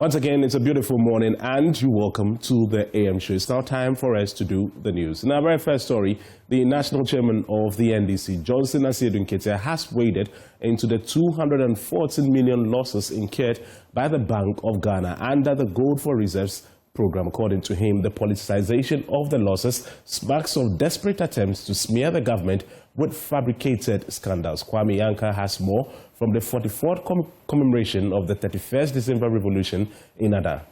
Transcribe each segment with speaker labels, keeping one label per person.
Speaker 1: Once again, it's a beautiful morning and you're welcome to the AM Show. It's now time for us to do the news. In our very first story, the national chairman of the NDC, Johnson Asiedu-Nketia, has waded into the 214 million losses incurred by the Bank of Ghana under the Gold for Reserves program. According to him, the politicization of the losses sparks of desperate attempts to smear the government with fabricated scandals. Kwame Yanka has more from the 44th commemoration of the 31st December Revolution in Ada.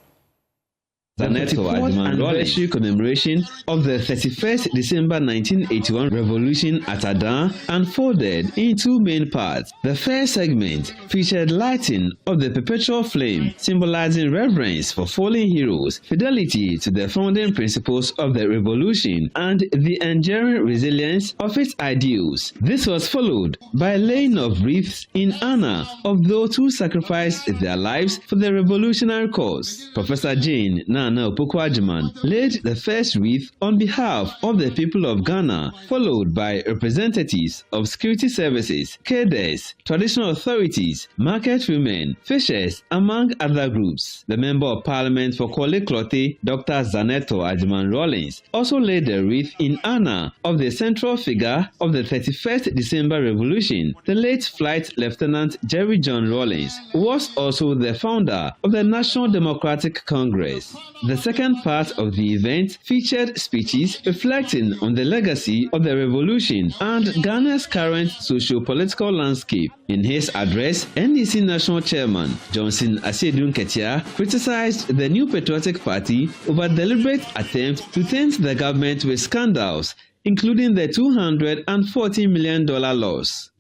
Speaker 2: The 94th anniversary commemoration of the 31st December 1981 revolution at Adan unfolded in two main parts. The first segment featured lighting of the perpetual flame, symbolizing reverence for fallen heroes, fidelity to the founding principles of the revolution, and the enduring resilience of its ideals. This was followed by laying of wreaths in honor of those who sacrificed their lives for the revolutionary cause. Professor Jane Nana Opokwajiman laid the first wreath on behalf of the people of Ghana, followed by representatives of security services, cadres, traditional authorities, market women, fishers, among other groups. The Member of Parliament for Korle Klottey, Dr. Zaneto Ajiman Rawlings, also laid the wreath in honor of the central figure of the 31st December Revolution, the late Flight Lieutenant Jerry John Rawlings, who was also the founder of the National Democratic Congress. The second part of the event featured speeches reflecting on the legacy of the revolution and Ghana's current socio-political landscape. In his address, NDC National Chairman Johnson Asiedu-Nketia criticized the New Patriotic Party over deliberate attempt to taint the government with scandals, including the $240 million loss.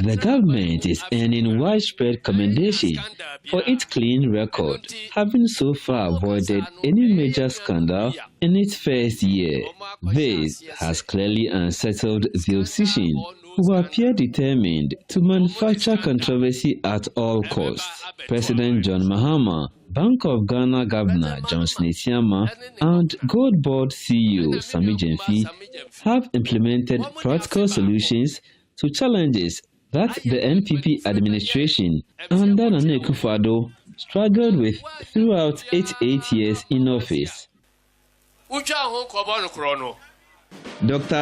Speaker 2: The government is earning widespread commendation for its clean record, having so far avoided any major scandal in its first year. This has clearly unsettled the opposition, who appear determined to manufacture controversy at all costs. President John Mahama, Bank of Ghana Governor Johnson Esiama, and Gold Board CEO Sami Jemfi have implemented practical solutions to challenges that the NPP administration under Nana Akufo-Addo struggled with throughout its 8 years in office. Dr.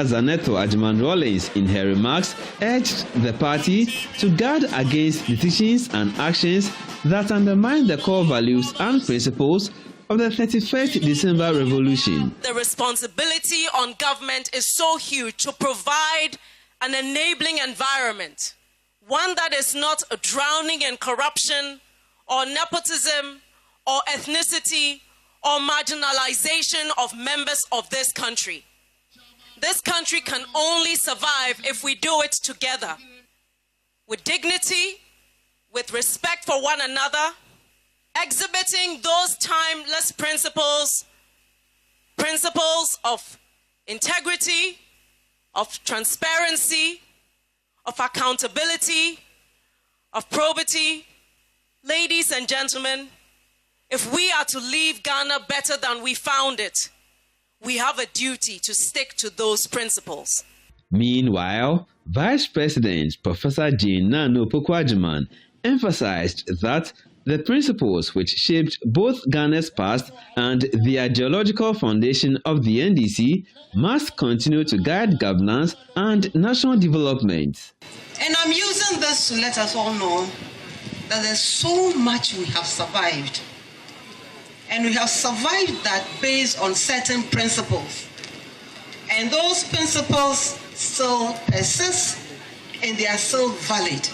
Speaker 2: Zaneto Ajiman Rawlings, in her remarks, urged the party to guard against decisions and actions that undermine the core values and principles of the 31st December Revolution.
Speaker 3: The responsibility on government is so huge to provide an enabling environment, one that is not drowning in corruption or nepotism or ethnicity or marginalization of members of this country. This country can only survive if we do it together, with dignity, with respect for one another, exhibiting those timeless principles of integrity, of transparency, of accountability, of probity. Ladies and gentlemen, if we are to leave Ghana better than we found it, we have a duty to stick to those principles.
Speaker 2: Meanwhile, Vice President Professor Jane Nana Opokwajiman emphasized that the principles which shaped both Ghana's past and the ideological foundation of the NDC must continue to guide governance and national development.
Speaker 4: And I'm using this to let us all know that there's so much we have survived. And we have survived that based on certain principles. And those principles still persist and they are still valid.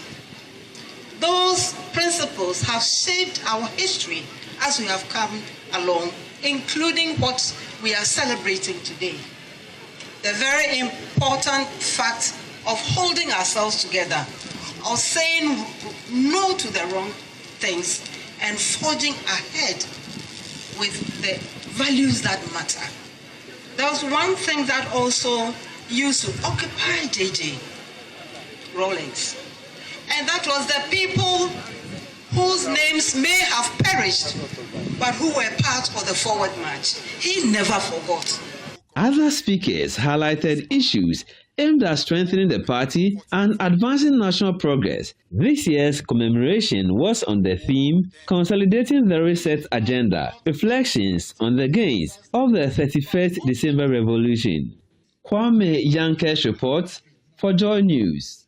Speaker 4: Those principles have shaped our history as we have come along, including what we are celebrating today. The very important fact of holding ourselves together, of saying no to the wrong things and forging ahead with the values that matter. There was one thing that also used to occupy J.J. Rawlings, and that was the people whose names may have perished, but who were part of the forward march. He never forgot.
Speaker 2: Other speakers highlighted issues aimed at strengthening the party and advancing national progress. This year's commemoration was on the theme Consolidating the Reset Agenda, Reflections on the Gains of the 31st December Revolution. Kwame Yankesh reports for Joy News.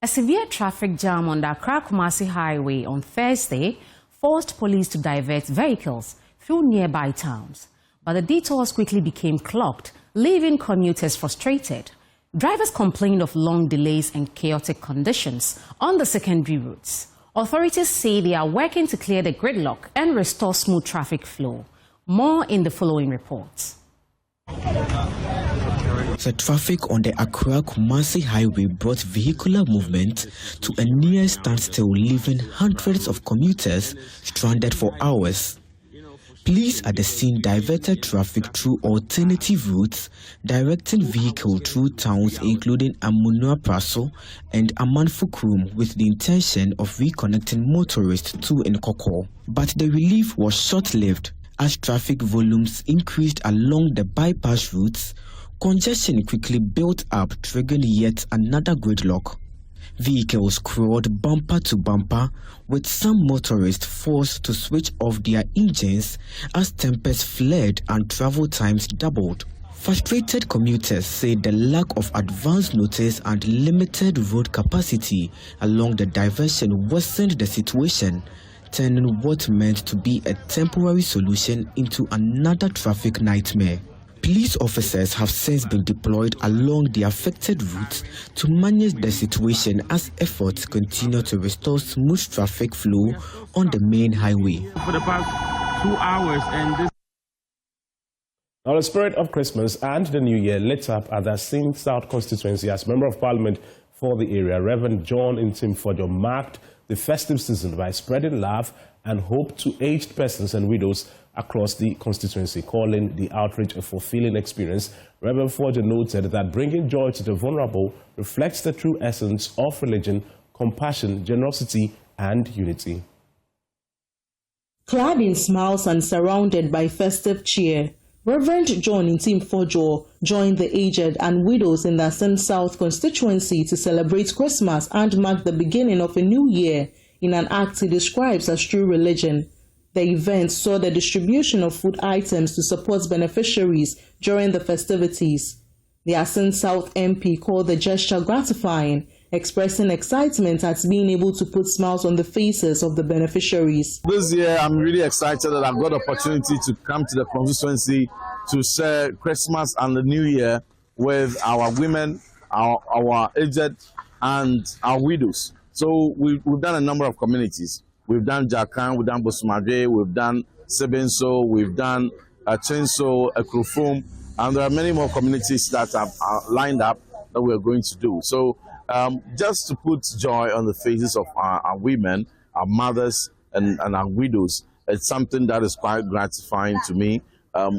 Speaker 5: A severe traffic jam on the Accra-Kumasi Highway on Thursday forced police to divert vehicles through nearby towns. But the detours quickly became clogged, leaving commuters frustrated. Drivers complained of long delays and chaotic conditions on the secondary routes. Authorities say they are working to clear the gridlock and restore smooth traffic flow. More in the following reports.
Speaker 6: The traffic on the Accra-Kumasi Highway brought vehicular movement to a near standstill, leaving hundreds of commuters stranded for hours. Police at the scene diverted traffic through alternative routes, directing vehicles through towns including Amunua Praso and Amanfukrum with the intention of reconnecting motorists to Nkoko. But the relief was short-lived as traffic volumes increased along the bypass routes. Congestion quickly built up, triggering yet another gridlock. Vehicles crawled bumper to bumper, with some motorists forced to switch off their engines as tempests flared and travel times doubled. Frustrated commuters say the lack of advance notice and limited road capacity along the diversion worsened the situation, turning what meant to be a temporary solution into another traffic nightmare. Police officers have since been deployed along the affected routes to manage the situation as efforts continue to restore smooth traffic flow on the main highway.
Speaker 7: For the past 2 hours and
Speaker 1: Now, the spirit of Christmas and the New Year lit up at the Sin South constituency as Member of Parliament for the area, Reverend John Ntimfodjo, marked the festive season by spreading love and hope to aged persons and widows across the constituency, calling the outreach a fulfilling experience. Reverend Fodjo noted that bringing joy to the vulnerable reflects the true essence of religion, compassion, generosity, and unity.
Speaker 8: Clad in smiles and surrounded by festive cheer, Reverend John Ntimfodjo joined the aged and widows in the Sin South constituency to celebrate Christmas and mark the beginning of a new year in an act he describes as true religion. The event saw the distribution of food items to support beneficiaries during the festivities. The Sin South MP called the gesture gratifying, expressing excitement at being able to put smiles on the faces of the beneficiaries.
Speaker 9: This year, I'm really excited that I've got the opportunity to come to the constituency to share Christmas and the New Year with our women, our aged, and our widows. So we've done a number of communities. We've done Jakan, we've done Bosumadwe, we've done Sebenso, we've done Chenso, Ekrofum, and there are many more communities that are lined up that we're going to do. So just to put joy on the faces of our women, our mothers, and our widows, it's something that is quite gratifying to me.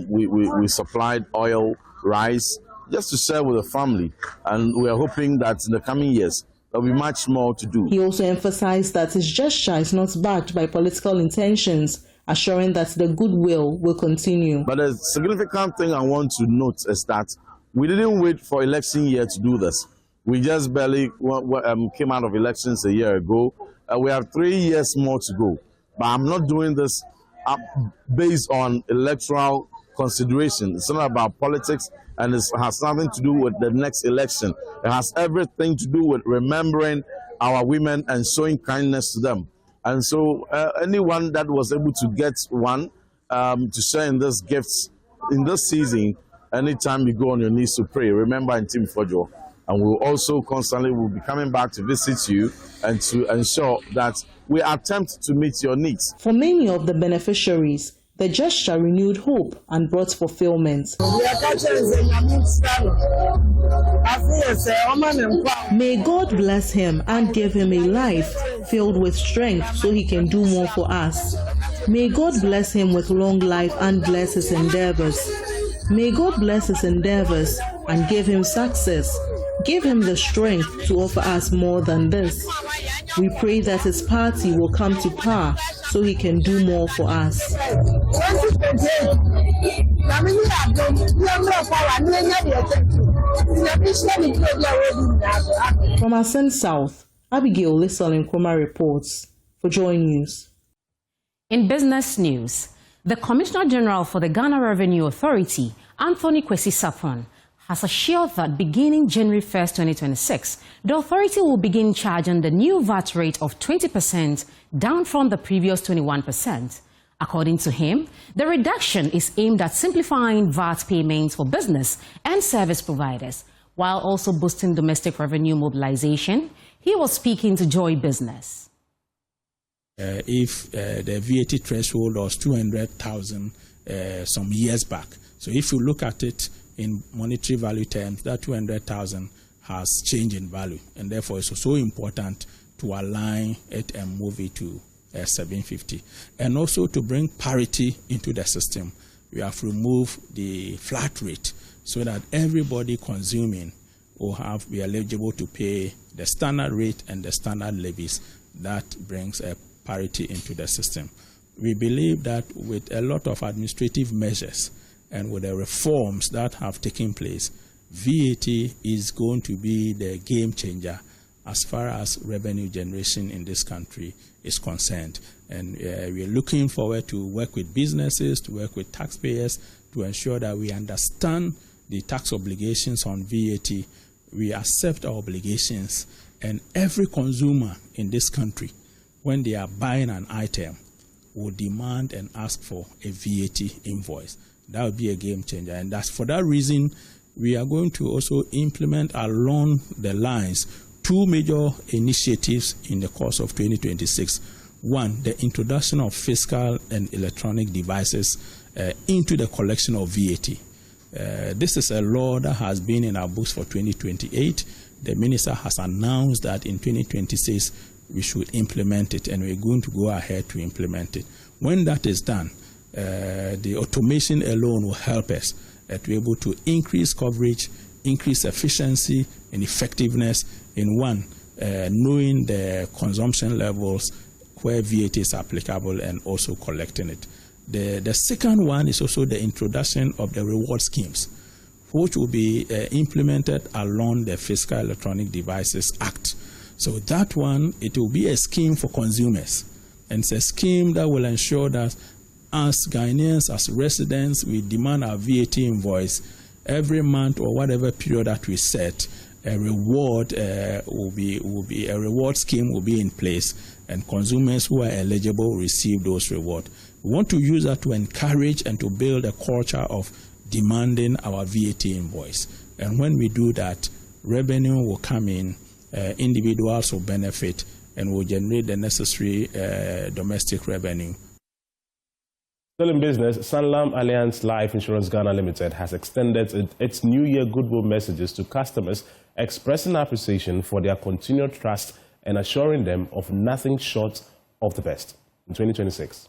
Speaker 9: We supplied oil, rice, just to share with the family, and we are hoping that in the coming years, there'll be much more to do.
Speaker 8: He also emphasized that his gesture is not backed by political intentions, assuring that the goodwill will continue.
Speaker 9: But a significant thing I want to note is that we didn't wait for election year to do this. We just barely came out of elections a year ago. We have 3 years more to go. But I'm not doing this based on electoral consideration. It's not about politics, and it has nothing to do with the next election. It has everything to do with remembering our women and showing kindness to them. And so anyone that was able to get one to share in this gifts in this season, anytime you go on your knees to pray, remember Ntimfodjo. And we'll also constantly will be coming back to visit you and to ensure that we attempt to meet your needs.
Speaker 8: For many of the beneficiaries, the gesture renewed hope and brought fulfillment. May God bless him and give him a life filled with strength so he can do more for us. May God bless him with long life and bless his endeavors. May God bless his endeavors and give him success. Give him the strength to offer us more than this. We pray that his party will come to power so he can do more for us. From Asen South, Abigail Lisol reports for JoyNews.
Speaker 5: In business news, the Commissioner General for the Ghana Revenue Authority, Anthony Kwesi Sapon, has assured that beginning January 1st, 2026, the authority will begin charging the new VAT rate of 20%, down from the previous 21%. According to him, the reduction is aimed at simplifying VAT payments for business and service providers, while also boosting domestic revenue mobilization. He was speaking to Joy Business.
Speaker 10: If the VAT threshold was 200,000 some years back, so if you look at it in monetary value terms, that 200,000 has changed in value, and therefore it's so important to align it and move it to 750, and also to bring parity into the system. We have removed the flat rate so that everybody consuming will be eligible to pay the standard rate and the standard levies. That brings a parity into the system. We believe that with a lot of administrative measures and with the reforms that have taken place, VAT is going to be the game changer as far as revenue generation in this country is concerned. And we are looking forward to work with businesses, to work with taxpayers, to ensure that we understand the tax obligations on VAT. We accept our obligations, and every consumer in this country, when they are buying an item, will demand and ask for a VAT invoice. That would be a game changer. And that's for that reason, we are going to also implement along the lines two major initiatives in the course of 2026. One, the introduction of fiscal and electronic devices into the collection of VAT. This is a law that has been in our books for 2028. The minister has announced that in 2026 we should implement it, and we're going to go ahead to implement it. When that is done, the automation alone will help us to be able to increase coverage, increase efficiency and effectiveness in knowing the consumption levels where VAT is applicable and also collecting it. The second one is also the introduction of the reward schemes, which will be implemented along the Fiscal Electronic Devices Act. So that one, it will be a scheme for consumers. And it's a scheme that will ensure that as Ghanaians, as residents, we demand our VAT invoice every month or whatever period that we set. A reward a reward scheme will be in place, and consumers who are eligible will receive those rewards. We want to use that to encourage and to build a culture of demanding our VAT invoice. And when we do that, revenue will come in, individuals will benefit, and will generate the necessary domestic revenue.
Speaker 1: Still in business, Sanlam Alliance Life Insurance Ghana Limited has extended its New Year goodwill messages to customers, expressing appreciation for their continued trust and assuring them of nothing short of the best in 2026.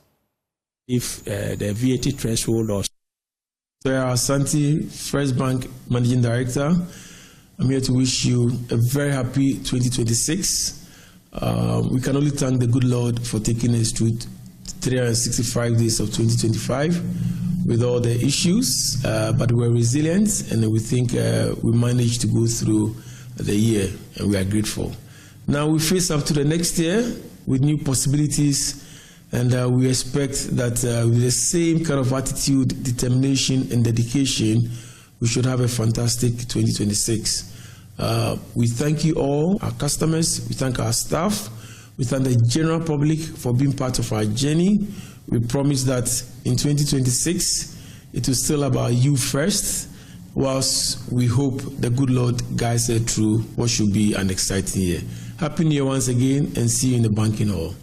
Speaker 7: If the VAT threshold or Santi, First Bank Managing Director, I'm here to wish you a very happy 2026. We can only thank the good Lord for taking us through 365 days of 2025 with all the issues, but we're resilient, and we think we managed to go through the year, and we are grateful. Now we face up to the next year with new possibilities, and we expect that with the same kind of attitude, determination, and dedication, we should have a fantastic 2026. We thank you all, our customers, we thank our staff, we thank the general public for being part of our journey. We promise that in 2026, it is still about you first, whilst we hope the good Lord guides us through what should be an exciting year. Happy New Year once again, and see you in the banking hall.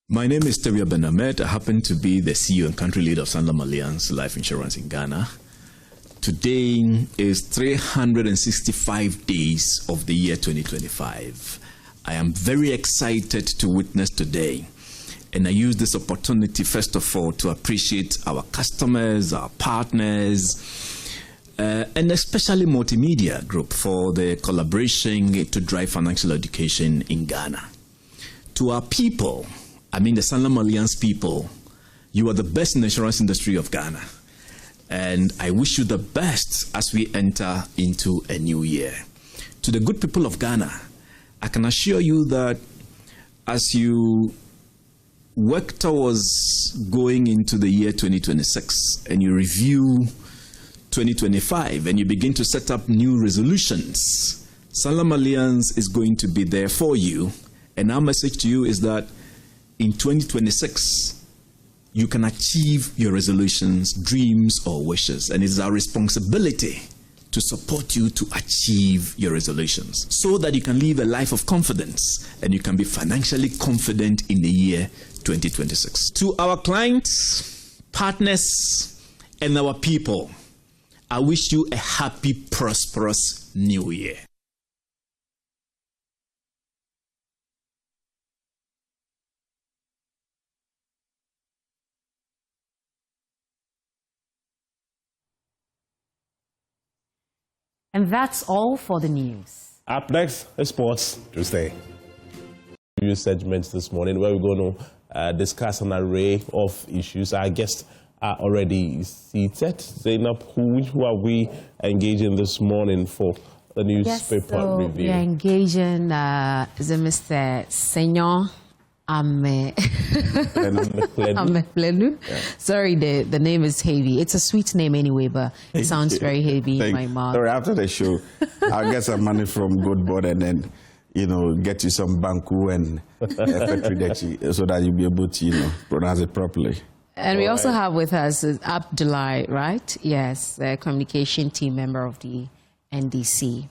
Speaker 11: My name is Tebia Benamed. I happen to be the CEO and country lead of Sanlam Alliance Life Insurance in Ghana. Today is 365 days of the year 2025. I am very excited to witness today, and I use this opportunity first of all to appreciate our customers, our partners, and especially multimedia group for the collaboration to drive financial education in Ghana. To our people, I mean the Sanlam Alliance people, you are the best in the insurance industry of Ghana. And I wish you the best as we enter into a new year. To the good people of Ghana, I can assure you that as you work towards going into the year 2026 and you review 2025 and you begin to set up new resolutions, Sanlam Alliance is going to be there for you. And our message to you is that in 2026, you can achieve your resolutions, dreams, or wishes. And it's our responsibility to support you to achieve your resolutions so that you can live a life of confidence and you can be financially confident in the year 2026. To our clients, partners, and our people, I wish you a happy, prosperous new year.
Speaker 5: And that's all for the news.
Speaker 1: Up next is Sports Tuesday. News segments this morning where we're going to discuss an array of issues. Our guests are already seated. Zainab, who are we engaging this morning for the newspaper review?
Speaker 5: We are engaging is it Mr. Senor Plenu. Sorry, the name is heavy. It's a sweet name anyway, but it sounds very heavy in my mouth.
Speaker 12: Sorry, after the show, I'll get some money from gov't and then, get you some banku and so that you'll be able to, pronounce it properly.
Speaker 5: And we also have with us Abdulai, right? Yes, the communication team member of the NDC.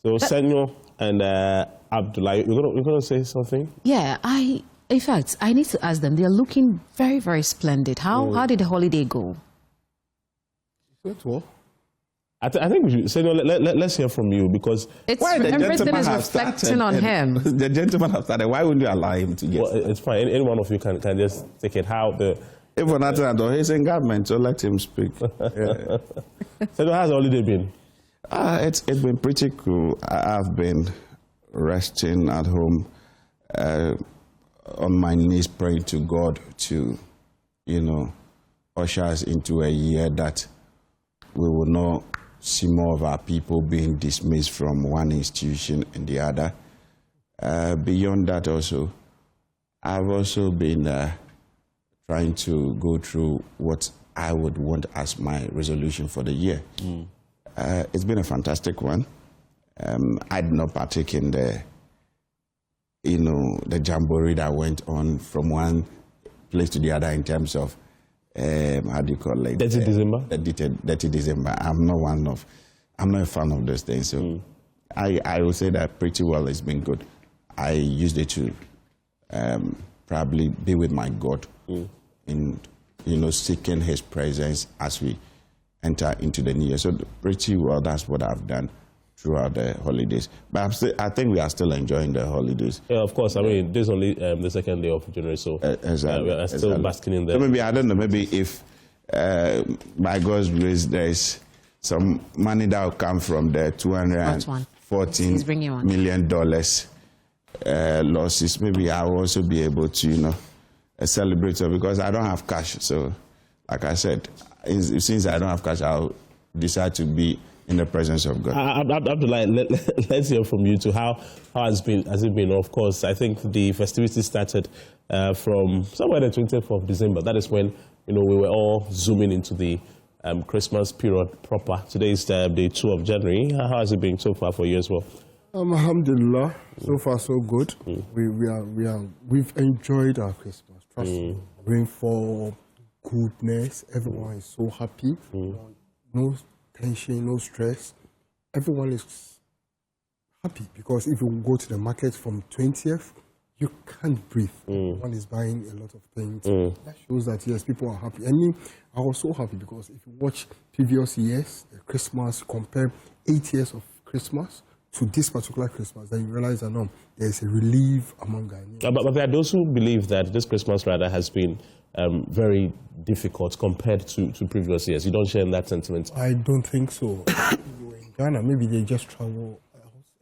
Speaker 1: So, Senor and Abdulai, you're going to say something?
Speaker 5: Yeah, in fact, I need to ask them. They're looking very, very splendid. How did the holiday go?
Speaker 1: Well, I think we should, Senor, let's hear from you because
Speaker 5: everything is reflecting on him.
Speaker 12: The gentleman have started. Why wouldn't you allow him to get?
Speaker 1: Well, it's fine. Any one of you can just take it.
Speaker 12: If we're not he's in government, so let him speak.
Speaker 1: So how's the holiday been?
Speaker 12: It's been pretty cool. I've been resting at home on my knees praying to God to, usher us into a year that we will not see more of our people being dismissed from one institution and the other. Beyond that also, I've also been trying to go through what I would want as my resolution for the year. It's been a fantastic one. I did not partake in the jamboree that went on from one place to the other in terms of, how do you call it?
Speaker 1: 30 December?
Speaker 12: 30 December. I'm not a fan of those things. So I will say that pretty well it's been good. I used it to probably be with my God in, seeking his presence as we enter into the new year. So pretty well, that's what I've done throughout the holidays. But I think we are still enjoying the holidays.
Speaker 1: Yeah, of course. I mean, this is only the second day of January, so
Speaker 12: exactly,
Speaker 1: we are still basking in there.
Speaker 12: So maybe, I don't know, maybe if by God's grace there's some money that will come from the $214 million losses, maybe I will also be able to, celebrate it because I don't have cash. So, like I said, since I don't have cash, I'll decide to be in the presence of God.
Speaker 1: Abdullah, let's hear from you too. How has it been? Of course, I think the festivities started from somewhere the 20th of December. That is when we were all zooming into the Christmas period proper. Today is day 2 of January. How has it been so far for you as well?
Speaker 13: Alhamdulillah, so far so good. We've enjoyed our Christmas. Trust me. Rainfall, goodness. Everyone is so happy. No tension, no stress. Everyone is happy because if you go to the market from 20th, you can't breathe. One is buying a lot of things. That shows that yes, people are happy. I mean, I was so happy because if you watch previous years, the Christmas, compare 8 years of Christmas to this particular Christmas, then you realize that no, there's a relief among Ghanaians.
Speaker 1: But there are those who believe that this Christmas rather has been very difficult compared to previous years. You don't share in that sentiment?
Speaker 13: I don't think so. In Ghana, maybe they just travel,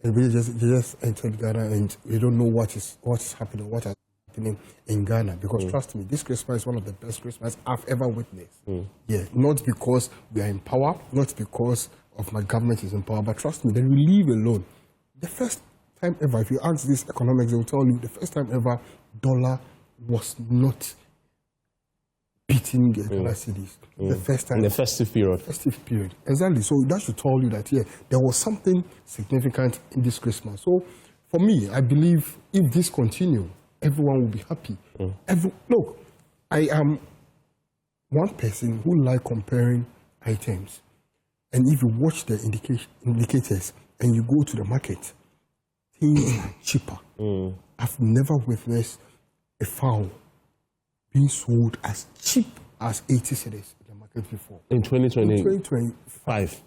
Speaker 13: and they just entered Ghana and they don't know what's happening, what is happening in Ghana. Because trust me, this Christmas is one of the best Christmas I've ever witnessed. Yeah, not because we are in power, not because of my government is in power, but trust me, the relief alone. The first time ever, if you ask this economics, they will tell you the first time ever dollar was not beating dollar cities. The first time.
Speaker 1: In the festive period.
Speaker 13: Festive period. Exactly. So that should tell you that, yeah, there was something significant in this Christmas. So for me, I believe if this continues, everyone will be happy. Look, I am one person who like comparing items. And if you watch the indicators and you go to the market, things are cheaper. I've never witnessed a fowl being sold as cheap as 80 cedis in the market before.
Speaker 1: In 2020?
Speaker 13: In 2025.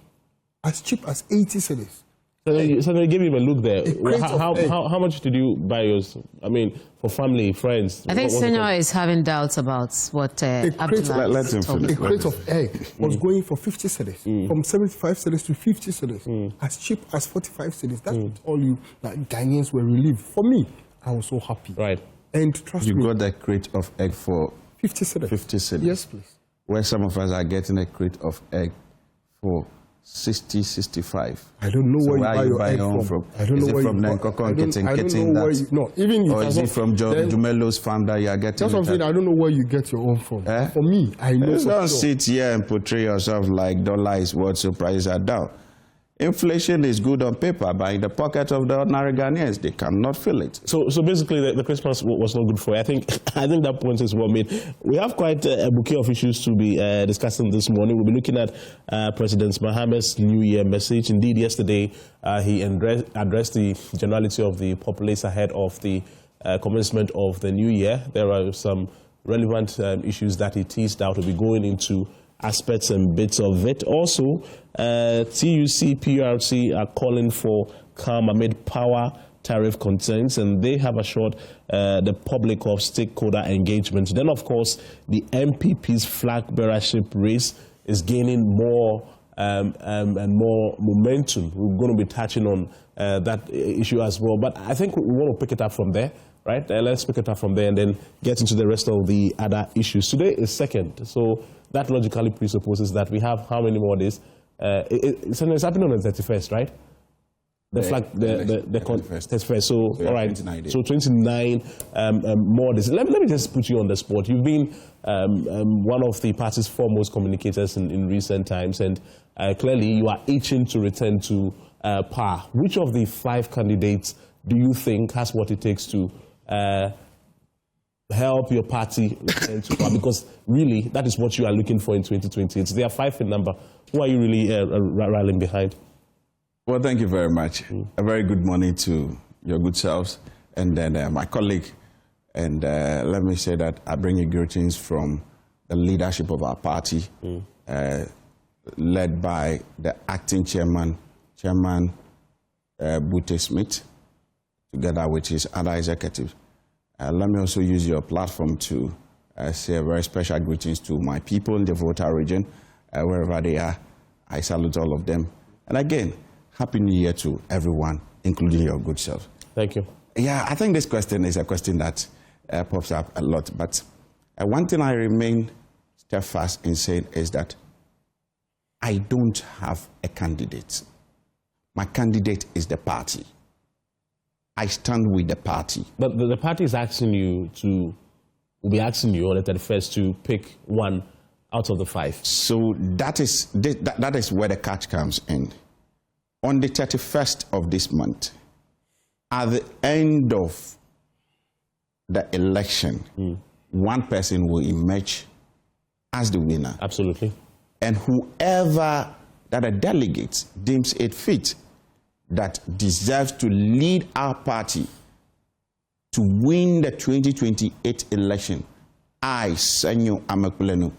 Speaker 13: As cheap as 80 cedis.
Speaker 1: So they give you a look there. How much did you buy yours? I mean, for family, friends?
Speaker 5: I think Senor is having doubts about what Abdulai told me.
Speaker 13: A crate of egg was going for 50 cedis, from 75 cedis to 50 cedis, as cheap as 45 cedis. That would tell you that Ghanaians were relieved. For me, I was so happy.
Speaker 1: Right.
Speaker 13: And trust me.
Speaker 12: You got that crate of egg for
Speaker 13: 50 cedis.
Speaker 12: 50 cedis.
Speaker 13: Yes, please.
Speaker 12: Where some of us are getting a crate of egg for 60, 65.
Speaker 13: I don't know where you buy your egg
Speaker 12: from.
Speaker 13: I don't know where
Speaker 12: you buy it from. Or is it from Jumelo's farm that you are getting?
Speaker 13: That's what I'm saying. I don't know where you get your own from. For me, I know.
Speaker 12: Don't sit here and portray yourself like dollar is what, so prices are down. Inflation is good on paper, but in the pocket of the ordinary Ghanaians, they cannot feel it.
Speaker 1: So basically, the Christmas was not good for you. I think that point is well made. We have quite a bouquet of issues to be discussing this morning. We'll be looking at President Mahamad's New Year message. Indeed, yesterday he addressed the generality of the populace ahead of the commencement of the New Year. There are some relevant issues that he teased out. We'll be going into aspects and bits of it. Also, TUC, PRC are calling for calm amid power tariff concerns, and they have assured the public of stakeholder engagement. Then, of course, the MPP's flag bearership race is gaining more and more momentum. We're going to be touching on that issue as well. But I think we want to pick it up from there. Right? Let's pick it up from there and then get into the rest of the other issues. Today is 2nd, so that logically presupposes that we have how many more days? It's happening on the 31st, right? The flag, the 31st. So, all right. 29 days. So 29 more days. Let me just put you on the spot. You've been one of the party's foremost communicators in recent times, and clearly you are itching to return to power. Which of the 5 candidates do you think has what it takes to help your party return to power? Because really, that is what you are looking for in 2028. There are 5 in number. Who are you really rallying behind?
Speaker 12: Well, thank you very much. A very good morning to your good selves and then my colleague. And let me say that I bring you greetings from the leadership of our party, led by the acting chairman Bute Smith, together with his other executives. Let me also use your platform to say a very special greetings to my people in the Volta region, wherever they are. I salute all of them. And again, Happy New Year to everyone, including your good self.
Speaker 1: Thank you.
Speaker 12: Yeah, I think this question is a question that pops up a lot. But one thing I remain steadfast in saying is that I don't have a candidate. My candidate is the party. I stand with the party.
Speaker 1: But the party is asking you will be asking you on the 31st to pick one out of the 5.
Speaker 12: So that is where the catch comes in. On the 31st of this month, at the end of the election, one person will emerge as the winner.
Speaker 1: Absolutely.
Speaker 12: And whoever that the delegates deems it fit that deserves to lead our party to win the 2028 election, I, Senyo Amekulenu,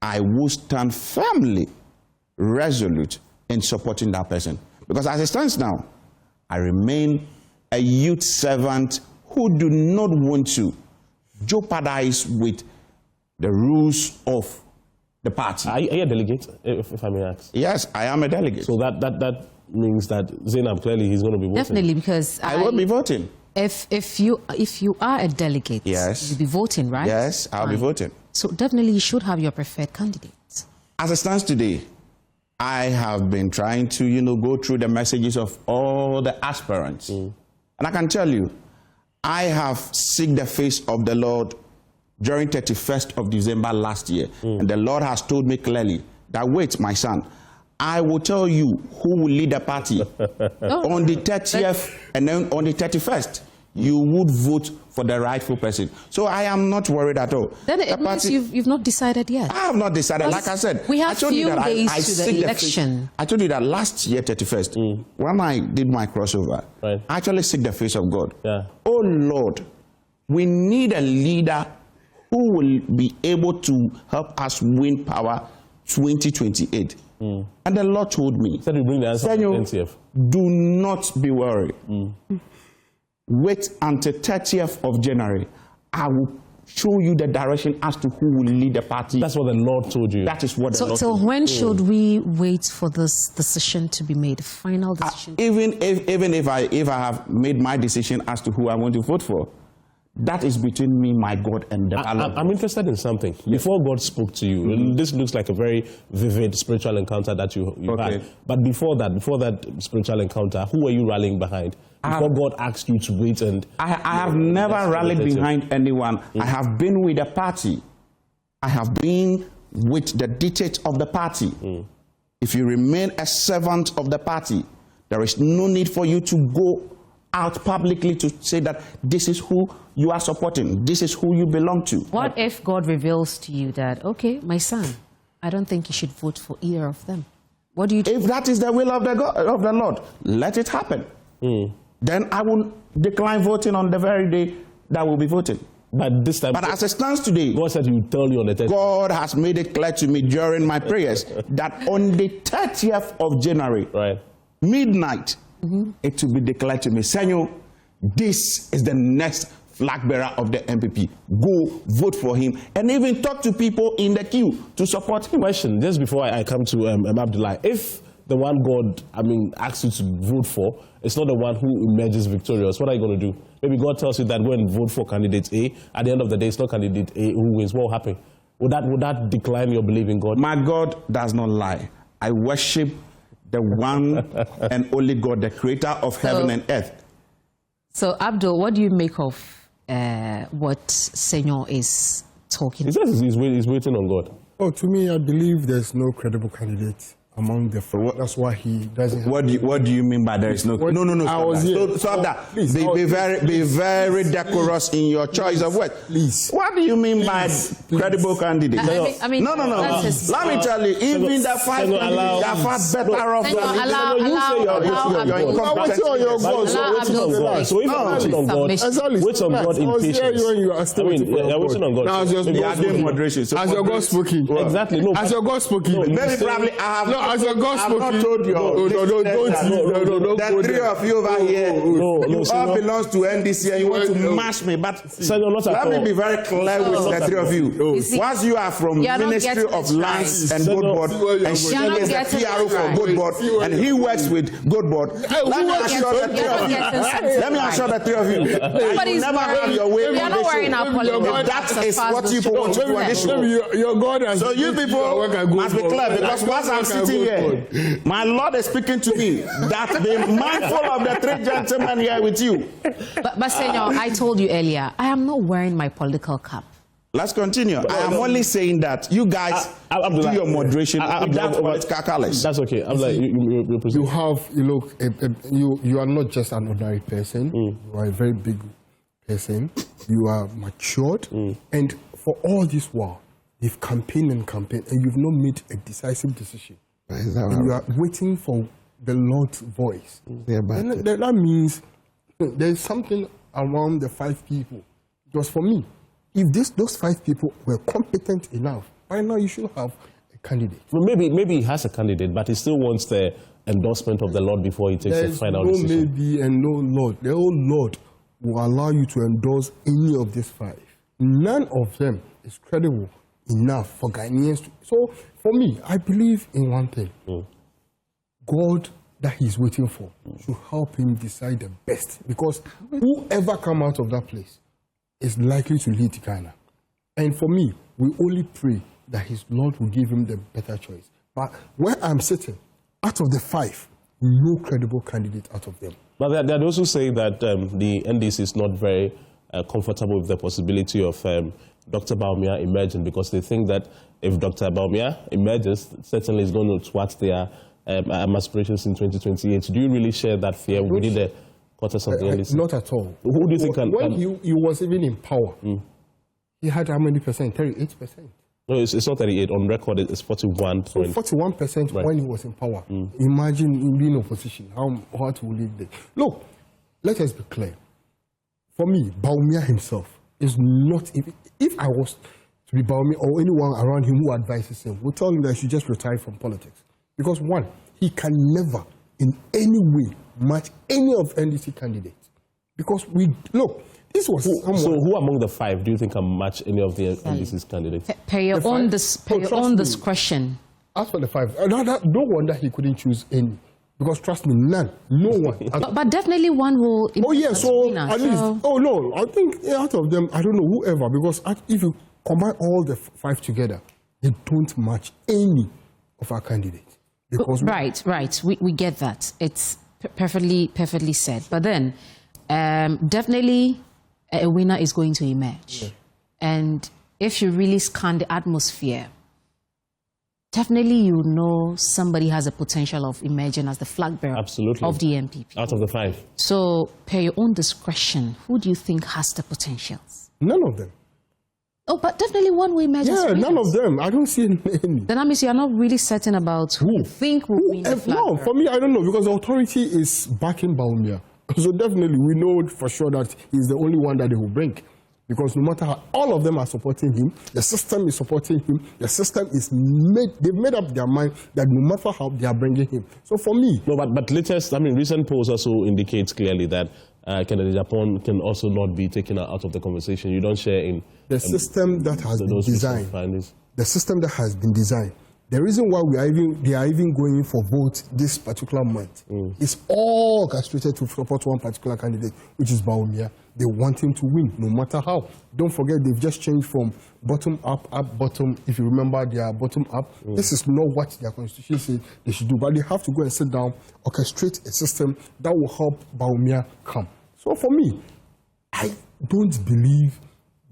Speaker 12: I will stand firmly, resolute in supporting that person. Because as it stands now, I remain a youth servant who do not want to jeopardize with the rules of the party.
Speaker 1: Are you a delegate, if I may ask?
Speaker 12: Yes, I am a delegate.
Speaker 1: So that means that Zainab, clearly he's going to be voting.
Speaker 5: Definitely, because
Speaker 12: I will be voting.
Speaker 5: If you are a delegate,
Speaker 12: yes,
Speaker 5: you'll be voting, right?
Speaker 12: Yes, I'll be voting.
Speaker 5: So definitely you should have your preferred candidate.
Speaker 12: As it stands today, I have been trying to, go through the messages of all the aspirants. And I can tell you, I have sought the face of the Lord during 31st of December last year. And the Lord has told me clearly that, wait, my son, I will tell you who will lead the party on the 30th and then on the 31st. You would vote for the rightful person. So I am not worried at all.
Speaker 5: Then it means you've not decided yet.
Speaker 12: I have not decided. Like I said,
Speaker 5: we have few days to the election.
Speaker 12: I told you that last year, 31st, when I did my crossover, I actually seek the face of God. Oh Lord, we need a leader who will be able to help us win power 2028. And the Lord told me, do not be worried. Wait until 30th of January. I will show you the direction as to who will lead the party.
Speaker 1: That's what the Lord told you.
Speaker 12: That is what the Lord
Speaker 5: told you. So when should we wait for this decision to be made, final decision?
Speaker 12: Even if I have made my decision as to who I want to vote for, that is between me, my God, and the Lord.
Speaker 1: I'm interested in something. Yes. Before God spoke to you, this looks like a very vivid spiritual encounter that you had. But before that spiritual encounter, who were you rallying behind? Before God asked you to wait and...
Speaker 12: I have never rallied behind anyone. I have been with the party. I have been with the dictates of the party. If you remain a servant of the party, there is no need for you to go out publicly to say that this is who you are supporting, this is who you belong to.
Speaker 5: What if God reveals to you that, okay, my son, I don't think you should vote for either of them? What do you do?
Speaker 12: If that is the will of the Lord, let it happen. Then I will decline voting on the very day that we'll be voting.
Speaker 1: But this time,
Speaker 12: as it stands today,
Speaker 1: God said He will tell you on the 30th.
Speaker 12: God has made it clear to me during my prayers that on the 30th of January, midnight, it will be declared to me, Senor, this is the next flag bearer of the MPP. Go vote for him and even talk to people in the queue to support him.
Speaker 1: Question, just before I come to Abdulai, if the one God, asks you to vote for, it's not the one who emerges victorious, what are you going to do? Maybe God tells you that go and vote for candidate A. At the end of the day, it's not candidate A who wins. What will happen? Would that decline your belief in God?
Speaker 12: My God does not lie. I worship the one and only God, the creator of heaven and earth.
Speaker 5: So, Abdul, what do you make of what Senor is talking
Speaker 1: about? He says he's waiting on God.
Speaker 13: Oh, to me, I believe there's no credible candidate among the four. That's why he doesn't.
Speaker 12: What do you mean by there is no? No. Stop that. Please, be very decorous in your choice of words.
Speaker 13: Please.
Speaker 12: What do you mean by credible candidate?
Speaker 5: No.
Speaker 12: Let me tell you. Even the five candidates are far better off
Speaker 1: than So if you're waiting on God, wait on God in patience. You're waiting on God.
Speaker 13: Now, as your God speaking.
Speaker 1: Exactly. No.
Speaker 13: As your God speaking.
Speaker 12: Maybe probably I have.
Speaker 13: As your God spoken,
Speaker 12: I've not told you. The three of you over here, you all belongs to NDC and you want to mash me. But let me be very clear with the three of you. Once you are from Ministry of Lands and Goat Board, and she is the PRO for Goat Board, and he works with Goat Board, let me assure the three of you. I will never have your way on this show. That is what people want to do on this show. So you people must be clear, because once I'm sitting here, my Lord is speaking to me that be mindful of the three gentlemen here with you.
Speaker 5: But Senor, I told you earlier, I am not wearing my political cap.
Speaker 12: Let's continue. I am only saying that you guys do your moderation without political colors.
Speaker 1: That's okay.
Speaker 13: You are not just an ordinary person. You are a very big person. You are matured. And for all this while, you've campaigned, and you've not made a decisive decision. And you are waiting for the Lord's voice. That means there's something around the five people. Because for me, if those five people were competent enough, by now you should have a candidate.
Speaker 1: Well, maybe he has a candidate, but he still wants the endorsement of the Lord before he takes a final decision?
Speaker 13: There is no maybe and no Lord. The old Lord will allow you to endorse any of these 5. None of them is credible enough for Ghanaians to. So, for me, I believe in one thing. God that he's waiting for should help him decide the best. Because whoever come out of that place is likely to lead Ghana. And for me, we only pray that his Lord will give him the better choice. But where I'm sitting, out of the 5, no credible candidate out of them.
Speaker 1: But they're also saying that the NDC is not very comfortable with the possibility of Dr. Bawumia emerging, because they think that if Dr. Bawumia emerges, certainly it's going to thwart their aspirations in 2028. Do you really share that fear within the quarters of the NDC?
Speaker 13: Not at all.
Speaker 1: Who do you think
Speaker 13: when he was even in power, he had how many percent? 38%.
Speaker 1: No, it's not 38. On record, it's 41.
Speaker 13: So 41% when he was in power. Imagine in being opposition. How hard will it be? Look, let us be clear. For me, Bawumia himself is not. If I was to be Bawumia or anyone around him who advises him, would tell him that he should just retire from politics. Because one, he can never in any way match any of NDC candidates. Because this was
Speaker 1: so who among the 5 do you think can match any of the NDC's candidates?
Speaker 5: Per your own discretion.
Speaker 13: As for the 5, no wonder he couldn't choose any. Because trust me, none, no one.
Speaker 5: But definitely one will.
Speaker 13: Oh yeah, so at least. Oh no, I think out of them, I don't know whoever. Because if you combine all the 5 together, they don't match any of our candidates. Because
Speaker 5: right, we get that. It's perfectly said. But then, definitely, a winner is going to emerge. Yeah. And if you really scan the atmosphere, definitely you know somebody has a potential of emerging as the flag bearer of the MPP.
Speaker 1: Out of the 5.
Speaker 5: So, per your own discretion, who do you think has the potentials?
Speaker 13: None of them.
Speaker 5: Oh, but definitely one will emerge.
Speaker 13: Yeah, none of them. I don't see any.
Speaker 5: Then that means you are not really certain about who you think will win the flag bearer.
Speaker 13: No, for me, I don't know, because the authority is backing Bawumia. So definitely we know for sure that he's the only one that they will bring. Because no matter how, all of them are supporting him, the system is supporting him, the system is they've made up their mind that no matter how they are bringing him. So for me...
Speaker 1: No, but recent polls also indicates clearly that Kennedy Japan can also not be taken out of the conversation. You don't share in...
Speaker 13: The system that has been designed. The system that has been designed. The reason why they are even going for vote this particular month is all orchestrated to support one particular candidate, which is Bawumia. They want him to win, no matter how. Don't forget, they've just changed from bottom up, bottom. If you remember, they are bottom up. This is not what their constitution says they should do, but they have to go and sit down, orchestrate a system that will help Bawumia come. So for me, I don't believe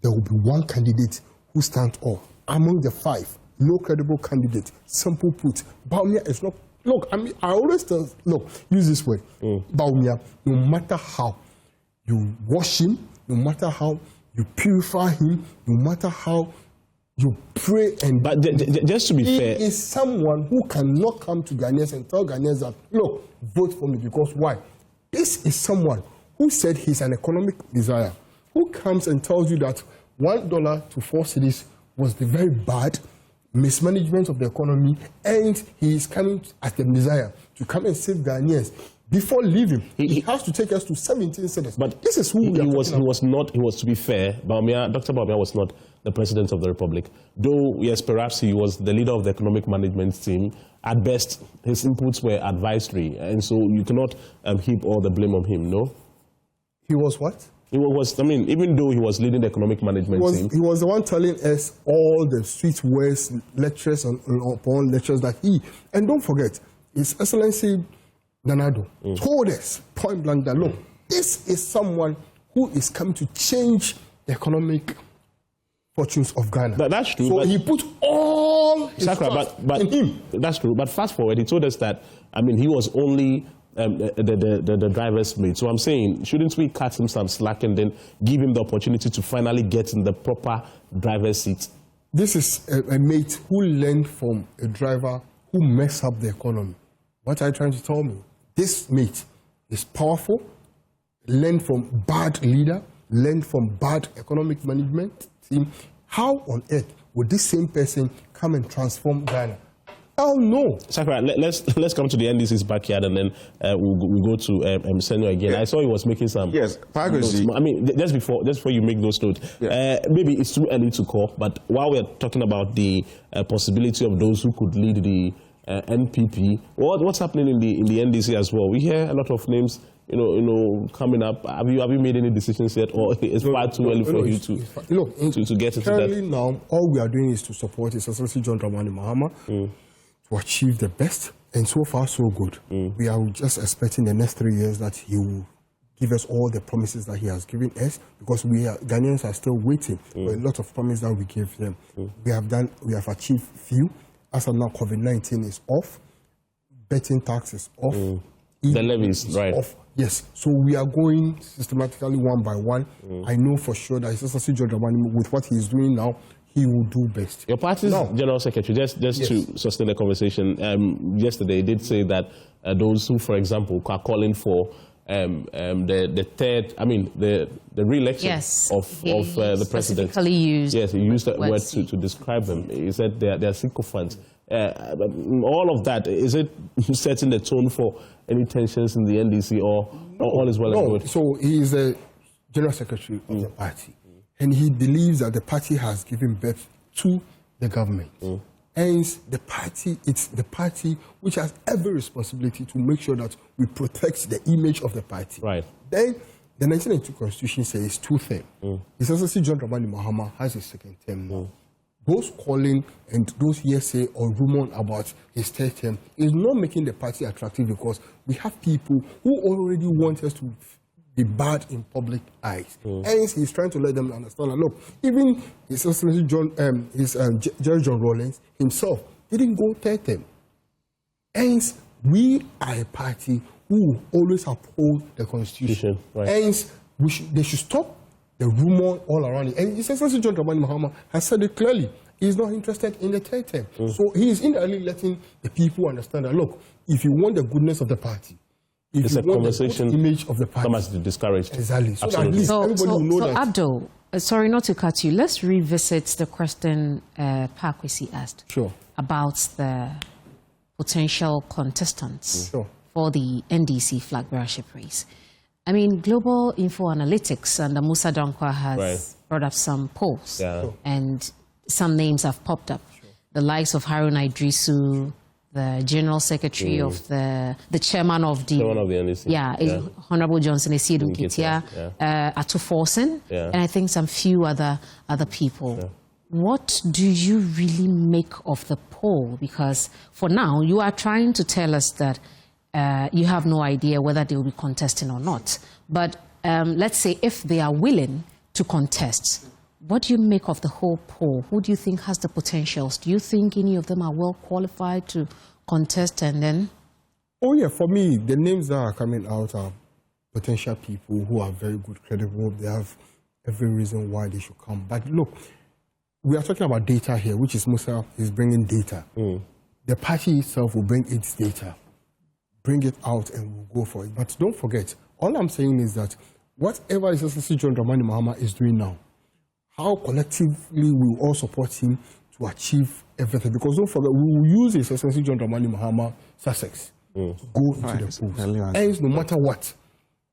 Speaker 13: there will be one candidate who stands off among the 5. No credible candidate. Simple put, Bawumia is not. Look, I always use this word. Bawumia, no matter how you wash him, no matter how you purify him, no matter how you pray
Speaker 1: But just to be fair,
Speaker 13: he is someone who cannot come to Ghanaians and tell Ghanaians that, look, vote for me. Because why? This is someone who said he's an economic desire, who comes and tells you that $1 to 4 cedis was the very bad mismanagement of the economy, and he is coming as the desire to come and save Ghanaians. Before leaving, he has to take us to 17 cedis.
Speaker 1: But
Speaker 13: this is who
Speaker 1: he was. To be fair, Dr. Bawumia was not the president of the Republic. Though, yes, perhaps he was the leader of the economic management team. At best, his inputs were advisory, and so you cannot heap all the blame on him. No.
Speaker 13: He was what?
Speaker 1: He was, even though he was leading the economic management team.
Speaker 13: He was the one telling us all the street words, lectures upon lectures that and don't forget, His Excellency Danado told us point blank that, look, this is someone who is coming to change the economic fortunes of Ghana.
Speaker 1: That's true.
Speaker 13: So he put all his trust in him.
Speaker 1: That's true. But fast forward, he told us that, he was only the driver's mate. So I'm saying, shouldn't we cut him some slack and then give him the opportunity to finally get in the proper driver's seat?
Speaker 13: This is a mate who learned from a driver who messed up the economy. What are you trying to tell me? This mate is powerful, learned from bad leader, learned from bad economic management team. How on earth would this same person come and transform Ghana? Oh no.
Speaker 1: Sakra, let's come to the NDC's backyard and then we'll go to Senor again. Yeah. I saw he was making some.
Speaker 12: Yes,
Speaker 1: notes. I mean, just before you make those notes, maybe it's too early to call. But while we're talking about the possibility of those who could lead the NPP, what's happening in the NDC as well? We hear a lot of names. Coming up. Have you made any decisions yet, or it's far too early for you to get into that?
Speaker 13: Currently now, all we are doing is to support His Excellency John Dramani Mahama to achieve the best, and so far so good. We are just expecting the next 3 years that he will give us all the promises that he has given us, because Ghanaians are still waiting for a lot of promises that we gave them. We have achieved few. As of now, COVID-19 is off, betting tax is off,
Speaker 1: the levies, right?
Speaker 13: Off. Yes, so we are going systematically one by one. I know for sure that His Excellency John Dramani, with what he is doing now, he will do best.
Speaker 1: Your party's General Secretary, just to sustain the conversation, yesterday did say that those who, for example, are calling for the third, the re-election of the president. Yes, he used that word to describe them. He said they are sycophants. All of that, is it setting the tone for any tensions in the NDC, or all is well and good?
Speaker 13: So he is a General Secretary of the party, and he believes that the party has given birth to the government. Hence, it's the party which has every responsibility to make sure that we protect the image of the party.
Speaker 1: Right.
Speaker 13: Then, the 1992 Constitution says 2 terms. His Excellency John Dramani Mahama has a 2nd term now. Those calling and those hearsay or rumor about his 3rd term is not making the party attractive, because we have people who already want us to be bad in public eyes. Hence, he's trying to let them understand that, look, even His Excellency Jerry John Rawlings himself didn't go 3rd term. Hence, we are a party who always uphold the Constitution.
Speaker 1: Right.
Speaker 13: Hence, they should stop the rumor all around it. And His Excellency John Dramani Mahama has said it clearly. He's not interested in the 3rd term. So he is indirectly letting the people understand that, look, if you want the goodness of the party, if
Speaker 1: it's
Speaker 13: you
Speaker 1: a
Speaker 13: want
Speaker 1: conversation
Speaker 13: the image of the party,
Speaker 1: that must be discouraged.
Speaker 13: Exactly. So at least everybody will know that.
Speaker 5: Abdul, sorry not to cut you. Let's revisit the question Parkwesi asked about the potential contestants for the NDC flag bearership race. I mean, Global Info Analytics and Musa Dankwa has brought up some polls, and some names have popped up. The likes of Harun Idrisu, the General Secretary of the chairman of the NDC. Honorable Johnson Esiedun Ketia, Atu Forsen, and I think some few other people. What do you really make of the poll? Because for now, you are trying to tell us that you have no idea whether they will be contesting or not. But let's say if they are willing to contest, what do you make of the whole poll? Who do you think has the potentials? Do you think any of them are well qualified to contest and then?
Speaker 13: Oh yeah, for me, the names that are coming out are potential people who are very good, credible. They have every reason why they should come. But look, we are talking about data here, which is Musa is bringing data. The party itself will bring its data, bring it out, and we'll go for it. But don't forget, all I'm saying is that whatever His Excellency John Dramani Mahama is doing now, how collectively we will all support him to achieve everything. Because don't forget, we will use His Excellency John Dramani Mahama Sussex to go into the polls. Hence, no matter what,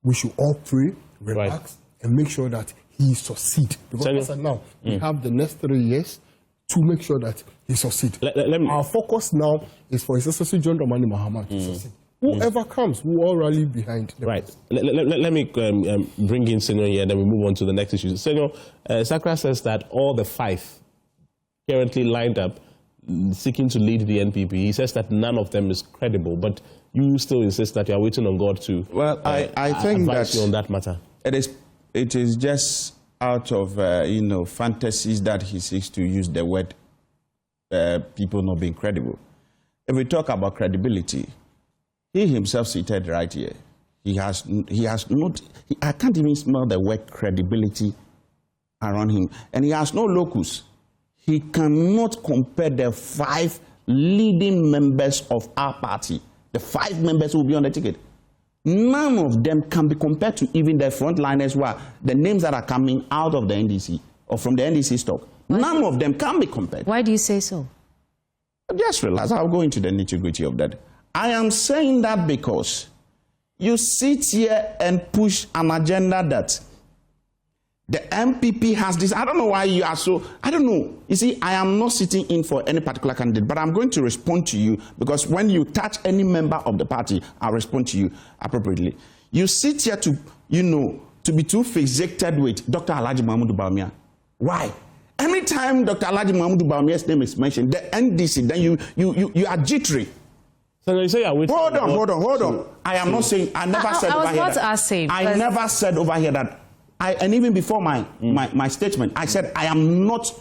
Speaker 13: we should all pray, relax, and make sure that he succeeds. Because as of now, we have the next 3 years to make sure that he succeeds. Our focus now is for His Excellency John Dramani Mahama to succeed. Whoever comes, we all rally behind them.
Speaker 1: Right. Let me bring in Senor here, then we move on to the next issue. Senor, Sakra says that all the 5 currently lined up seeking to lead the NPP, he says that none of them is credible, but you still insist that you are waiting on God to
Speaker 12: I think
Speaker 1: advise you on that matter.
Speaker 12: It is just out of fantasies that he seeks to use the word people not being credible. If we talk about credibility, he himself seated right here. He has not. I can't even smell the word credibility around him, and he has no locus. He cannot compare the 5 leading members of our party, the 5 members who will be on the ticket. None of them can be compared to even the frontliners who are the names that are coming out of the NDC or from the NDC stock. None of them can be compared.
Speaker 5: Why do you say so?
Speaker 12: Just relax. I'll go into the nitty-gritty of that. I am saying that because you sit here and push an agenda that the MPP has this. I don't know why you are so, I don't know. You see, I am not sitting in for any particular candidate, but I'm going to respond to you because when you touch any member of the party, I'll respond to you appropriately. You sit here to, to be too fixated with Dr. Alhaji Mahmoud Bawumia. Why? Anytime Dr. Alhaji Mahmoud Bawumia's name is mentioned, the NDC, then you are jittery.
Speaker 1: So you say you're waiting.
Speaker 12: Hold on. I am not saying, I never said over here. I never said over here that, and even before my statement, I said I am not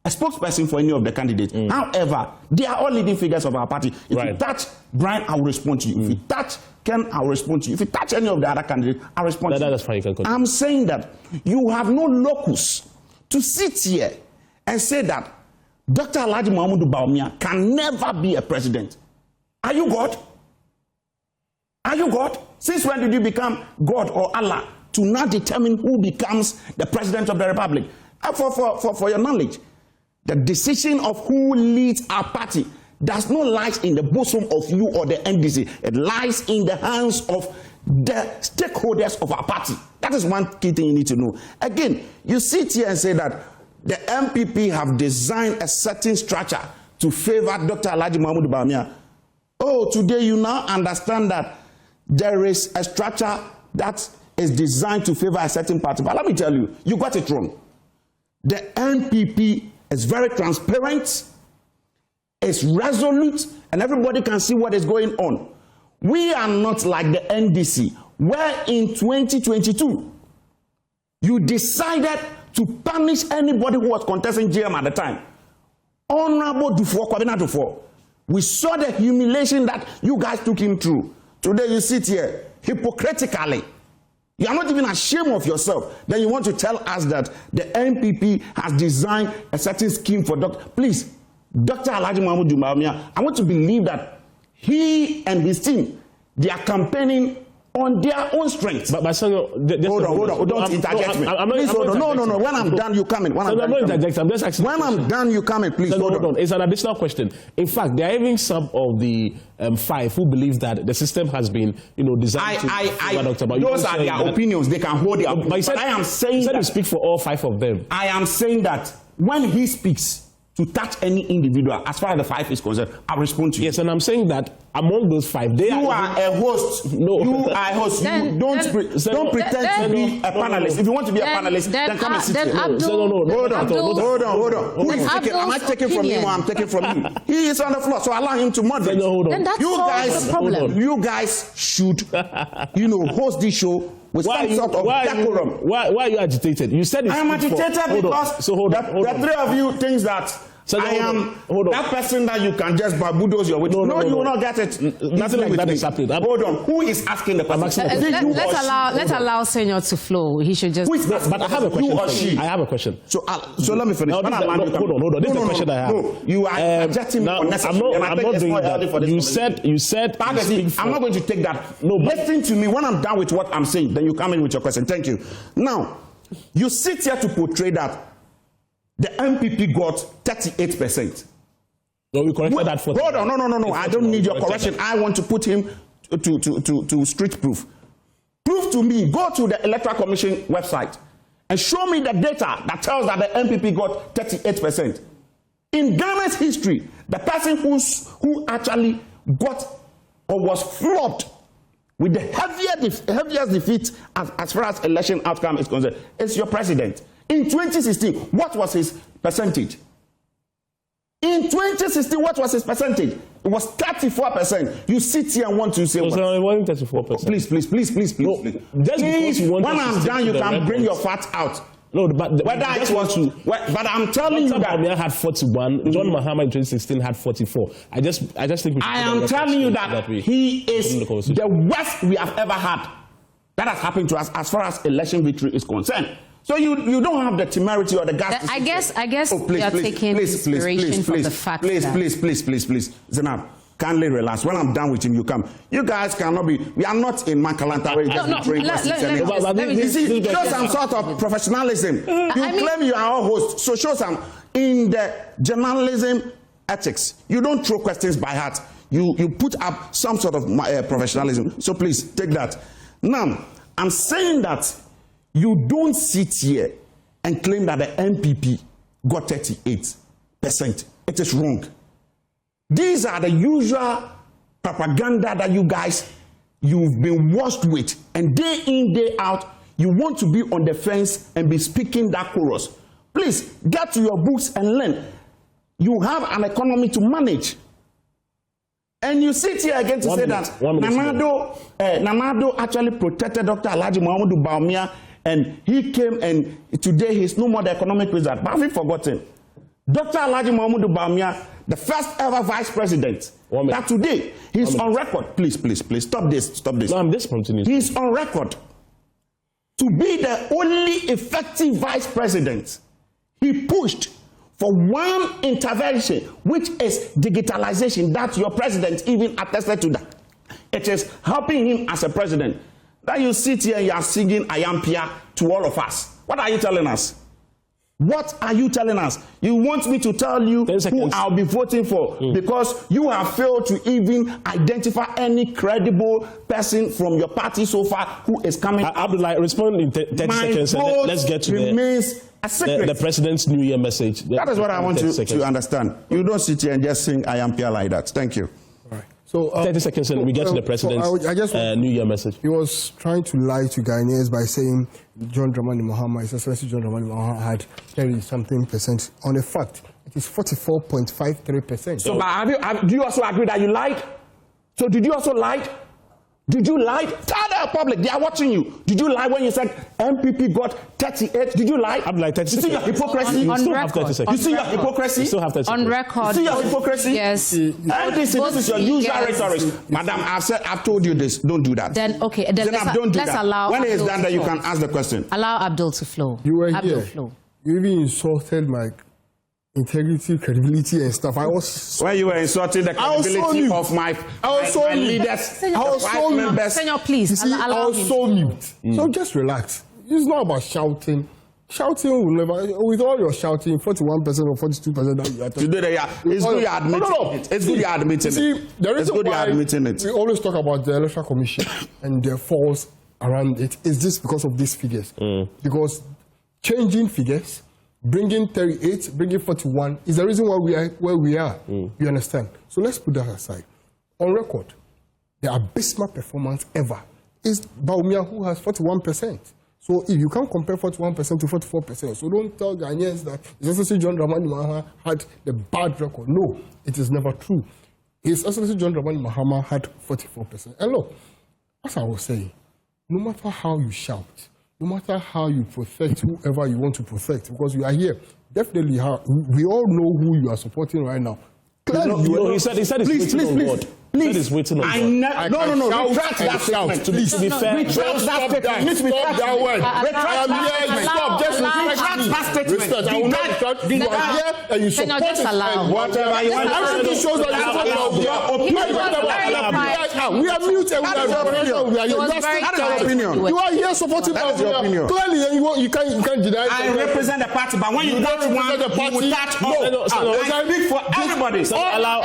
Speaker 12: a spokesperson for any of the candidates. However, they are all leading figures of our party. If you touch Brian, I will respond to you. If you touch Ken, I will respond to you. If you touch any of the other candidates, I will respond to you.
Speaker 1: That's fine.
Speaker 12: I'm saying that you have no locus to sit here and say that Dr. Alhaji Mahmoud Bawumia can never be a president. Are you God? Are you God? Since when did you become God or Allah to now determine who becomes the president of the republic? For your knowledge, the decision of who leads our party does not lie in the bosom of you or the NDC. It lies in the hands of the stakeholders of our party. That is one key thing you need to know. Again, you sit here and say that the MPP have designed a certain structure to favor Dr. Alhaji Mahmoud Bawumia. Oh, today you now understand that there is a structure that is designed to favor a certain party. But let me tell you, you got it wrong. The NPP is very transparent, it's resolute, and everybody can see what is going on. We are not like the NDC, where in 2022, you decided to punish anybody who was contesting GM at the time. Honorable Dufour, Kwabena Dufour. We saw the humiliation that you guys took him through. Today you sit here hypocritically. You are not even ashamed of yourself. Then you want to tell us that the NPP has designed a certain scheme for Dr. Please, Dr. Alhaji Mahmoud Bawumia, I want to believe that he and his team, they are campaigning on their own strength. But son, hold on, don't interject me. Please hold on. No. When I'm done, you come in. When I'm done, you come in. Please hold on.
Speaker 1: It's an additional question. In fact, there are even some of the 5 who believe that the system has been, designed to.
Speaker 12: Those are their opinions. They can hold their opinions. But I am saying that
Speaker 1: you speak for all 5 of them.
Speaker 12: I am saying that when he speaks to touch any individual, as far as the 5 is concerned, I respond to you.
Speaker 1: Yes, and I'm saying that among those 5, you
Speaker 12: are a host. No, you are a host. Don't pretend to be a panelist. If you want to be a panelist, then come and sit here. Hold on. Who is taking? Am I taking from him or I'm taking from you? He is on the floor, so allow him to moderate.
Speaker 5: Then that's the problem.
Speaker 12: You guys should, host this show with some sort of decorum.
Speaker 1: Why are you agitated? You said
Speaker 12: I am agitated because the 3 of you think that I am that person that you can just bulldoze your way. No, you will not get it.
Speaker 1: Nothing like that is happening.
Speaker 12: Hold on. Who is asking the question?
Speaker 5: Let's allow Senor to flow. He should just.
Speaker 1: But I have a question.
Speaker 12: You or she?
Speaker 1: I have a question.
Speaker 12: So let me finish.
Speaker 1: Hold on. This is the question I have.
Speaker 12: No, you are rejecting me unnecessarily.
Speaker 1: I'm not doing that. You said.
Speaker 12: I'm not going to take that. No, listen to me. When I'm done with what I'm saying, then you come in with your question. Thank you. Now, you sit here to portray that the MPP got 38%.
Speaker 1: No, we corrected that for.
Speaker 12: Hold on, no. I don't need your correction. I want to put him to street proof. Prove to me. Go to the Electoral Commission website and show me the data that tells that the MPP got 38%. In Ghana's history, the person who actually got or was flogged with the heaviest defeat as far as election outcome is concerned is your president. In 2016, what was his percentage? In 2016, what was his percentage? It was 34%. You sit here and want to say,
Speaker 1: it wasn't 34%.
Speaker 12: Please. When I'm done, you can bring your facts out.
Speaker 1: No, but
Speaker 12: whether it was to, but I'm telling you that
Speaker 1: Bawumia had 41. John Mahama in 2016 had 44. I just think
Speaker 12: I am telling you that he is the worst we have ever had. That has happened to us as far as election victory is concerned. So you don't have the temerity or the guts.
Speaker 5: I guess you're taking inspiration from the fact that.
Speaker 12: Please, Zainab, kindly relax. When I'm done with him, you come. You guys cannot be. We are not in Mankalanta where you just train questions. Show some sort of professionalism. You claim you are our host, so show some in the journalism ethics. You don't throw questions by heart. You put up some sort of professionalism. So please take that. Now, I'm saying that you don't sit here and claim that the MPP got 38%. It is wrong. These are the usual propaganda that you guys, you've been washed with, and day in, day out, you want to be on the fence and be speaking that chorus. Please, get to your books and learn. You have an economy to manage. And you sit here again to say that Namado actually protected Dr. Alhaji Muhammadu Bawumia, and he came, and today he's no more the economic wizard. But have you forgotten? Dr. Alhaji Muhammadu Bawumia, the first ever vice president, that today he's on record. Please, stop this.
Speaker 1: No, this continues.
Speaker 12: He's on record to be the only effective vice president. He pushed for one intervention, which is digitalization, that your president even attested to that. It is helping him as a president. That you sit here and you are singing Ayampia to all of us. What are you telling us? What are you telling us? You want me to tell you who I'll be voting for because you have failed to even identify any credible person from your party so far who is coming.
Speaker 1: Abdulai, respond in 30 seconds. And let's get to the president's New Year message.
Speaker 12: That is what I want you to understand. You don't sit here and just sing I am Pierre like that. Thank you.
Speaker 13: All right. So
Speaker 1: 30 seconds and we get to the president's New Year message.
Speaker 13: He was trying to lie to Ghanaians by saying John Dramani Mahama, His Excellency John Dramani Mahama, had 30-something%. On a fact, it is 44.53%.
Speaker 12: So, but do you also agree that you lied? So, did you also lie? Did you lie? Tell the public, they are watching you. Did you lie when you said MPP got 38? Did you lie?
Speaker 1: I'm like 30 seconds.
Speaker 12: You see your hypocrisy?
Speaker 5: On record.
Speaker 12: You see your hypocrisy?
Speaker 1: You still have 30 seconds.
Speaker 5: On record.
Speaker 12: You see your hypocrisy?
Speaker 5: Yes.
Speaker 12: This is your usual rhetoric. Madam, I've told you this. Don't do that.
Speaker 5: Then, okay. Then
Speaker 12: don't do
Speaker 5: let's
Speaker 12: that.
Speaker 5: allow
Speaker 12: when
Speaker 5: Abdul
Speaker 12: it's done, then you can ask the question.
Speaker 5: Allow Abdul to flow.
Speaker 13: You were
Speaker 5: Abdul
Speaker 13: here.
Speaker 5: Flow.
Speaker 13: You even insulted my integrity, credibility, and stuff. I was.
Speaker 12: When you were insulting the credibility of my leaders, members.
Speaker 5: Senor, please.
Speaker 13: You see, I was so mute. So just relax. It's not about shouting. Shouting will never. With all your shouting, 41% or 42% that you are talking.
Speaker 12: Today, it's good you're admitting it. It's good you're admitting it.
Speaker 13: See, the reason why we always talk about the Electoral Commission and the falls around it is just because of these figures. Because changing figures, bringing 38, bringing 41 is the reason why we are where we are. You understand? So let's put that aside. On record, the abysmal performance ever is Bawumia, who has 41%. So if you can't compare 41% to 44%, so don't tell Ghanaians that His Excellency John Dramani Mahama had the bad record. No, it is never true. His Excellency John Dramani Mahama had 44%. And look, as I was saying, no matter how you shout, no matter how you protect whoever you want to protect, because you are here, definitely we all know who you are supporting right now.
Speaker 1: He said he's waiting on God. Please. He said he's waiting on God.
Speaker 12: No. Retract that statement.
Speaker 1: To be fair.
Speaker 12: Retract that statement.
Speaker 13: Stop that word.
Speaker 12: Retract
Speaker 13: that statement. I will not retract. You are here and you support it.
Speaker 12: Whatever you want.
Speaker 13: Everything shows that you support your opinion. We are muted.
Speaker 12: That is your opinion.
Speaker 13: You are here supporting
Speaker 12: that is your opinion.
Speaker 13: Clearly, you can't deny it.
Speaker 12: I represent the party, but when you touch one, you will touch all. I speak for everybody.
Speaker 1: Allow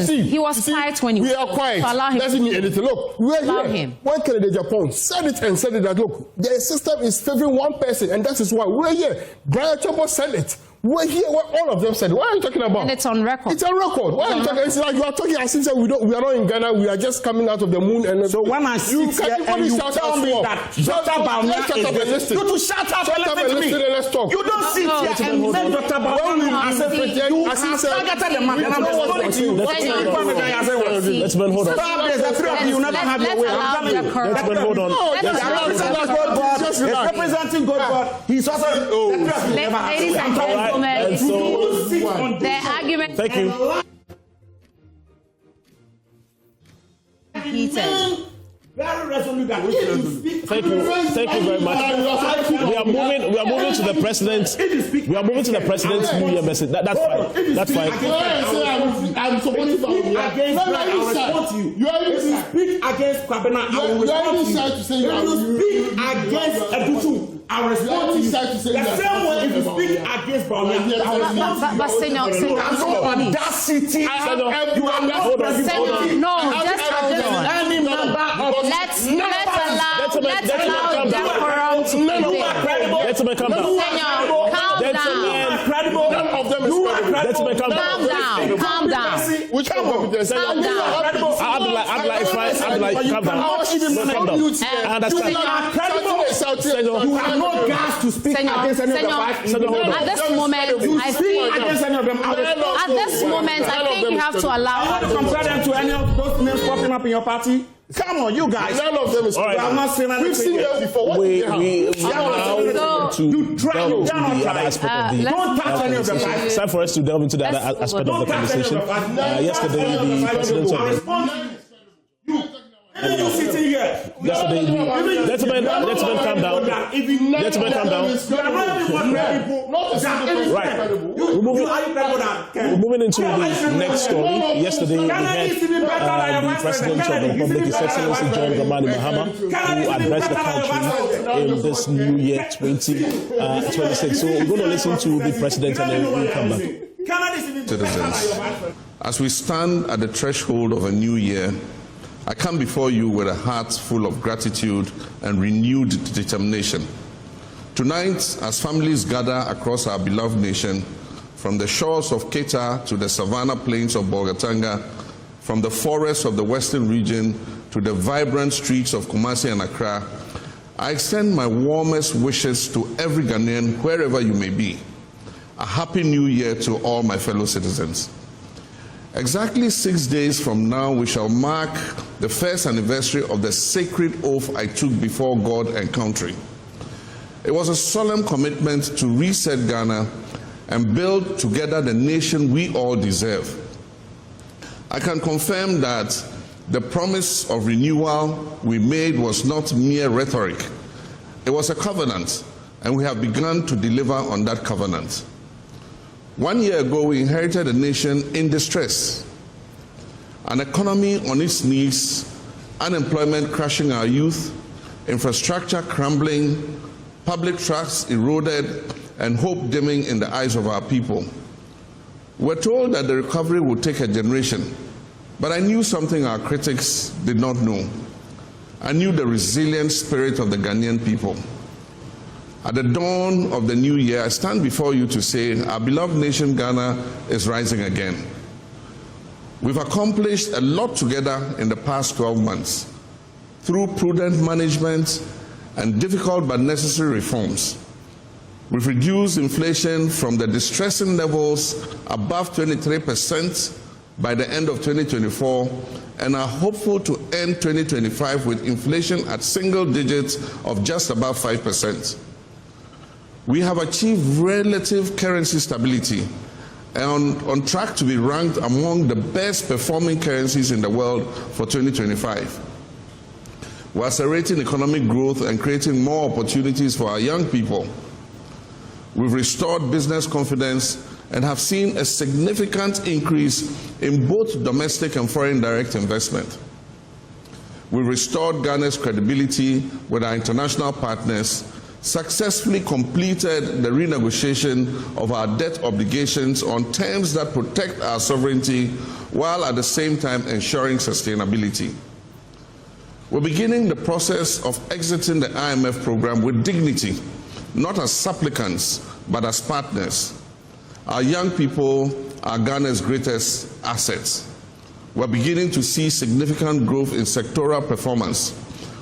Speaker 5: he was quiet when
Speaker 13: we are quiet. Doesn't mean anything. Look, we are here. When Kennedy Japan said it that look, the system is favoring one person, and that is why we're here. Brian Chopo said it. We're here. All of them said it. What are you talking about?
Speaker 5: And it's on record.
Speaker 13: It's on record. Why are you talking? It's like you are talking as if we are not in Ghana. We are just coming out of the moon. And
Speaker 12: so when I sit here and you tell me that Dr. Bawumia is you to shut up and listen to me.
Speaker 13: Let's talk.
Speaker 12: You don't sit here and make Dr. Bawumia you have targeted the man.
Speaker 1: Let's hold on.
Speaker 12: Stop this. The three of you never have your way. I'm telling you.
Speaker 1: Let's hold on.
Speaker 12: He's representing God. He's also
Speaker 5: ladies and gentlemen.
Speaker 1: And so,
Speaker 5: the argument.
Speaker 1: Thank you.
Speaker 5: Heated.
Speaker 12: Very resolute.
Speaker 1: Thank you very much. We are moving to the president's. We are moving to the president's New Year message. That's fine. That's fine.
Speaker 13: I'm supporting Bawumia.
Speaker 12: I will respond to you. If you speak against Kwabena, I will respond to you. If you speak against Edutu,
Speaker 14: I respond to you. The same way if you speak against Bawumia, I respond to you.
Speaker 5: But Senor,
Speaker 14: you have no audacity. You are not president.
Speaker 5: No, just hold on.
Speaker 14: Any member of
Speaker 5: Let's allow decorum to prevail.
Speaker 1: Gentlemen, calm down.
Speaker 5: Senor, calm down.
Speaker 14: None of them is credible.
Speaker 5: Calm down.
Speaker 13: Which one?
Speaker 5: Calm down.
Speaker 1: Abdulai is fine. Abdulai, calm down. Calm down. I understand.
Speaker 14: You have no gas to speak against any of the five.
Speaker 5: At this moment, I think you have to allow.
Speaker 14: To compare them to any of those names popping up in your party. Come on, you guys.
Speaker 13: None of them is
Speaker 14: right. I'm not saying anything.
Speaker 13: We've seen them before.
Speaker 1: We are now to delve into the other aspect of the
Speaker 14: don't touch any of the five.
Speaker 1: It's time for us to delve into the other aspect of the conversation. Yesterday, the president of
Speaker 14: sitting here.
Speaker 1: Yesterday, gentlemen, calm down. Gentlemen, calm down. Right. We're moving into the next story. Yesterday, we had the President of the Republic, His Excellency John Dramani Mahama, who addressed the country in this new year 2026. So we're going to listen to the President and then we'll come back.
Speaker 15: Citizens, as we stand at the threshold of a new year, I come before you with a heart full of gratitude and renewed determination. Tonight, as families gather across our beloved nation, from the shores of Keita to the savannah plains of Bolgatanga, from the forests of the western region to the vibrant streets of Kumasi and Accra, I extend my warmest wishes to every Ghanaian, wherever you may be. A happy new year to all my fellow citizens. Exactly 6 days from now, we shall mark the first anniversary of the sacred oath I took before God and country. It was a solemn commitment to reset Ghana and build together the nation we all deserve. I can confirm that the promise of renewal we made was not mere rhetoric. It was a covenant, and we have begun to deliver on that covenant. 1 year ago, we inherited a nation in distress, an economy on its knees, unemployment crushing our youth, infrastructure crumbling, public trust eroded, and hope dimming in the eyes of our people. We're told that the recovery would take a generation, but I knew something our critics did not know. I knew the resilient spirit of the Ghanaian people. At the dawn of the new year, I stand before you to say our beloved nation Ghana is rising again. We've accomplished a lot together in the past 12 months through prudent management and difficult but necessary reforms. We've reduced inflation from the distressing levels above 23% by the end of 2024 and are hopeful to end 2025 with inflation at single digits of just above 5%. We have achieved relative currency stability and on track to be ranked among the best performing currencies in the world for 2025. We're accelerating economic growth and creating more opportunities for our young people. We've restored business confidence and have seen a significant increase in both domestic and foreign direct investment. We've restored Ghana's credibility with our international partners, successfully completed the renegotiation of our debt obligations on terms that protect our sovereignty while at the same time ensuring sustainability. We're beginning the process of exiting the IMF program with dignity, not as supplicants, but as partners. Our young people are Ghana's greatest assets. We're beginning to see significant growth in sectoral performance.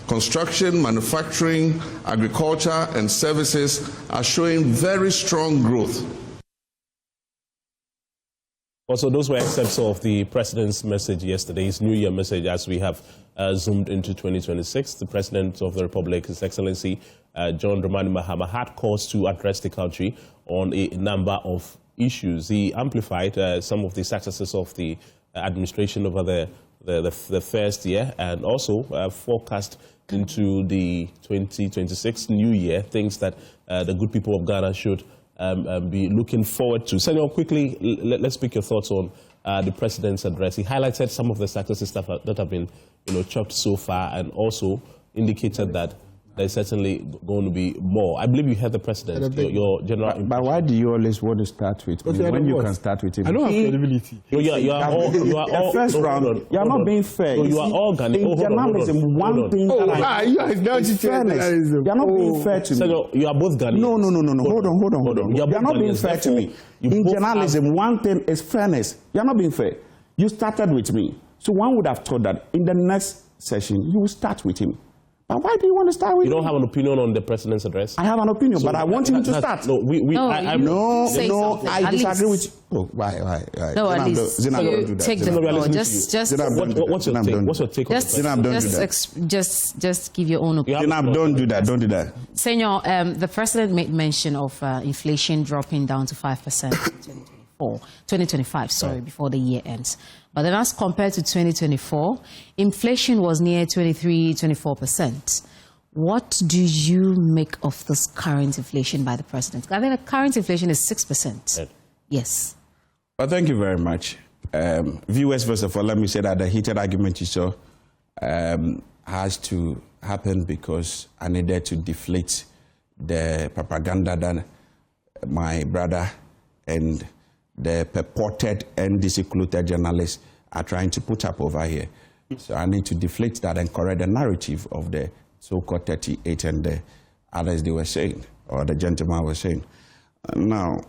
Speaker 15: Construction, manufacturing, agriculture, and services are showing very strong growth.
Speaker 1: Also, those were excerpts of the President's message yesterday, his New Year message, as we have zoomed into 2026. The President of the Republic, His Excellency John Dramani Mahama, had cause to address the country on a number of issues. He amplified some of the successes of the administration over the first year and also forecast into the 2026 new year, things that the good people of Ghana should be looking forward to. Senor, quickly, let's pick your thoughts on the President's address. He highlighted some of the successes that have been chalked so far and also indicated that there's certainly going to be more. I believe you heard the president, your general.
Speaker 12: But why do you always want to start with me when you can start with him?
Speaker 13: I don't have credibility.
Speaker 1: You are all
Speaker 12: first round. You are not being fair.
Speaker 1: So you are all Ghanaian.
Speaker 12: In journalism, one thing is fairness. You are not being fair to me.
Speaker 1: So you are both Ghanaian.
Speaker 12: No. Hold on. You are not being fair to me. In journalism, one thing is fairness. You are not being fair. You started with me. So one would have thought that in the next session, you will start with him. But why do you want to start with him?
Speaker 1: You don't have an opinion on the president's address?
Speaker 12: I have an opinion, but I want him to start. I disagree with you. Oh, why?
Speaker 5: No, at least you take the floor.
Speaker 1: What's your take on the
Speaker 5: just give your own opinion.
Speaker 12: Don't do that.
Speaker 5: Senor, the president made mention of inflation dropping down to 5% in 2025, before the year ends. But then as compared to 2024, inflation was near 23-24%. What do you make of this current inflation by the president? I think the current inflation is 6%. Yes.
Speaker 12: Well, thank you very much. Viewers, first of all, let me say that the heated argument you saw has to happen because I needed to deflate the propaganda that my brother and the purported NDC-clothed journalists are trying to put up over here. So I need to deflate that and correct the narrative of the so-called 38 and the others they were saying, or the gentleman was saying. Now,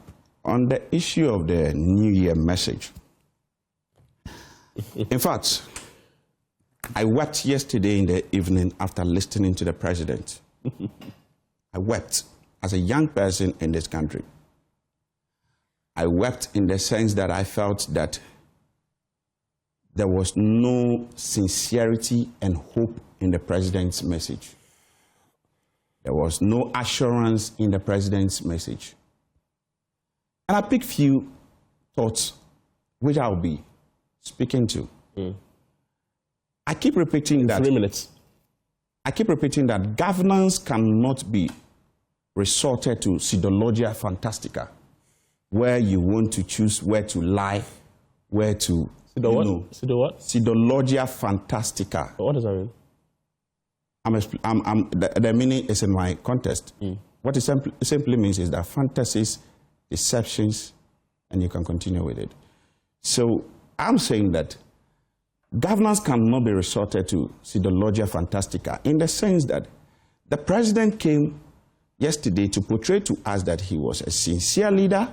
Speaker 12: on the issue of the New Year message, in fact, I wept yesterday in the evening after listening to the president. I wept as a young person in this country. I wept in the sense that I felt that there was no sincerity and hope in the president's message. There was no assurance in the president's message. And I picked few thoughts which I'll be speaking to. I keep repeating that
Speaker 1: 3 minutes.
Speaker 12: I keep repeating that governance cannot be resorted to pseudologia fantastica, where you want to choose where to lie, where to pseudologia fantastica.
Speaker 1: What does that mean?
Speaker 12: The meaning is in my context. What it simply means is that fantasies, deceptions, and you can continue with it. So I'm saying that governance cannot be resorted to pseudologia fantastica in the sense that the president came yesterday to portray to us that he was a sincere leader.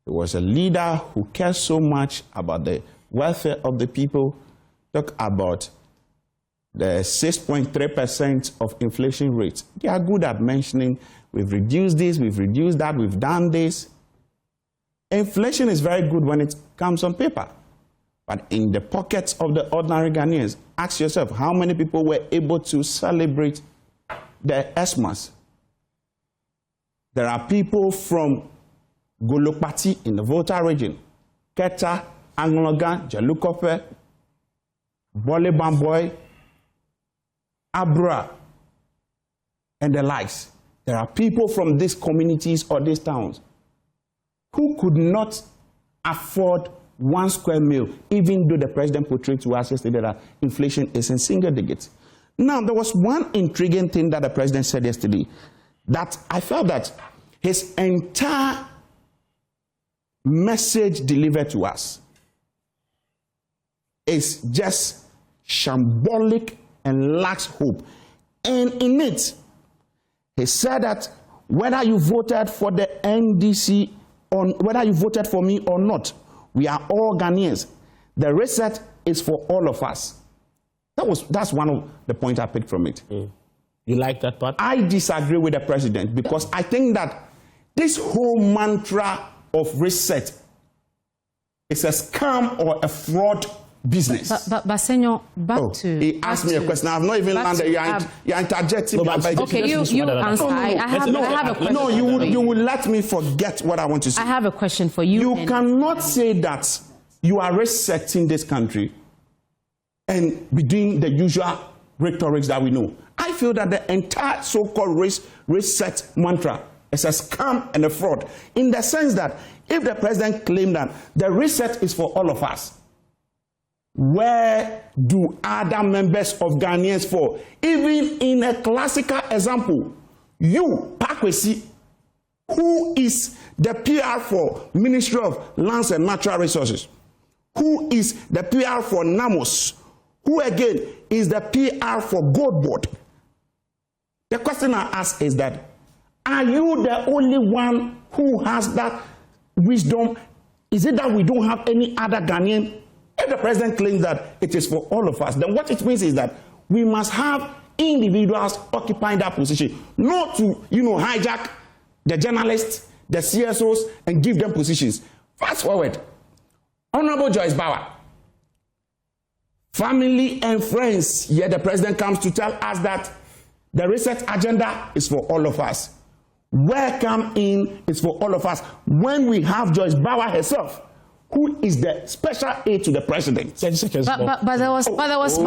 Speaker 12: He was a leader who cares so much about the welfare of the people. Talk about the 6.3% of inflation rate. They are good at mentioning, we've reduced this, we've reduced that, we've done this. Inflation is very good when it comes on paper. But in the pockets of the ordinary Ghanaians, ask yourself, how many people were able to celebrate the Xmas? There are people from Golokpati in the Volta region, Keta, Anglogan, Jalukope, Bole Bamboy, Abra, and the likes. There are people from these communities or these towns who could not afford 1 square meal, even though the president portrayed to us yesterday that inflation is in single digits. Now, there was one intriguing thing that the president said yesterday, that I felt that his entire message delivered to us is just shambolic and lacks hope. And in it, he said that whether you voted for the NDC, or whether you voted for me or not, we are all Ghanaians. The reset is for all of us. That's one of the points I picked from it.
Speaker 1: You like that part?
Speaker 12: I disagree with the president because I think that this whole mantra of reset is a scam or a fraud business.
Speaker 5: But Senor, to...
Speaker 12: He asked me a question. I have not even landed. You're interjecting.
Speaker 5: Okay, you answer. I have a question.
Speaker 12: No, you will let me forget what I want to say.
Speaker 5: I have a question for you.
Speaker 12: You cannot say that you are resetting this country and be doing the usual rhetorics that we know. I feel that the entire so-called reset mantra is a scam and a fraud, in the sense that if the president claimed that the reset is for all of us,
Speaker 16: Where do other members of Ghanaians fall? Even in a classical example, you, Pakwesi, who is the PR for Ministry of Lands and Natural Resources, who is the PR for NAMOS, who again is the PR for gov't. The question I ask is that, are you the only one who has that wisdom? Is it that we don't have any other Ghanaian? If the president claims that it is for all of us, then what it means is that we must have individuals occupying that position, not to, hijack the journalists, the CSOs, and give them positions. Fast forward, Honorable Joyce Bauer, family and friends, yet the president comes to tell us that the research agenda is for all of us. Welcome in is for all of us. When we have Joyce Bauer herself, who is the special aide to the president.
Speaker 5: But there was a time. There was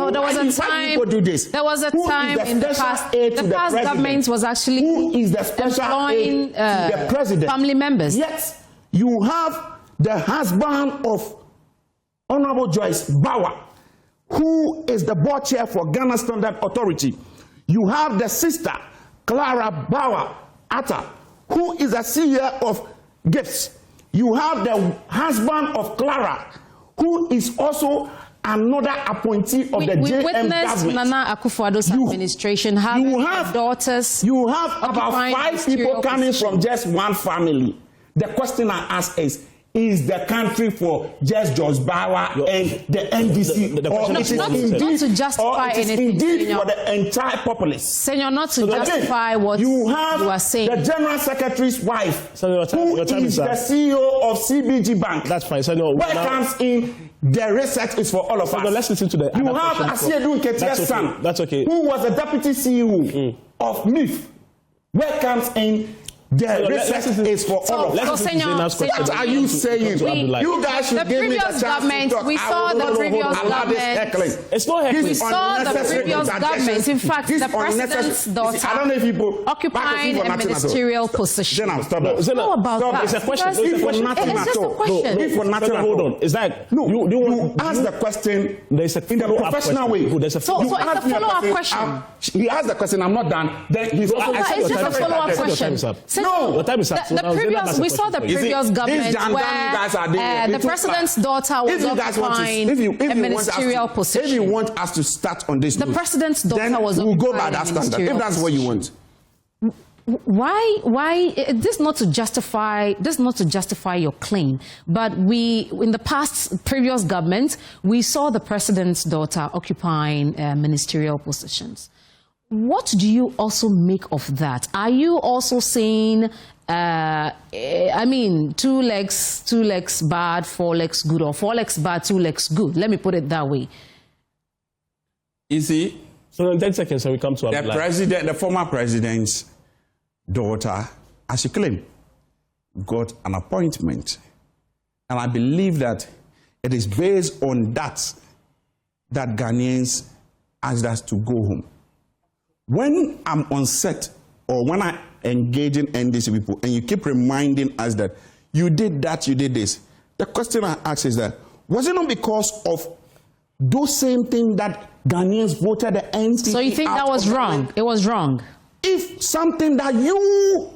Speaker 5: a time in the past. The past government was actually
Speaker 16: who is the special aide to the president.
Speaker 5: Family members.
Speaker 16: Yes, you have the husband of Honorable Joyce Bauer, who is the board chair for Ghana Standard Authority. You have the sister Clara Bauer Atta, who is a CEO of GIFT. You have the husband of Clara, who is also another appointee of the JM
Speaker 5: witnessed
Speaker 16: government.
Speaker 5: Nana Akufo-Addo's administration having daughters.
Speaker 16: You have about 5 people coming from just one family. The question I ask is the country for just Joyce Bauer and the NDC,
Speaker 5: not to justify anything,
Speaker 16: indeed for the entire populace.
Speaker 5: Senor, not to justify what you are saying.
Speaker 16: The General Secretary's wife, who is the CEO of CBG Bank.
Speaker 1: That's fine, Senor.
Speaker 16: Where comes in the research is for all of us.
Speaker 1: Let's listen to the
Speaker 16: You have Asiedu Nketiah's son, who was the deputy CEO of MIF. Where comes in the research is for all of us. What are you saying? You guys should give me the chance to talk.
Speaker 5: We saw the previous government.
Speaker 1: It's not heckling.
Speaker 5: We saw the previous government. In fact, the president's daughter occupying a ministerial position.
Speaker 16: Stop it.
Speaker 5: How about that?
Speaker 1: It's a question.
Speaker 5: It's just a question.
Speaker 16: Hold on.
Speaker 1: It's like
Speaker 16: you ask the question in the professional way.
Speaker 5: So it's a follow-up question.
Speaker 16: He asked the question. I'm not done. Then he's also
Speaker 5: it's just a follow-up question.
Speaker 16: No,
Speaker 5: we saw the previous government where the president's daughter was occupying a ministerial position.
Speaker 16: If you want us to start on this,
Speaker 5: the president's daughter was
Speaker 16: we'll go by
Speaker 5: occupying
Speaker 16: that
Speaker 5: a ministerial
Speaker 16: standard. If that's what you want.
Speaker 5: Why this not to justify your claim, but in the previous government we saw the president's daughter occupying ministerial positions. What do you also make of that? Are you also saying, two legs bad, 4 legs good, or 4 legs bad, 2 legs good? Let me put it that way.
Speaker 16: You see,
Speaker 1: so in 10 seconds, we come to
Speaker 16: the former president's daughter, as she claimed, got an appointment, and I believe that it is based on that Ghanaians asked us to go home. When I'm on set or when I engage in NDC people and you keep reminding us that you did that, you did this, the question I ask is that, was it not because of those same things that Ghanaians voted the NDC?
Speaker 5: So you think that was wrong? It was wrong?
Speaker 16: If something that you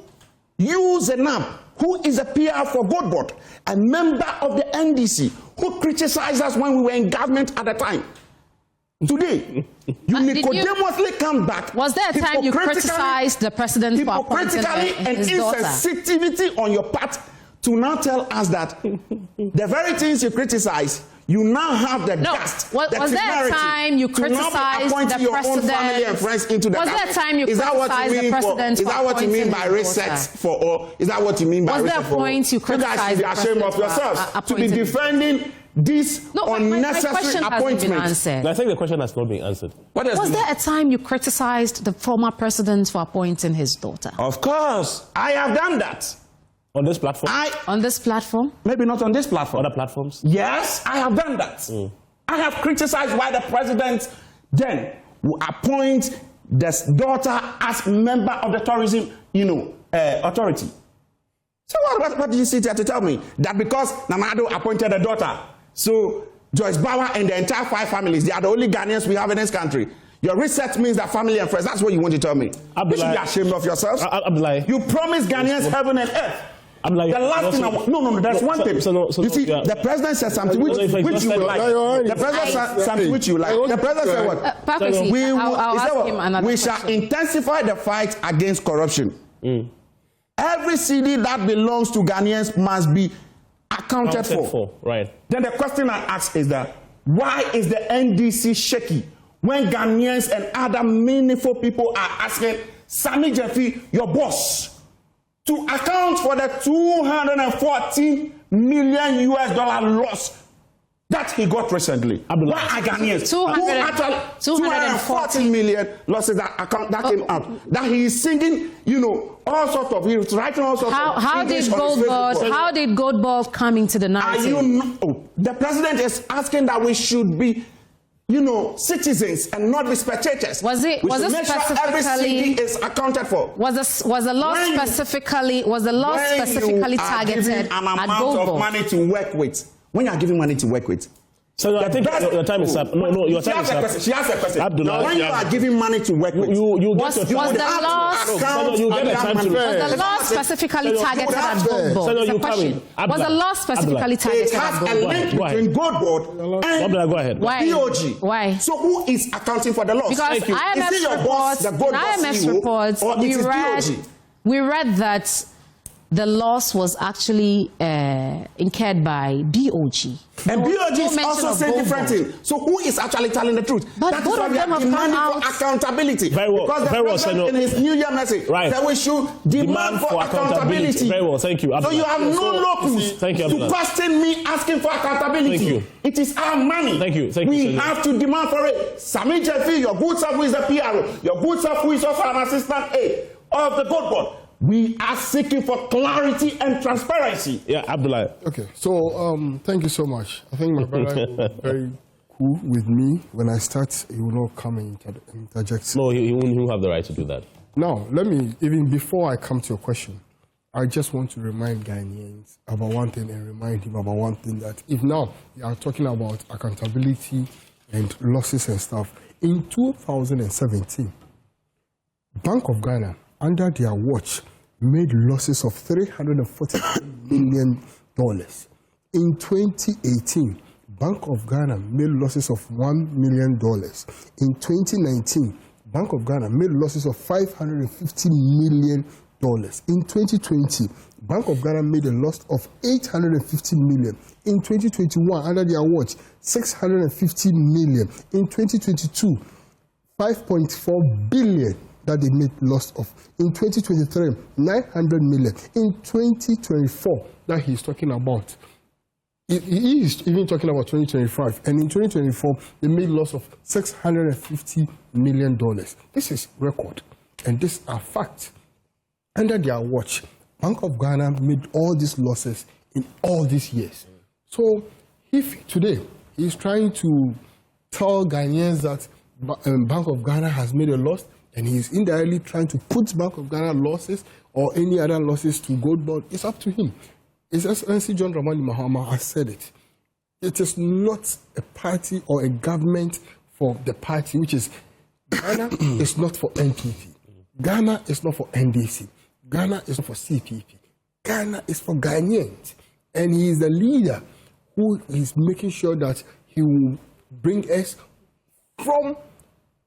Speaker 16: Zenab, who is a PR for gov't, a member of the NDC, who criticized us when we were in government at the time, today, you nicodemously come back.
Speaker 5: Was there a time you criticized the president for appointing his daughter?
Speaker 16: Insensitivity on your part to now tell us that the very things you criticize, you now have the dust.
Speaker 5: Was there a time you criticized the president? Was there a time you criticized the president?
Speaker 16: Is that what you mean by research for all? Is that what you mean by research for all?
Speaker 5: Was there a point you criticized the president?
Speaker 16: You guys should be ashamed of yourselves to be defending this unnecessary appointment.
Speaker 1: I think the question has not been answered.
Speaker 5: Was there a time you criticized the former president for appointing his daughter?
Speaker 16: Of course, I have done that.
Speaker 1: On this platform?
Speaker 5: On this platform?
Speaker 16: Maybe not on this platform.
Speaker 1: Other platforms?
Speaker 16: Yes, I have done that. I have criticized why the president then will appoint the daughter as member of the tourism, authority. So what do you sit here to tell me? That because Namado appointed a daughter, so Joyce Bauer and the entire 5 families, they are the only Ghanaians we have in this country. Your research means that family and friends. That's what you want to tell me. You should be ashamed of yourselves.
Speaker 1: Abdulai.
Speaker 16: You promised Ghanaians heaven and earth.
Speaker 1: Abdulai,
Speaker 16: the last thing there's one thing. You see, the president said something which you will like. The president said something which you like. The president said what? We shall intensify the fight against corruption. Every CD that belongs to Ghanaians must be accounted for.
Speaker 1: Right.
Speaker 16: Then the question I ask is that why is the NDC shaky when Ghanaians and other meaningful people are asking Sammy Jeffy, your boss, to account for the $214 million loss that he got recently? Why are Ghanaians? 214 million losses that came out. That he is singing, all sorts of, he's writing all sorts of.
Speaker 5: How did gov't come into the narrative?
Speaker 16: The president is asking that we should be, citizens and not be spectators.
Speaker 5: Was it specifically?
Speaker 16: Every city is accounted for.
Speaker 5: Was the law specifically targeted at gov't?
Speaker 16: Of money to work with. When you are giving money to work with.
Speaker 1: So I think your time is up. No, your time is up.
Speaker 16: She asked a question.
Speaker 1: Abdulai,
Speaker 16: when you are giving money to work with,
Speaker 5: was the law specifically targeted at gov't? Was the law specifically targeted at gov't?
Speaker 16: It has a link between gov't and
Speaker 1: go ahead.
Speaker 16: DOG.
Speaker 5: Why?
Speaker 16: So who is accounting for the loss?
Speaker 5: Because IMF reports, we read that the loss was actually incurred by DOG.
Speaker 16: And DOG is also saying different things. So who is actually telling the truth?
Speaker 5: But
Speaker 16: that is why we are demanding for accountability.
Speaker 1: Very well.
Speaker 16: Because the president in his New Year message said we should demand for accountability.
Speaker 1: Very well, thank you.
Speaker 16: So you have no locus to question me asking for accountability.
Speaker 1: Thank you.
Speaker 16: It is our money.
Speaker 1: Thank you.
Speaker 16: We have to demand for it. Sammy Jeffy, your good self who is the PRO, your good self who is also an assistant A of the gov't board. We are seeking for clarity and transparency.
Speaker 1: Yeah, Abdulai.
Speaker 13: Okay, so thank you so much. I think my brother will be very cool with me. When I start, he will not come and interject.
Speaker 1: No, he won't have the right to do that.
Speaker 13: Now, let me, even before I come to your question, I just want to remind Ghanaians about one thing and remind him about one thing, that if now you are talking about accountability and losses and stuff, in 2017, Bank of Ghana, under their watch, made losses of $340 million. In 2018, Bank of Ghana made losses of $1 million. In 2019, Bank of Ghana made losses of $550 million. In 2020, Bank of Ghana made a loss of $850 million. In 2021, under their watch, $650 million. In 2022, $5.4 billion. That they made loss of. In 2023, 900 million. In 2024, that he's talking about. He is even talking about 2025. And in 2024, they made loss of $650 million. This is record. And this are facts. Under their watch, Bank of Ghana made all these losses in all these years. So if today he's trying to tell Ghanaians that Bank of Ghana has made a loss, and he's indirectly trying to put Bank of Ghana losses or any other losses to gov't board, it's up to him. It's Excellency John Dramani Mahama has said it. It is not a party or a government for the party, which is Ghana is not for NPP. Ghana is not for NDC. Ghana is not for CPP. Ghana is for Ghanaians. And he is the leader who is making sure that he will bring us from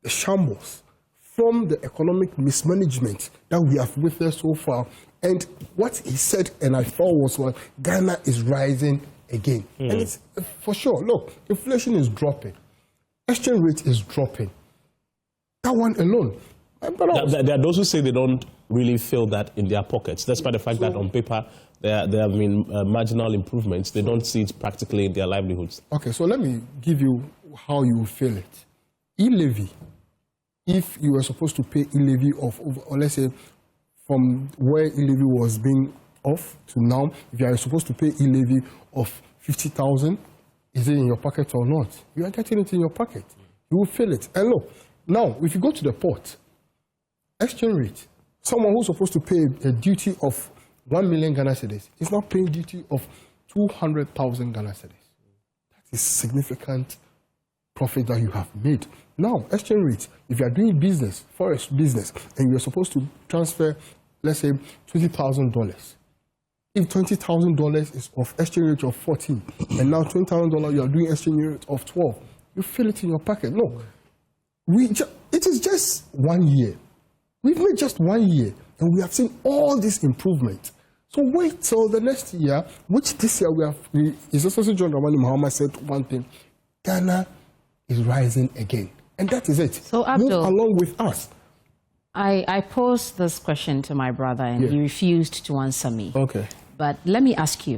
Speaker 13: the shambles, from the economic mismanagement that we have witnessed so far. And what he said, and I thought was, well, Ghana is rising again. And it's for sure. Look, inflation is dropping. Exchange rate is dropping. That one alone.
Speaker 1: There are those who say they don't really feel that in their pockets, despite the fact that on paper there have been marginal improvements. They don't see it practically in their livelihoods.
Speaker 13: Okay, so let me give you how you feel it. E-levy. If you were supposed to pay e-levy of, or let's say, from where e-levy was being off to now, if you are supposed to pay e-levy of 50,000, is it in your pocket or not? You are getting it in your pocket. You will feel it. And look, now, if you go to the port, exchange rate, someone who's supposed to pay a duty of 1 million Ghana cedis is now paying duty of 200,000 Ghana cedis. That a significant profit that you have made. Now, exchange rate, if you are doing business, forex business, and you're supposed to transfer, let's say, $20,000. If $20,000 is of exchange rate of 14, and now $20,000 you are doing exchange rate of 12, you feel it in your pocket. No, it is just 1 year. We've made just 1 year, and we have seen all this improvement. So wait till the next year, which this year we have. His Excellency John Dramani Mahama said one thing: Ghana is rising again, and that is it.
Speaker 5: So Abdul,
Speaker 13: move along with us.
Speaker 5: I posed this question to my brother, and he refused to answer me.
Speaker 13: Okay.
Speaker 5: But let me ask you.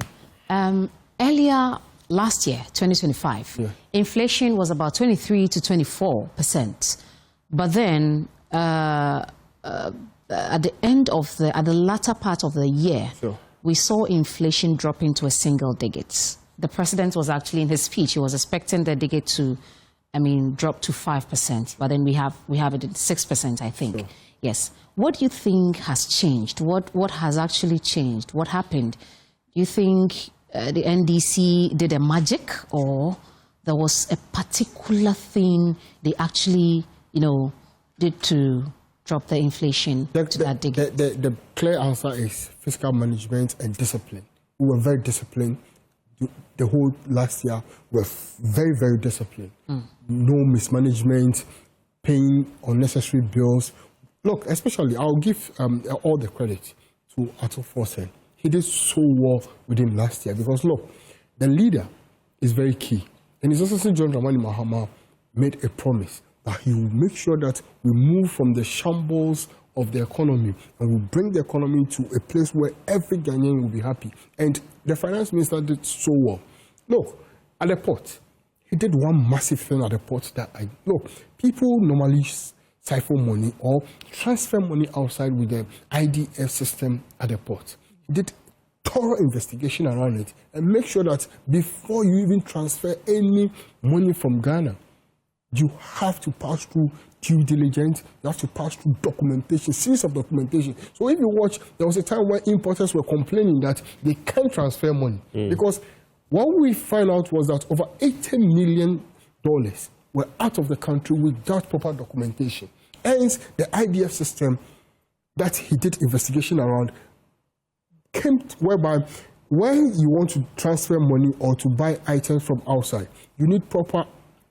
Speaker 5: Earlier last year, 2025, inflation was about 23 to 24%. But then at the latter part of the year, we saw inflation dropping to a single digit. The president was actually in his speech, he was expecting the digit to, drop to 5%. But then we have it at 6%, I think. Sure. Yes. What do you think has changed? What has actually changed? What happened? Do you think the NDC did a magic, or there was a particular thing they actually, did to drop the inflation to that digit?
Speaker 13: The clear answer is fiscal management and discipline. We were very disciplined. The whole last year we were very, very disciplined. No mismanagement, paying unnecessary bills. Look, especially, I'll give all the credit to Ato Forsen. He did so well within last year because, look, the leader is very key. And His Excellency John Dramani Mahama made a promise that he will make sure that we move from the shambles of the economy and we bring the economy to a place where every Ghanaian will be happy. And the finance minister did so well. Look, at the port, he did one massive thing at the port that people normally siphon money or transfer money outside with the IDF system at the port. He did thorough investigation around it and make sure that before you even transfer any money from Ghana, you have to pass through due diligence, you have to pass through documentation, series of documentation. So if you watch, there was a time where importers were complaining that they can't transfer money because what we found out was that over $80 million were out of the country without proper documentation. Hence, the IDF system that he did investigation around came whereby when you want to transfer money or to buy items from outside, you need proper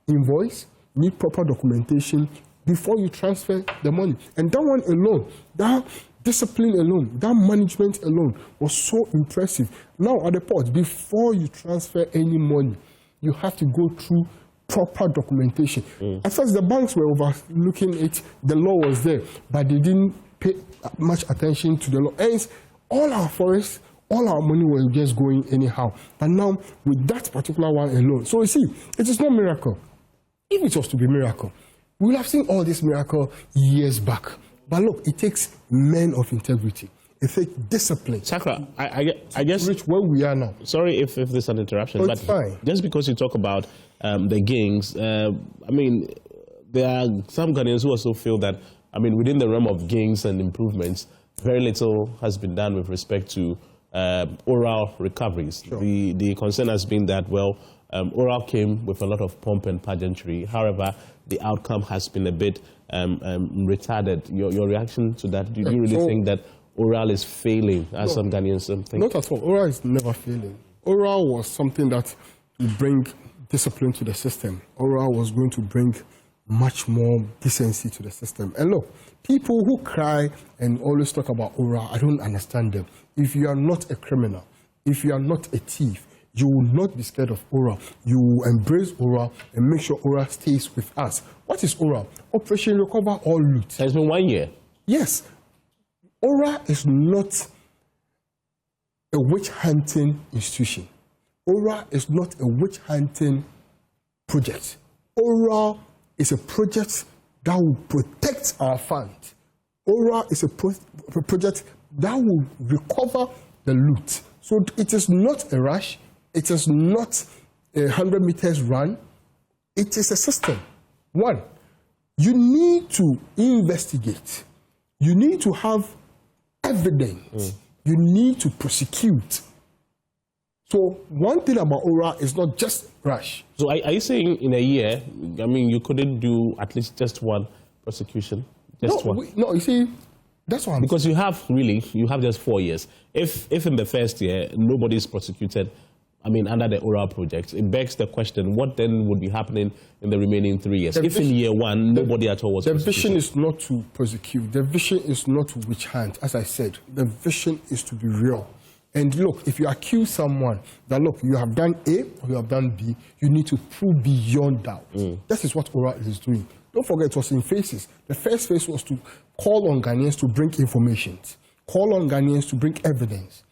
Speaker 13: invoice, you need proper documentation before you transfer the money. And that one alone, that discipline alone, that management alone was so impressive. Now at the port, before you transfer any money, you have to go through proper documentation. At first, the banks were overlooking it. The law was there, but they didn't pay much attention to the law. Hence, all our forests, all our money was just going anyhow. But now, with that particular one alone, so you see, it is not a miracle. If it was to be a miracle, we would have seen all this miracle years back. But look, it takes men of integrity. It takes discipline.
Speaker 1: Sakra, I guess
Speaker 13: reach where we are now.
Speaker 1: Sorry if this is an interruption,
Speaker 13: but
Speaker 1: but
Speaker 13: fine.
Speaker 1: Just because you talk about the gangs, there are some Ghanaians who also feel that, within the realm of gangs and improvements, very little has been done with respect to oral recoveries. Sure. The concern has been that, oral came with a lot of pomp and pageantry. However, the outcome has been a bit retarded. Your reaction to that? Do you really think that oral is failing, as some Ghanaians think?
Speaker 13: Not at all. Oral is never failing. Oral was something that would bring discipline to the system. Oral was going to bring much more decency to the system. And look, people who cry and always talk about oral, I don't understand them. If you are not a criminal, if you are not a thief, you will not be scared of oral. You will embrace oral and make sure oral stays with us. What is oral? Operation Recover All Loot.
Speaker 1: It's been 1 year.
Speaker 13: Yes. Oral is not a witch-hunting institution. Oral is not a witch-hunting project. Oral is a project that will protect our funds. Oral is a project that will recover the loot. So it is not a rush. It is not a 100 meters run. It is a system. One, you need to investigate. You need to have evidence. You need to prosecute. So one thing about ORA is not just rush.
Speaker 1: So are you saying in a year, I mean, you couldn't do at least just one prosecution? Just one?
Speaker 13: No, you see, that's what I'm
Speaker 1: because you have just 4 years. If in the first year nobody is prosecuted, I mean, under the ORA project, it begs the question: what then would be happening in the remaining 3 years? If in year one nobody at all was prosecuted?
Speaker 13: The vision is not to prosecute. The vision is not to witch hunt. As I said, the vision is to be real. And look, if you accuse someone that, look, you have done A or you have done B, you need to prove beyond doubt. That is what ORA is doing. Don't forget, it was in phases. The first phase was to call on Ghanaians to bring information, call on Ghanaians to bring evidence.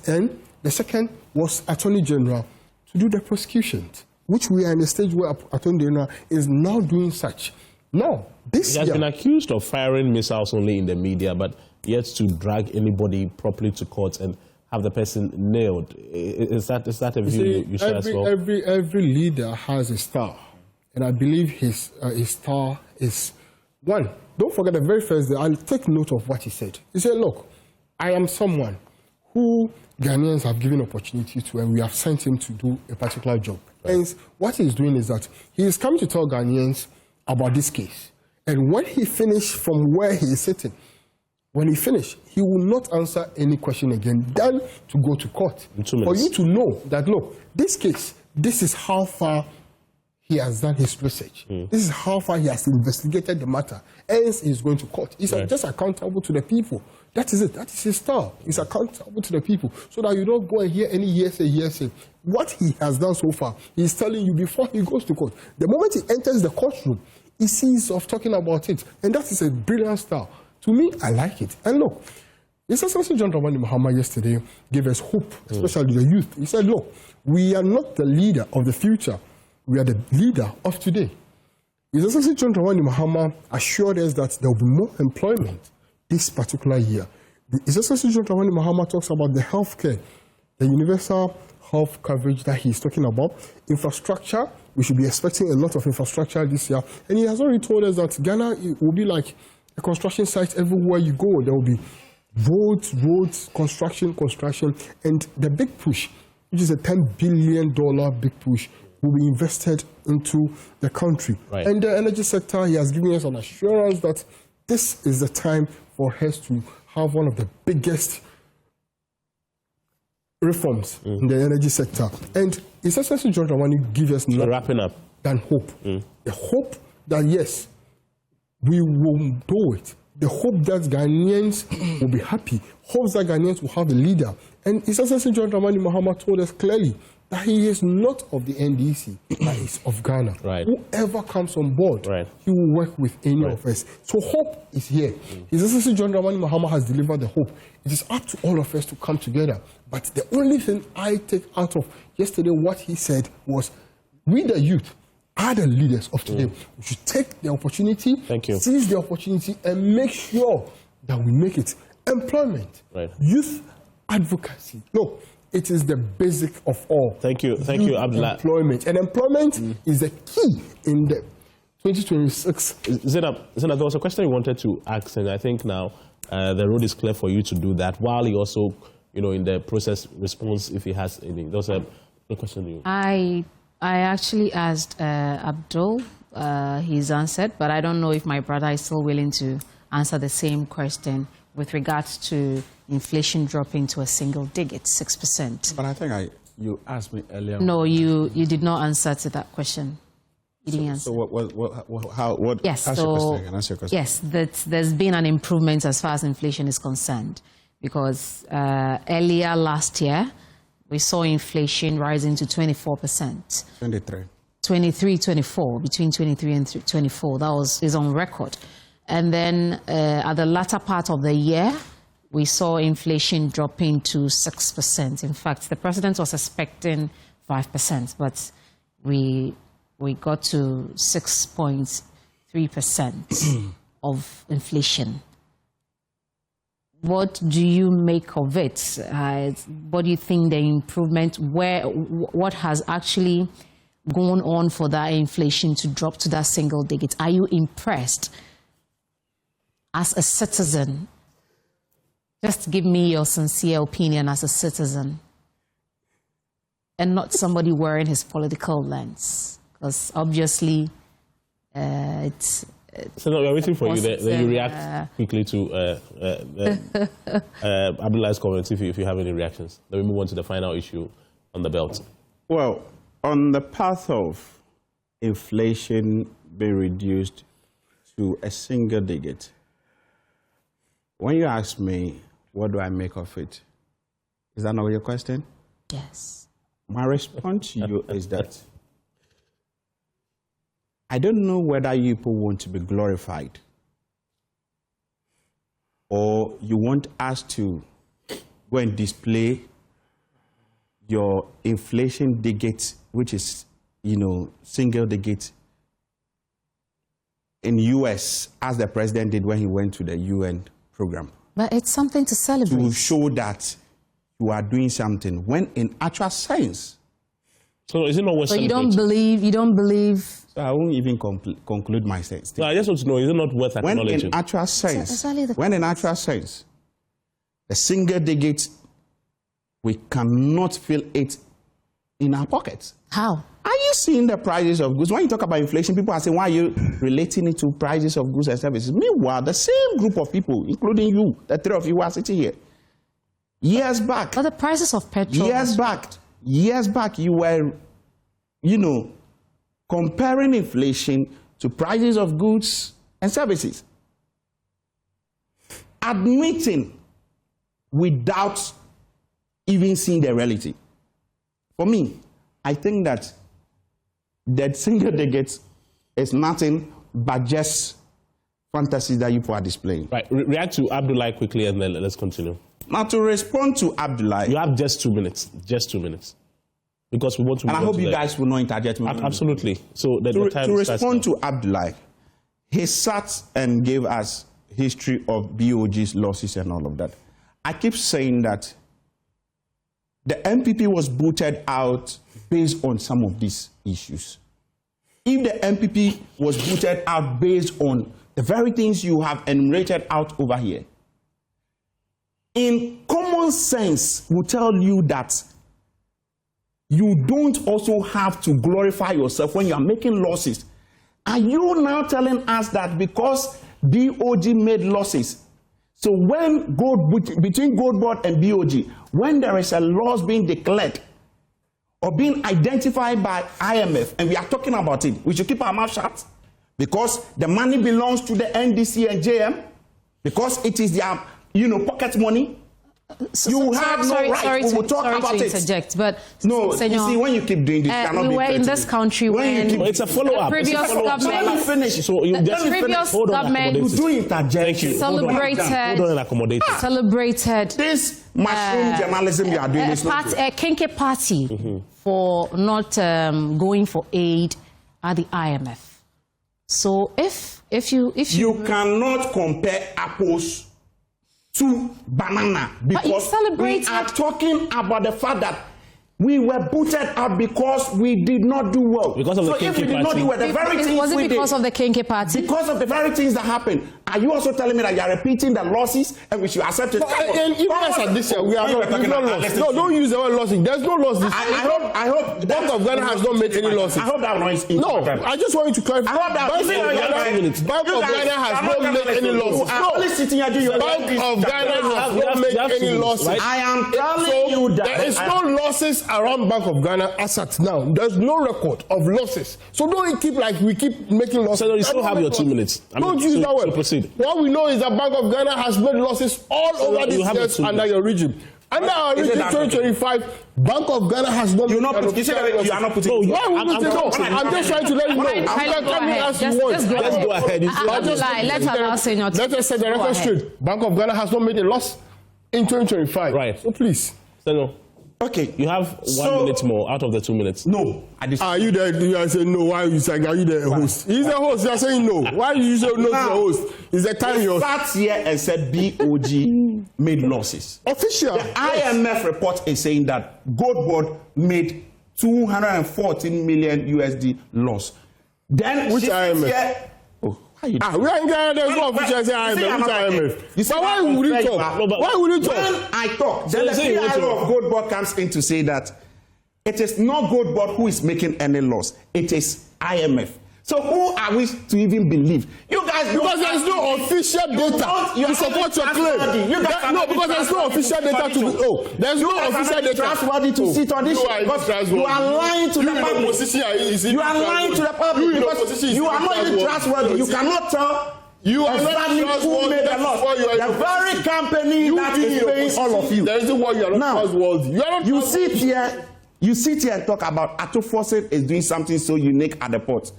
Speaker 13: And the second was Attorney General to do the prosecutions, which we are in a stage where Attorney General is now doing such. Now, this
Speaker 1: year... He has been accused of firing missiles only in the media, but yet to drag anybody properly to court and have the person nailed. Is that a view you share as well?
Speaker 13: Every leader has a star. And I believe his star is one. Don't forget the very first day, I'll take note of what he said. He said, look, I am someone who Ghanaians have given opportunity to, and we have sent him to do a particular job. Right. And what he's doing is that he is coming to tell Ghanaians about this case. And when he finished from where he is sitting, when he finished, he will not answer any question again, than to go to court. For you to know that, look, this case, this is how far he has done his research. This is how far he has investigated the matter. Else he's going to court. He's just accountable to the people. That is it. That is his style. He's accountable to the people. So that you don't go and hear any hearsay. What he has done so far, he's telling you before he goes to court. The moment he enters the courtroom, he sees of talking about it. And that is a brilliant style. To me, I like it. And look, His Excellency John Dramani Mahama yesterday gave us hope, especially the youth. He said, look, we are not the leader of the future. We are the leader of today. His Excellency John Dramani Mahama assured us that there will be more employment this particular year. His Excellency John Dramani Mahama talks about the healthcare, the universal health coverage that he's talking about, infrastructure. We should be expecting a lot of infrastructure this year. And he has already told us that Ghana will be like a construction site everywhere you go. There will be roads, construction. And the big push, which is a $10 billion big push, will be invested into the country. Right. And the energy sector, he has given us an assurance that this is the time for us to have one of the biggest reforms in the energy sector. And His Excellency John Dramani gives us
Speaker 1: wrapping up
Speaker 13: than hope. The hope that, yes, we will do it. The hope that Ghanaians will be happy. Hopes that Ghanaians will have a leader. And His Excellency John Dramani Mahama told us clearly that he is not of the NDC, but is of Ghana.
Speaker 1: Right.
Speaker 13: Whoever comes on board, he will work with any of us. So hope is here. His Excellency John Dramani Mahama has delivered the hope. It is up to all of us to come together. But the only thing I take out of yesterday, what he said was, we the youth are the leaders of today. We should take the opportunity, seize the opportunity, and make sure that we make it. Employment, youth advocacy. Look, it is the basic of all.
Speaker 1: Thank you, Abdulai.
Speaker 13: Employment. And employment is the key in the 2026.
Speaker 1: Zainab, there was a question you wanted to ask, and I think now the road is clear for you to do that, while he also, in the process response, if he has any. There was a question to you.
Speaker 5: I actually asked Abdul, he's answered, but I don't know if my brother is still willing to answer the same question with regards to inflation dropping to a single digit, 6%.
Speaker 12: But I think you asked me earlier.
Speaker 5: No, you did not answer to that question. You didn't answer.
Speaker 12: So what
Speaker 5: yes,
Speaker 12: answer your question again. Answer your question.
Speaker 5: Yes, there's been an improvement as far as inflation is concerned, because earlier last year, we saw inflation rising to 24%. 23, 24, between 23 and 24. That is on record. And then at the latter part of the year, we saw inflation dropping to 6%. In fact, the president was expecting 5%, but we got to 6.3% of inflation. What do you make of it? What do you think the improvement, what has actually gone on for that inflation to drop to that single digit? Are you impressed as a citizen? Just give me your sincere opinion as a citizen. and not somebody wearing his political lens, because obviously it's.
Speaker 1: So no, we're waiting for you. Then you react quickly to Abdulai's comments if you have any reactions. Then we move on to the final issue on the belt.
Speaker 12: Well, on the path of inflation being reduced to a single digit, when you ask me, what do I make of it? Is that not your question?
Speaker 5: Yes.
Speaker 12: My response to you is that I don't know whether you people want to be glorified or you want us to go and display your inflation digit, which is, single digit in US, as the president did when he went to the UN program.
Speaker 5: But it's something to celebrate.
Speaker 12: To show that you are doing something, when in actual sense.
Speaker 1: So is it not worth
Speaker 5: So you don't believe.
Speaker 12: So I won't even conclude my sense.
Speaker 1: No, I just want to know, is it not worth acknowledging?
Speaker 12: When in actual sense, the single digit, we cannot feel it in our pockets.
Speaker 5: How?
Speaker 12: Are you seeing the prices of goods? When you talk about inflation, people are saying, why are you relating it to prices of goods and services? Meanwhile, the same group of people, including you, the three of you who are sitting here, years back.
Speaker 5: But the prices of petrol.
Speaker 12: Years back, you were, comparing inflation to prices of goods and services. Admitting without even seeing the reality. For me, I think that single digit is nothing but just fantasy that you are displaying.
Speaker 1: Right. React to Abdulai quickly and then let's continue.
Speaker 12: Now, to respond to Abdulai.
Speaker 1: You have just 2 minutes. Just 2 minutes. Because we want to.
Speaker 12: And I hope you guys will not interject me.
Speaker 1: Absolutely. So the time
Speaker 12: to respond to Abdulai, he sat and gave us history of BOG's losses and all of that. I keep saying that the MPP was booted out based on some of these issues. If the MPP was booted out based on the very things you have enumerated out over here, in common sense will tell you that you don't also have to glorify yourself when you are making losses. Are you now telling us that because BOG made losses, so when between Gold and BOG, when there is a loss being declared or being identified by IMF, and we are talking about it, we should keep our mouth shut because the money belongs to the NDC and JM, because it is their, pocket money. You have no right. We will talk about it.
Speaker 5: Interject, but
Speaker 12: no,
Speaker 5: Senor,
Speaker 12: you see, when you keep doing this,
Speaker 5: we were in this country when
Speaker 1: it's a follow-up.
Speaker 5: The previous government.
Speaker 12: So let me finish.
Speaker 1: So you just
Speaker 5: the previous government
Speaker 12: you do interject.
Speaker 5: Celebrated
Speaker 12: this mushroom journalism you are doing.
Speaker 5: A Kenke party for not going for aid at the IMF. So if you
Speaker 12: cannot compare apples to banana, because we are talking about the fact that we were booted out because we did not do well.
Speaker 1: Because of the Kenke party.
Speaker 5: Was it because of the Kenke party?
Speaker 12: Because of the very things that happened. Are you also telling me that you are repeating the losses and we should accept it?
Speaker 14: And even as this year, we are not lost. No, don't use the word losses. There's no loss this year.
Speaker 12: I hope
Speaker 14: Bank of Ghana has not made any losses.
Speaker 12: I hope that one is
Speaker 14: no, I just want you to clarify.
Speaker 12: I hope that
Speaker 14: Bank of Ghana has not made any losses. No, Bank of Ghana has not made any losses.
Speaker 12: I am telling you that
Speaker 14: there is no losses around Bank of Ghana as at now. There's no record of losses. So don't keep we keep making losses.
Speaker 1: So you still have your 2 minutes.
Speaker 14: Don't use that word. What we know is that Bank of Ghana has made losses all over this years under your regime. Under our regime 2025, Bank of Ghana has not.
Speaker 12: You are not putting.
Speaker 14: Why would you say no? I'm just trying to let you know.
Speaker 5: Let's
Speaker 1: go ahead.
Speaker 14: Let us set the record straight. Bank of Ghana has not made a loss in 2025.
Speaker 1: Right.
Speaker 14: So please.
Speaker 12: Okay.
Speaker 1: You have 1 minute more out of the 2 minutes.
Speaker 12: No.
Speaker 14: Are you there? You are saying no. Why are you saying? Are you the host? He's the host. You are saying no. Why do you say no to the host? Is the time you
Speaker 12: sat here and said BOG made losses.
Speaker 14: Official.
Speaker 12: The IMF report is saying that Gold made 214 million USD loss. Then
Speaker 14: which IMF? We are in Ghana, there's no official IMF. You see, why would you talk? Why would you talk?
Speaker 12: When I talk, then the PRO of Gold comes in to say that
Speaker 16: It is not Goldbot who is making any loss. It is IMF. So who are we to even believe? You guys,
Speaker 14: because there's no official data to support your claim. No, because there's no official data to. There's no official data.
Speaker 16: Trustworthy to sit on this. You are lying to the public. You are lying to the public because you are not even trustworthy. You cannot tell. You are exactly not who made the loss. The very company that is paying all of you.
Speaker 14: There is why you are not trustworthy.
Speaker 16: You sit here and talk about Atufosin is doing something so unique at the port.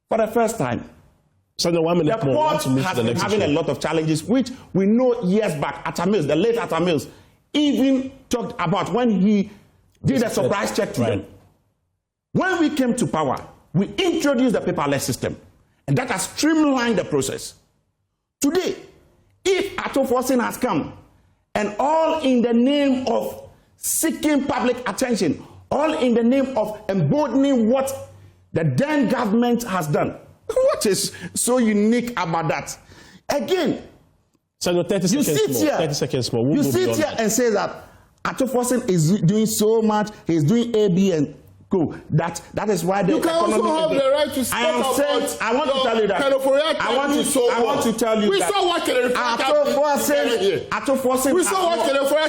Speaker 16: For the first time,
Speaker 1: so the
Speaker 16: port has been having a lot of challenges, which we know years back. Atta Mills, the late Atta Mills, even talked about when he did a surprise check to them. When we came to power, we introduced the paperless system, and that has streamlined the process. Today, if Atufosin has come, and all in the name of seeking public attention, all in the name of emboldening what the then government has done. What is so unique about that? Again,
Speaker 1: so 30
Speaker 16: you
Speaker 1: seconds
Speaker 16: sit
Speaker 1: more. 30 seconds more. We'll
Speaker 16: you sit here and say that Atufosin is doing so much, he's doing A, B, and Co. That is why the economy.
Speaker 14: You can also have the right to speak about.
Speaker 16: I want to tell you that. I want to tell you that.
Speaker 14: We saw what
Speaker 16: Atufosin.
Speaker 14: We saw what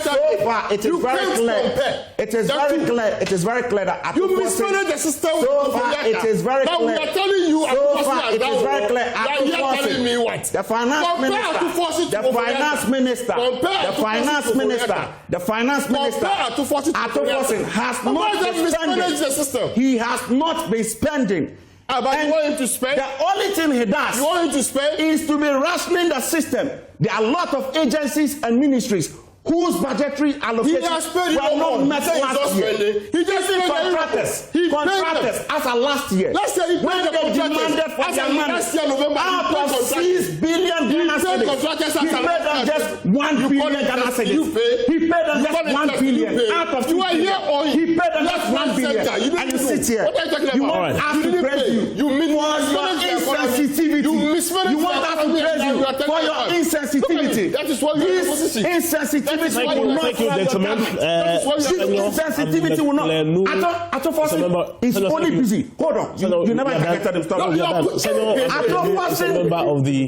Speaker 16: so far, it is very clear. It is very clear. It is very clear that Atufosin.
Speaker 14: You mismanaged the system.
Speaker 16: So far, it is very clear.
Speaker 14: Now we are telling you.
Speaker 16: So far, it is very clear.
Speaker 14: Telling me what?
Speaker 16: The finance minister. Atufosin has not been spending. He has not been spending.
Speaker 14: But you want him to spend?
Speaker 16: The only thing he does is to be rationing the system. There are a lot of agencies and ministries whose budgetary allocations were not met last year.
Speaker 14: He just
Speaker 16: contractors as of last year. When they demanded for their money, out of 6 billion Ghana cedis, he paid them just 1 billion Ghana cedis. He paid them just 1 billion. Out of 2 billion, he paid them just 1 billion. And you sit here. You want us to praise you for your insensitivity. You want us to praise you for your insensitivity.
Speaker 14: That is what
Speaker 16: this insensitivity.
Speaker 1: Thank you, gentlemen.
Speaker 16: Sensitivity will not. Atufosin is only busy. Hold on. You never targeted him.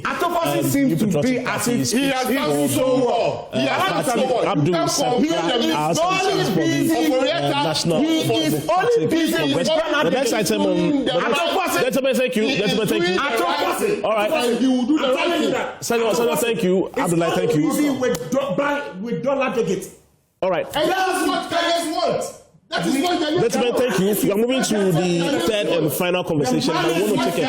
Speaker 16: Atufosin seems to be as if
Speaker 14: he has done so well.
Speaker 1: Abdulai Sakra Alhassan.
Speaker 16: He is only busy with
Speaker 1: the next item on. Gentlemen, thank you. All right. Senator, thank you. Abdulai, thank you.
Speaker 16: With dollar tickets.
Speaker 1: All right.
Speaker 14: And that's what Kenyans want. That is what Kenyans want.
Speaker 1: Gentlemen, thank you. We are moving to the third and final conversation. I want to take a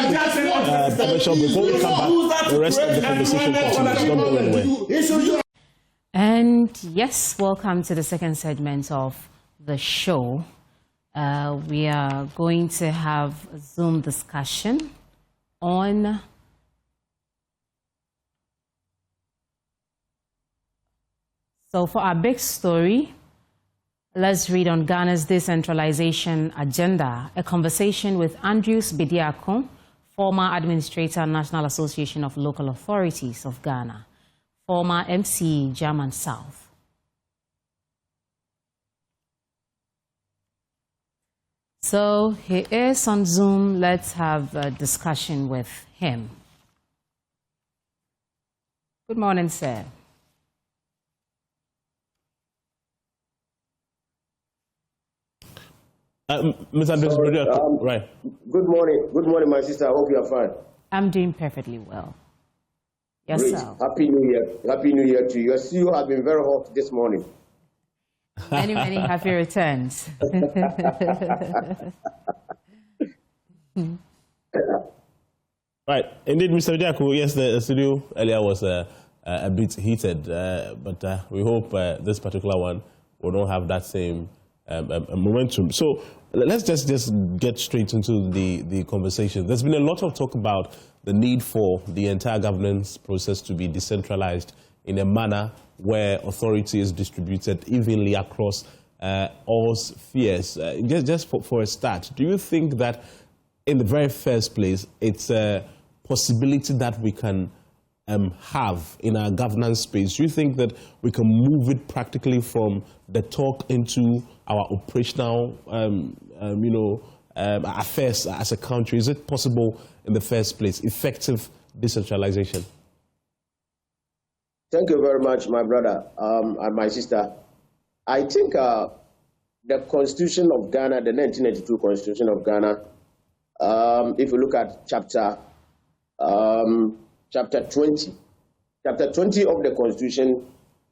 Speaker 1: quick commercial before we come back. The rest of the conversation continues. Don't go anywhere.
Speaker 5: And yes, welcome to the second segment of the show. We are going to have a Zoom discussion on So for our big story, let's read on Ghana's decentralization agenda, a conversation with Andrews Bediako, former Administrator, National Association of Local Authorities of Ghana, former MC, German South. So he is on Zoom. Let's have a discussion with him. Good morning, sir.
Speaker 1: Mr. Andrews, right.
Speaker 17: Good morning, my sister. I hope you are fine.
Speaker 5: I'm doing perfectly well. Yourself.
Speaker 17: Great. Happy New Year. Happy New Year to you. Your CEO have been very hot this morning.
Speaker 5: Many happy returns.
Speaker 1: Right. Indeed, Mr. Bediako, yes, the studio earlier was a bit heated, but we hope this particular one will not have that same momentum. So let's just get straight into the conversation. There's been a lot of talk about the need for the entire governance process to be decentralized in a manner where authority is distributed evenly across all spheres. Just for a start, do you think that in the very first place it's a possibility that we can have in our governance space? Do you think that we can move it practically from the talk into our operational, affairs as a country? Is it possible in the first place, effective decentralization?
Speaker 17: Thank you very much, my brother and my sister. I think the Constitution of Ghana, the 1992 Constitution of Ghana, if you look at chapter 20 of the Constitution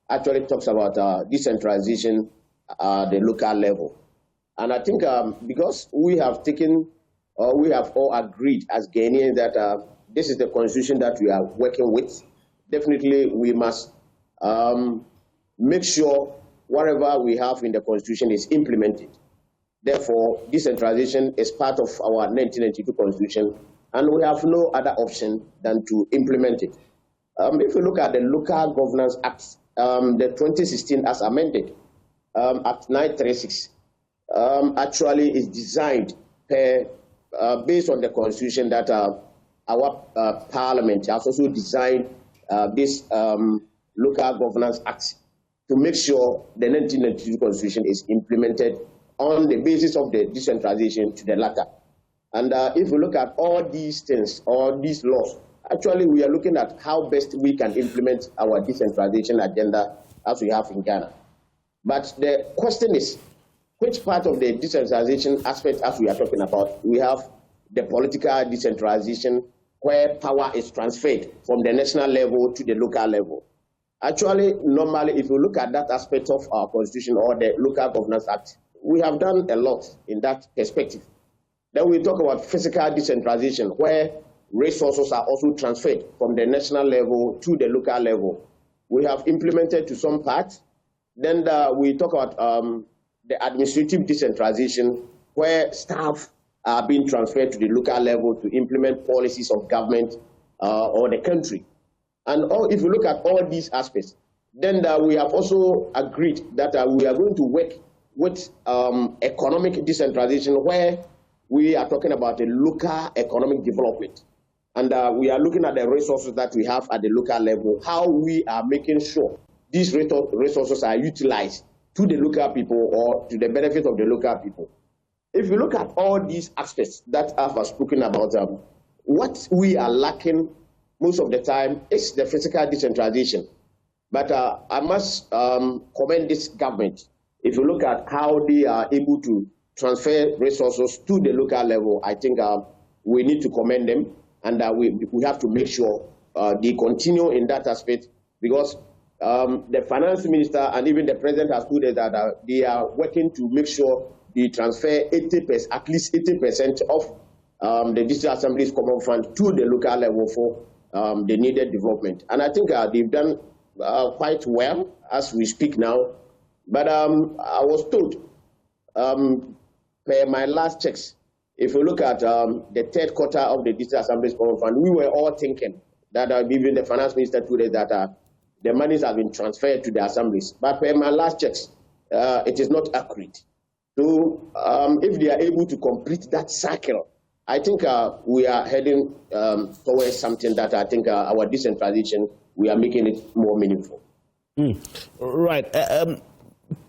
Speaker 17: actually talks about decentralization at the local level. And I think because we have all agreed as Ghanaians that this is the Constitution that we are working with, definitely we must make sure whatever we have in the Constitution is implemented. Therefore, decentralization is part of our 1992 Constitution, and we have no other option than to implement it. If you look at the Local Governance Act, the 2016 as amended, Act 936, actually is designed based on the Constitution that our Parliament has also designed this Local Governance Act to make sure the 1992 Constitution is implemented on the basis of the decentralization to the latter. And if we look at all these things, all these laws, actually we are looking at how best we can implement our decentralization agenda as we have in Ghana. But the question is, which part of the decentralization aspect as we are talking about? We have the political decentralization where power is transferred from the national level to the local level. Actually, normally, if you look at that aspect of our Constitution or the Local Governance Act, we have done a lot in that perspective. Then we talk about fiscal decentralization, where resources are also transferred from the national level to the local level. We have implemented to some part. Then we talk about the administrative decentralization, where staff are being transferred to the local level to implement policies of government or the country. And if you look at all these aspects, then we have also agreed that we are going to work with economic decentralization, where we are talking about the local economic development. And we are looking at the resources that we have at the local level, how we are making sure these resources are utilized to the local people or to the benefit of the local people. If you look at all these aspects that I have spoken about, what we are lacking most of the time is the physical decentralization. But I must commend this government. If you look at how they are able to transfer resources to the local level, I think we need to commend them, and we have to make sure they continue in that aspect, because the finance minister and even the president has told us that they are working to make sure they transfer 80%, at least 80% of the district assembly's common fund to the local level for the needed development. And I think they've done quite well as we speak now. But I was told, per my last checks, if you look at the third quarter of the district assembly's common fund, we were all thinking that even the finance minister told us that the monies have been transferred to the assemblies. But per my last checks, it is not accurate. So if they are able to complete that cycle, I think we are heading towards something that I think our decentralization, we are making it more meaningful.
Speaker 1: Right.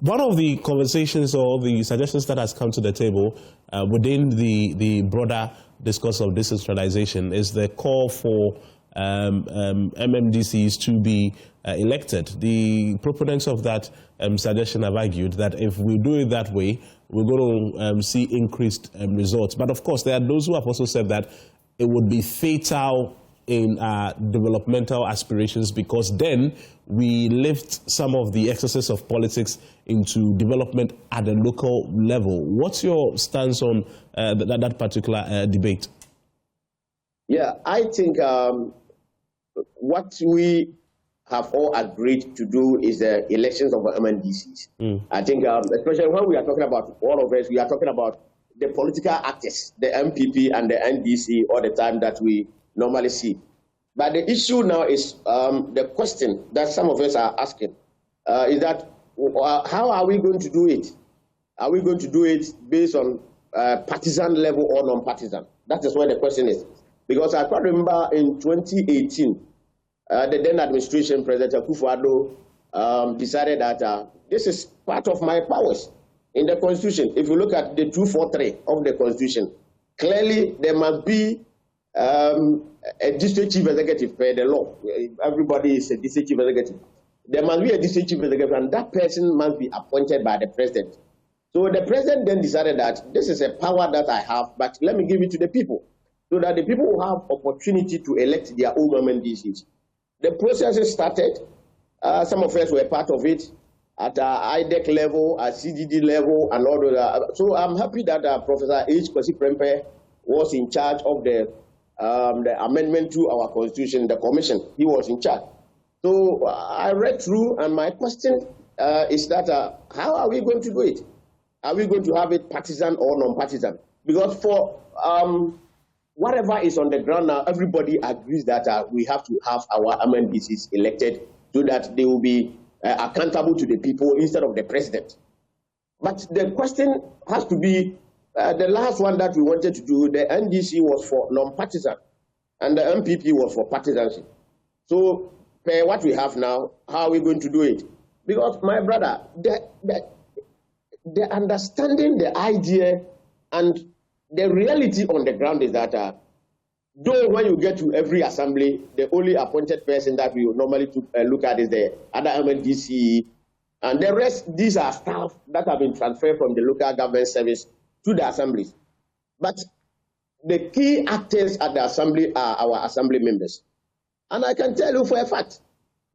Speaker 1: One of the conversations or the suggestions that has come to the table within the broader discourse of decentralization is the call for MMDCs to be elected. The proponents of that suggestion have argued that if we do it that way, we're going to see increased results. But of course, there are those who have also said that it would be fatal in our developmental aspirations, because then we lift some of the excesses of politics into development at a local level. What's your stance on that particular debate?
Speaker 17: Yeah, I think what we have all agreed to do is the elections of MNDCs. I think, especially when we are talking about all of us, we are talking about the political actors, the MPP and the NDC, all the time that we normally see. But the issue now is the question that some of us are asking is that how are we going to do it? Are we going to do it based on partisan level or non-partisan? That is where the question is. Because I can't remember in 2018, the then administration, President Akufo-Addo, decided that this is part of my powers in the Constitution. If you look at the 243 of the Constitution, clearly there must be a district chief executive per the law. Everybody is a district chief executive. There must be a district chief executive, and that person must be appointed by the president. So the president then decided that this is a power that I have, but let me give it to the people, so that the people will have opportunity to elect their own MDCs. The process is started. Some of us were part of it at IDEC level, at CDD level, and all that. So I'm happy that Professor H. Kwasi Prempeh was in charge of the amendment to our constitution, the commission. He was in charge. So I read through, and my question is that how are we going to do it? Are we going to have it partisan or non-partisan? Because for whatever is on the ground now, everybody agrees that we have to have our MNDCs elected so that they will be accountable to the people instead of the president. But the question has to be, the last one that we wanted to do, the NDC was for non-partisan, and the MPP was for partisanship. So what we have now, how are we going to do it? Because, my brother, the understanding, the idea, and the reality on the ground is that though when you get to every assembly, the only appointed person that we would normally look at is the other MNDC, and the rest, these are staff that have been transferred from the local government service to the assemblies. But the key actors at the assembly are our assembly members. And I can tell you for a fact,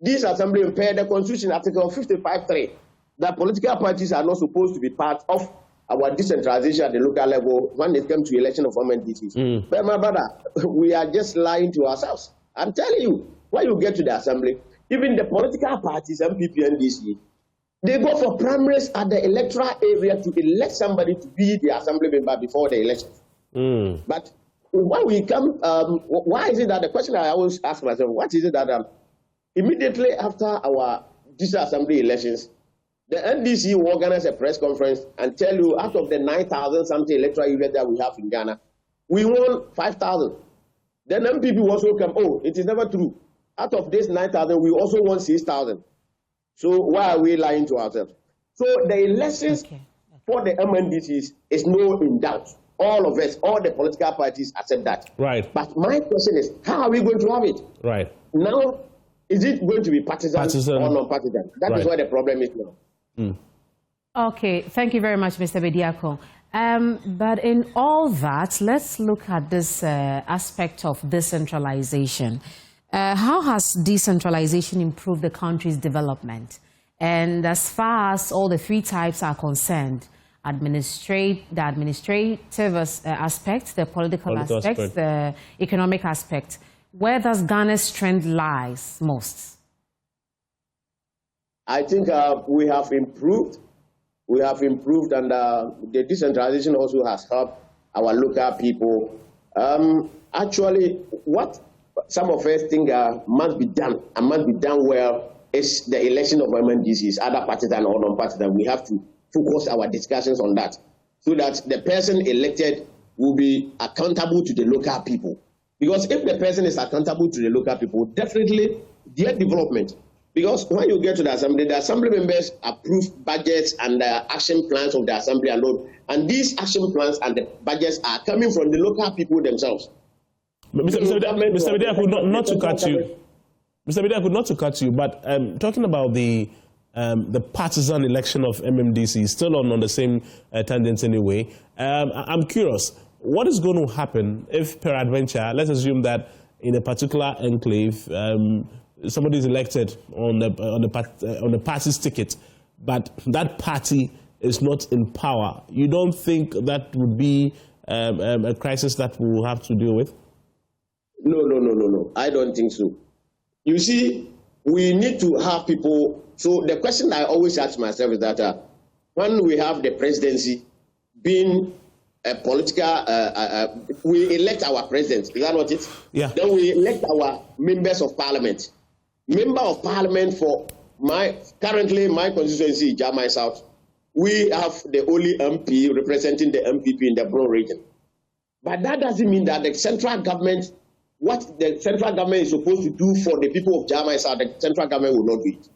Speaker 17: this assembly per the Constitution, Article 55.3, that political parties are not supposed to be part of our decentralization at the local level when it comes to election of MNDCs. But my brother, we are just lying to ourselves. I'm telling you, when you get to the assembly, even the political parties, MPP, NDC, they go for primaries at the electoral area to elect somebody to be the assembly member before the election. But when we come, why is it that the question I always ask myself, what is it that immediately after our district assembly elections, the NDC will organize a press conference and tell you out of the 9,000 something electoral units that we have in Ghana, we won 5,000. Then MPP will also come, oh, it is never true. Out of this 9,000, we also won 6,000. So why are we lying to ourselves? So the elections for the MNDCs is no in doubt. All of us, all the political parties accept that.
Speaker 1: Right.
Speaker 17: But my question is, how are we going to have it?
Speaker 1: Right.
Speaker 17: Now, is it going to be partisan or non-partisan? That is where the problem is now.
Speaker 5: Okay, thank you very much, Mr. Bediako. But in all that, let's look at this aspect of decentralization. How has decentralization improved the country's development? And as far as all the three types are concerned, the administrative aspect, the political aspect, the economic aspect, where does Ghana's strength lies most?
Speaker 17: I think we have improved. We have improved, and the decentralization also has helped our local people. Actually, what some of us think must be done and must be done well is the election of MNDCs, either partisan or non-partisan. We have to focus our discussions on that, so that the person elected will be accountable to the local people. Because if the person is accountable to the local people, definitely their development. Because when you get to the assembly members approve budgets and the action plans of the assembly alone, and these action plans and the budgets are coming from the local people themselves.
Speaker 1: Mr. Bediako, not to cut you. Mr. Bediako, not to cut you, but talking about the partisan election of MMDC, still on the same tangent anyway. I'm curious, what is going to happen if, peradventure, let's assume that in a particular enclave, somebody is elected on the party's ticket, but that party is not in power? You don't think that would be a crisis that we'll have to deal with?
Speaker 17: No. I don't think so. You see, we need to have people. So the question I always ask myself is that when we have the presidency being a political, we elect our president. Is that not it?
Speaker 1: Yeah.
Speaker 17: Then we elect our members of parliament. Member of parliament for currently my constituency, Jamai South, we have the only MP representing the MPP in the Bron region. But that doesn't mean that the central government what the central government is supposed to do for the people of Jama South, the central government will not do it.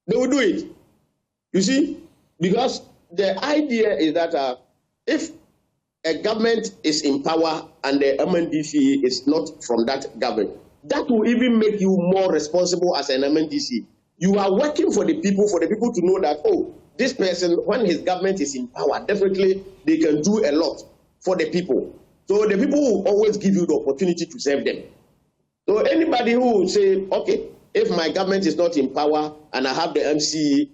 Speaker 17: They will do it. You see, because the idea is that if a government is in power and the NDC is not from that government, that will even make you more responsible as an NDC. You are working for the people to know that, oh, this person, when his government is in power, definitely they can do a lot for the people. So the people will always give you the opportunity to serve them. So anybody who will say, okay, if my government is not in power and I have the MC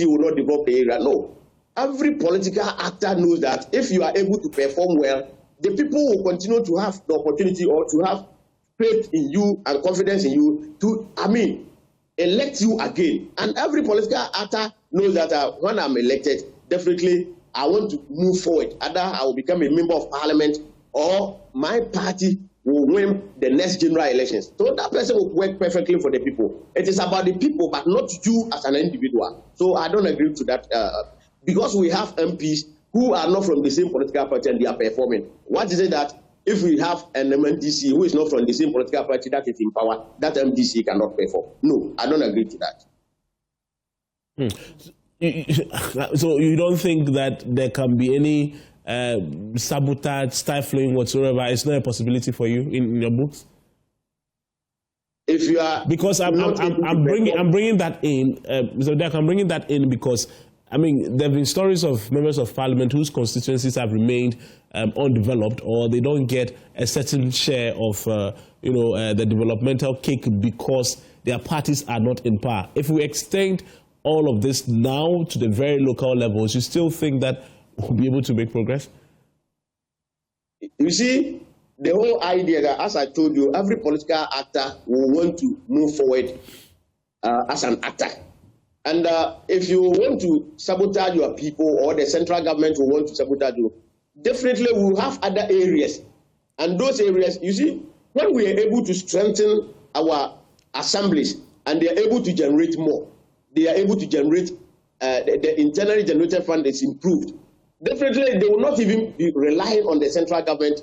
Speaker 17: will not develop the area. No. Every political actor knows that if you are able to perform well, the people will continue to have the opportunity or to have faith in you and confidence in you to, elect you again. And every political actor knows that when I'm elected, definitely I want to move forward. Either I will become a member of parliament or my party will win the next general elections. So that person will work perfectly for the people. It is about the people, but not you as an individual. So I don't agree to that. Because we have MPs who are not from the same political party and they are performing. What is it that if we have an MDC who is not from the same political party that is in power, that MDC cannot perform? No, I don't agree to
Speaker 1: that. So you don't think that there can be any sabotage, stifling whatsoever? It's not a possibility for you in your books?
Speaker 17: If you are,
Speaker 1: because I'm bringing that in. I'm bringing that in because there have been stories of members of parliament whose constituencies have remained undeveloped, or they don't get a certain share of the developmental cake because their parties are not in power. If we extend all of this now to the very local levels, you still think that we'll be able to make progress?
Speaker 17: You see, the whole idea that, as I told you, every political actor will want to move forward as an actor. And if you want to sabotage your people, or the central government will want to sabotage you, definitely we will have other areas. And those areas, you see, when we are able to strengthen our assemblies and they are able to generate more, they are able to generate, the internally generated fund is improved. Definitely, they will not even be relying on the central government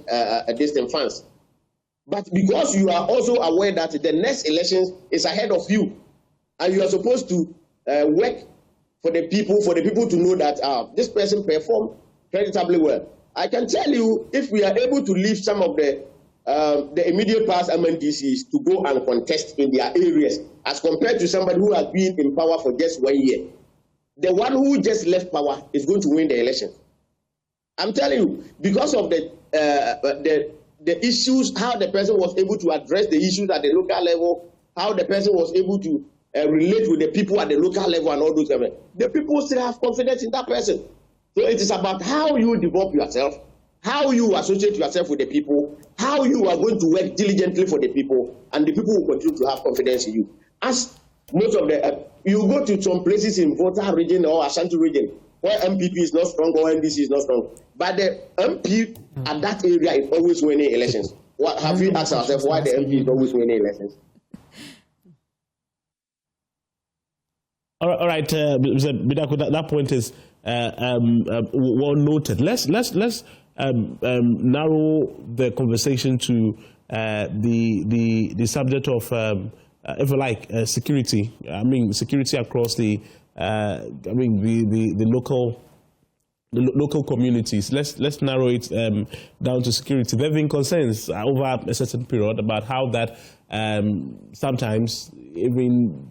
Speaker 17: distant funds. But because you are also aware that the next election is ahead of you, and you are supposed to work for the people to know that this person performed creditably well. I can tell you, if we are able to leave some of the immediate past MNDCs to go and contest in their areas, as compared to somebody who has been in power for just 1 year, the one who just left power is going to win the election. I'm telling you, because of the issues, how the person was able to address the issues at the local level, how the person was able to relate with the people at the local level and all those things. The people still have confidence in that person. So it is about how you develop yourself, how you associate yourself with the people, how you are going to work diligently for the people, and the people will continue to have confidence in you. As most of the, you go to some places in Volta region or Ashanti region where MPP is not strong or NDC is not strong, but the MP at that area is always winning elections. What have you asked yourself why the MP is always winning elections?
Speaker 1: All right, Bidaku, that point is well noted. Let's narrow the conversation to the subject of, if you like, security. Security across the local communities. Let's narrow it down to security. There have been concerns over a certain period about how that sometimes even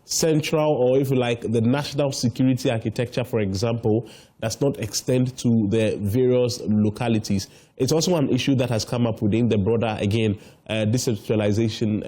Speaker 1: central, or if you like, the national security architecture, for example, does not extend to the various localities. It's also an issue that has come up within the broader, again, decentralization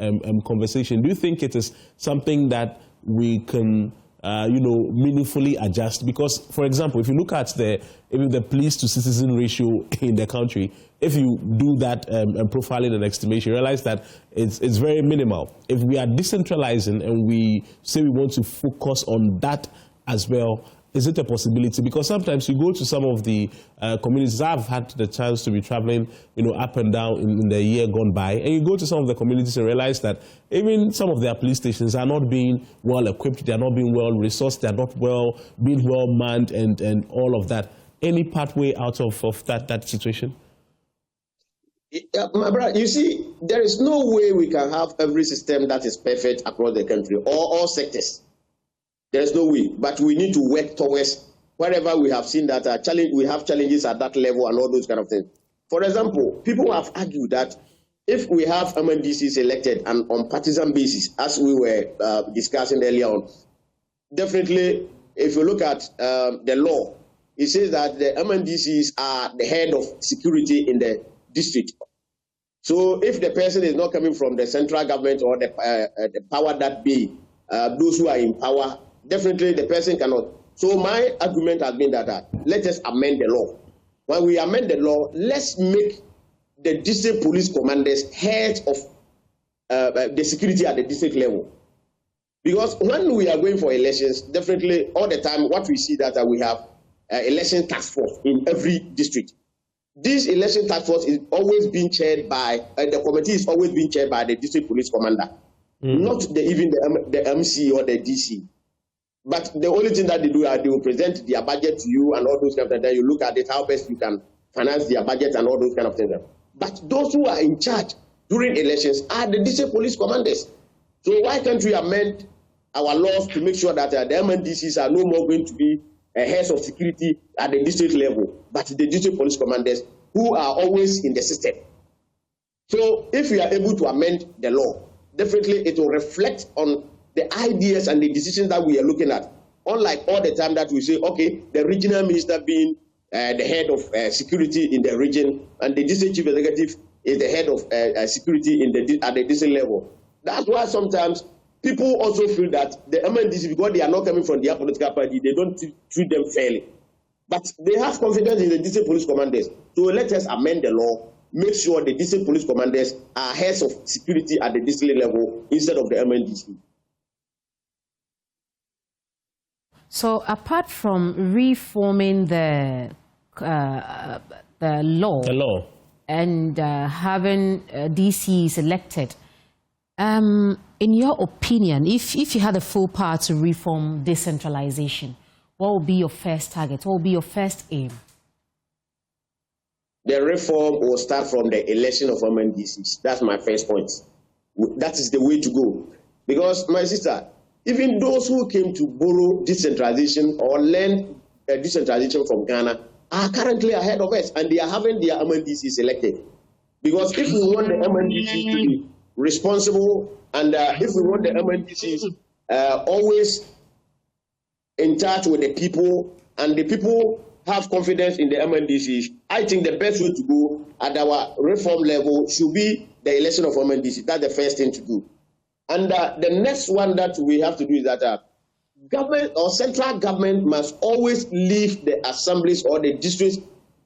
Speaker 1: conversation. Do you think it is something that we can meaningfully adjust? Because, for example, if you look at even the police to citizen ratio in the country, if you do that profiling and estimation, you realize that it's very minimal. If we are decentralizing and we say we want to focus on that as well, is it a possibility? Because sometimes you go to some of the communities. I've had the chance to be traveling, up and down in the year gone by, and you go to some of the communities and realize that even some of their police stations are not being well equipped, they are not being well resourced, they are not being well manned, and all of that. Any pathway out of that situation?
Speaker 17: My brother, you see, there is no way we can have every system that is perfect across the country or all sectors. There is no way, but we need to work towards wherever we have seen that we have challenges at that level and all those kind of things. For example, people have argued that if we have MNDCs elected and on partisan basis, as we were discussing earlier on, definitely, if you look at the law, it says that the MNDCs are the head of security in the district. So if the person is not coming from the central government or the power that be, those who are in power, definitely the person cannot. So my argument has been that let us amend the law. When we amend the law, let's make the district police commanders heads of the security at the district level. Because when we are going for elections, definitely all the time, what we see that we have election task force in every district. This election task force is always being chaired by, the committee is always being chaired by the district police commander, not even the MC or the DC. But the only thing that they do is they will present their budget to you and all those kind of things. Then you look at it, how best you can finance their budget and all those kind of things. But those who are in charge during elections are the district police commanders. So why can't we amend our laws to make sure that the MNDCs are no more going to be heads of security at the district level, but the district police commanders who are always in the system? So if we are able to amend the law, definitely it will reflect on the ideas and the decisions that we are looking at. Unlike all the time that we say, okay, the regional minister being the head of security in the region and the district chief executive is the head of security at the district level. That's why sometimes people also feel that the MNDC, because they are not coming from their political party, they don't treat them fairly. But they have confidence in the district police commanders. So let us amend the law, make sure the district police commanders are heads of security at the district level instead of the MNDC.
Speaker 5: So apart from reforming the law and having DCs elected, in your opinion, if you had the full power to reform decentralization, what would be your first target? What would be your first aim?
Speaker 17: The reform will start from the election of MNDCs. That's my first point. That is the way to go. Because, my sister, even those who came to borrow decentralization or learn decentralization from Ghana are currently ahead of us, and they are having their MNDCs elected. Because if we want the MNDCs to be responsible, and if we want the MNDCs always in touch with the people, and the people have confidence in the MNDCs, I think the best way to go at our reform level should be the election of MNDCs. That's the first thing to do. And the next one that we have to do is that government or central government must always leave the assemblies or the districts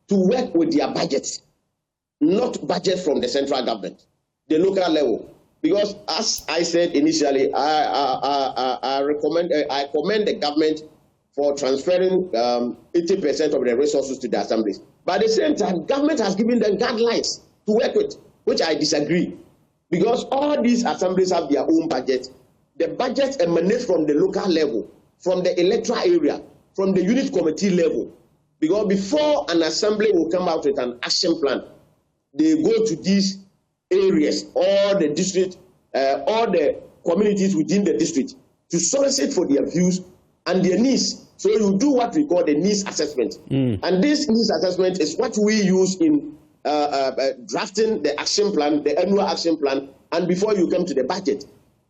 Speaker 17: to work with their budgets, not budget from the central government, the local level. Because as I said initially, I commend the government for transferring 80% of the resources to the assemblies. But at the same time, government has given them guidelines to work with, which I disagree. Because all these assemblies have their own budget. The budget emanates from the local level, from the electoral area, from the unit committee level. Because before an assembly will come out with an action plan, they go to these areas, all the district, all the communities within the district to solicit for their views and their needs. So you do what we call the needs assessment. And this needs assessment is what we use in drafting the action plan, the annual action plan, and before you come to the budget.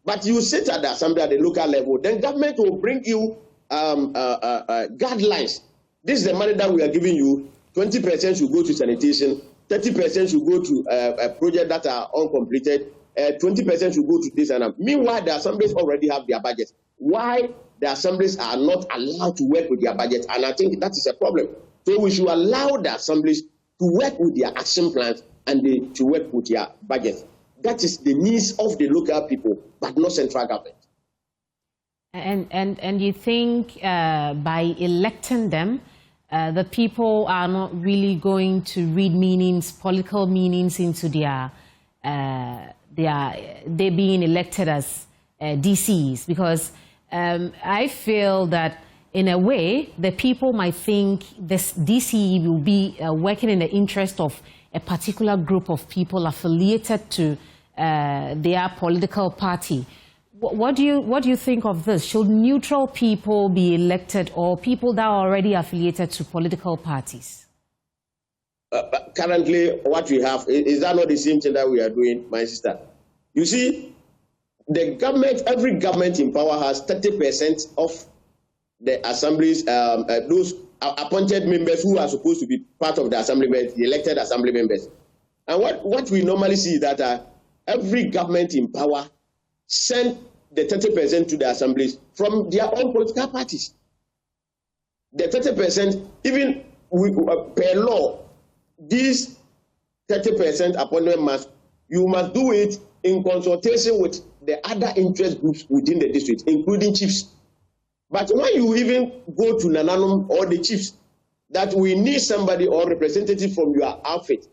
Speaker 17: But you sit at the assembly at the local level, then government will bring you guidelines. This is the money that we are giving you. 20% should go to sanitation, 30% should go to projects that are uncompleted, 20% should go to this and that. Meanwhile, the assemblies already have their budget. Why the assemblies are not allowed to work with their budget? And I think that is a problem. So we should allow the assemblies to work with their action plans and to work with their budget. That is the needs of the local people, but not central government.
Speaker 5: And you think by electing them, the people are not really going to read meanings, political meanings into they being elected as DCs? Because I feel that in a way, the people might think this DCE will be working in the interest of a particular group of people affiliated to their political party. What do you think of this? Should neutral people be elected, or people that are already affiliated to political parties?
Speaker 17: Currently, what we have, is that not the same thing that we are doing, my sister? You see, the government, every government in power has 30% of the assemblies, those appointed members who are supposed to be part of the assembly members, the elected assembly members. And what we normally see is that every government in power send the 30% to the assemblies from their own political parties. The 30%, even per law, these 30% appointment you must do it in consultation with the other interest groups within the district, including chiefs. But when you even go to Nananum or the chiefs, that we need somebody or representative from your outfit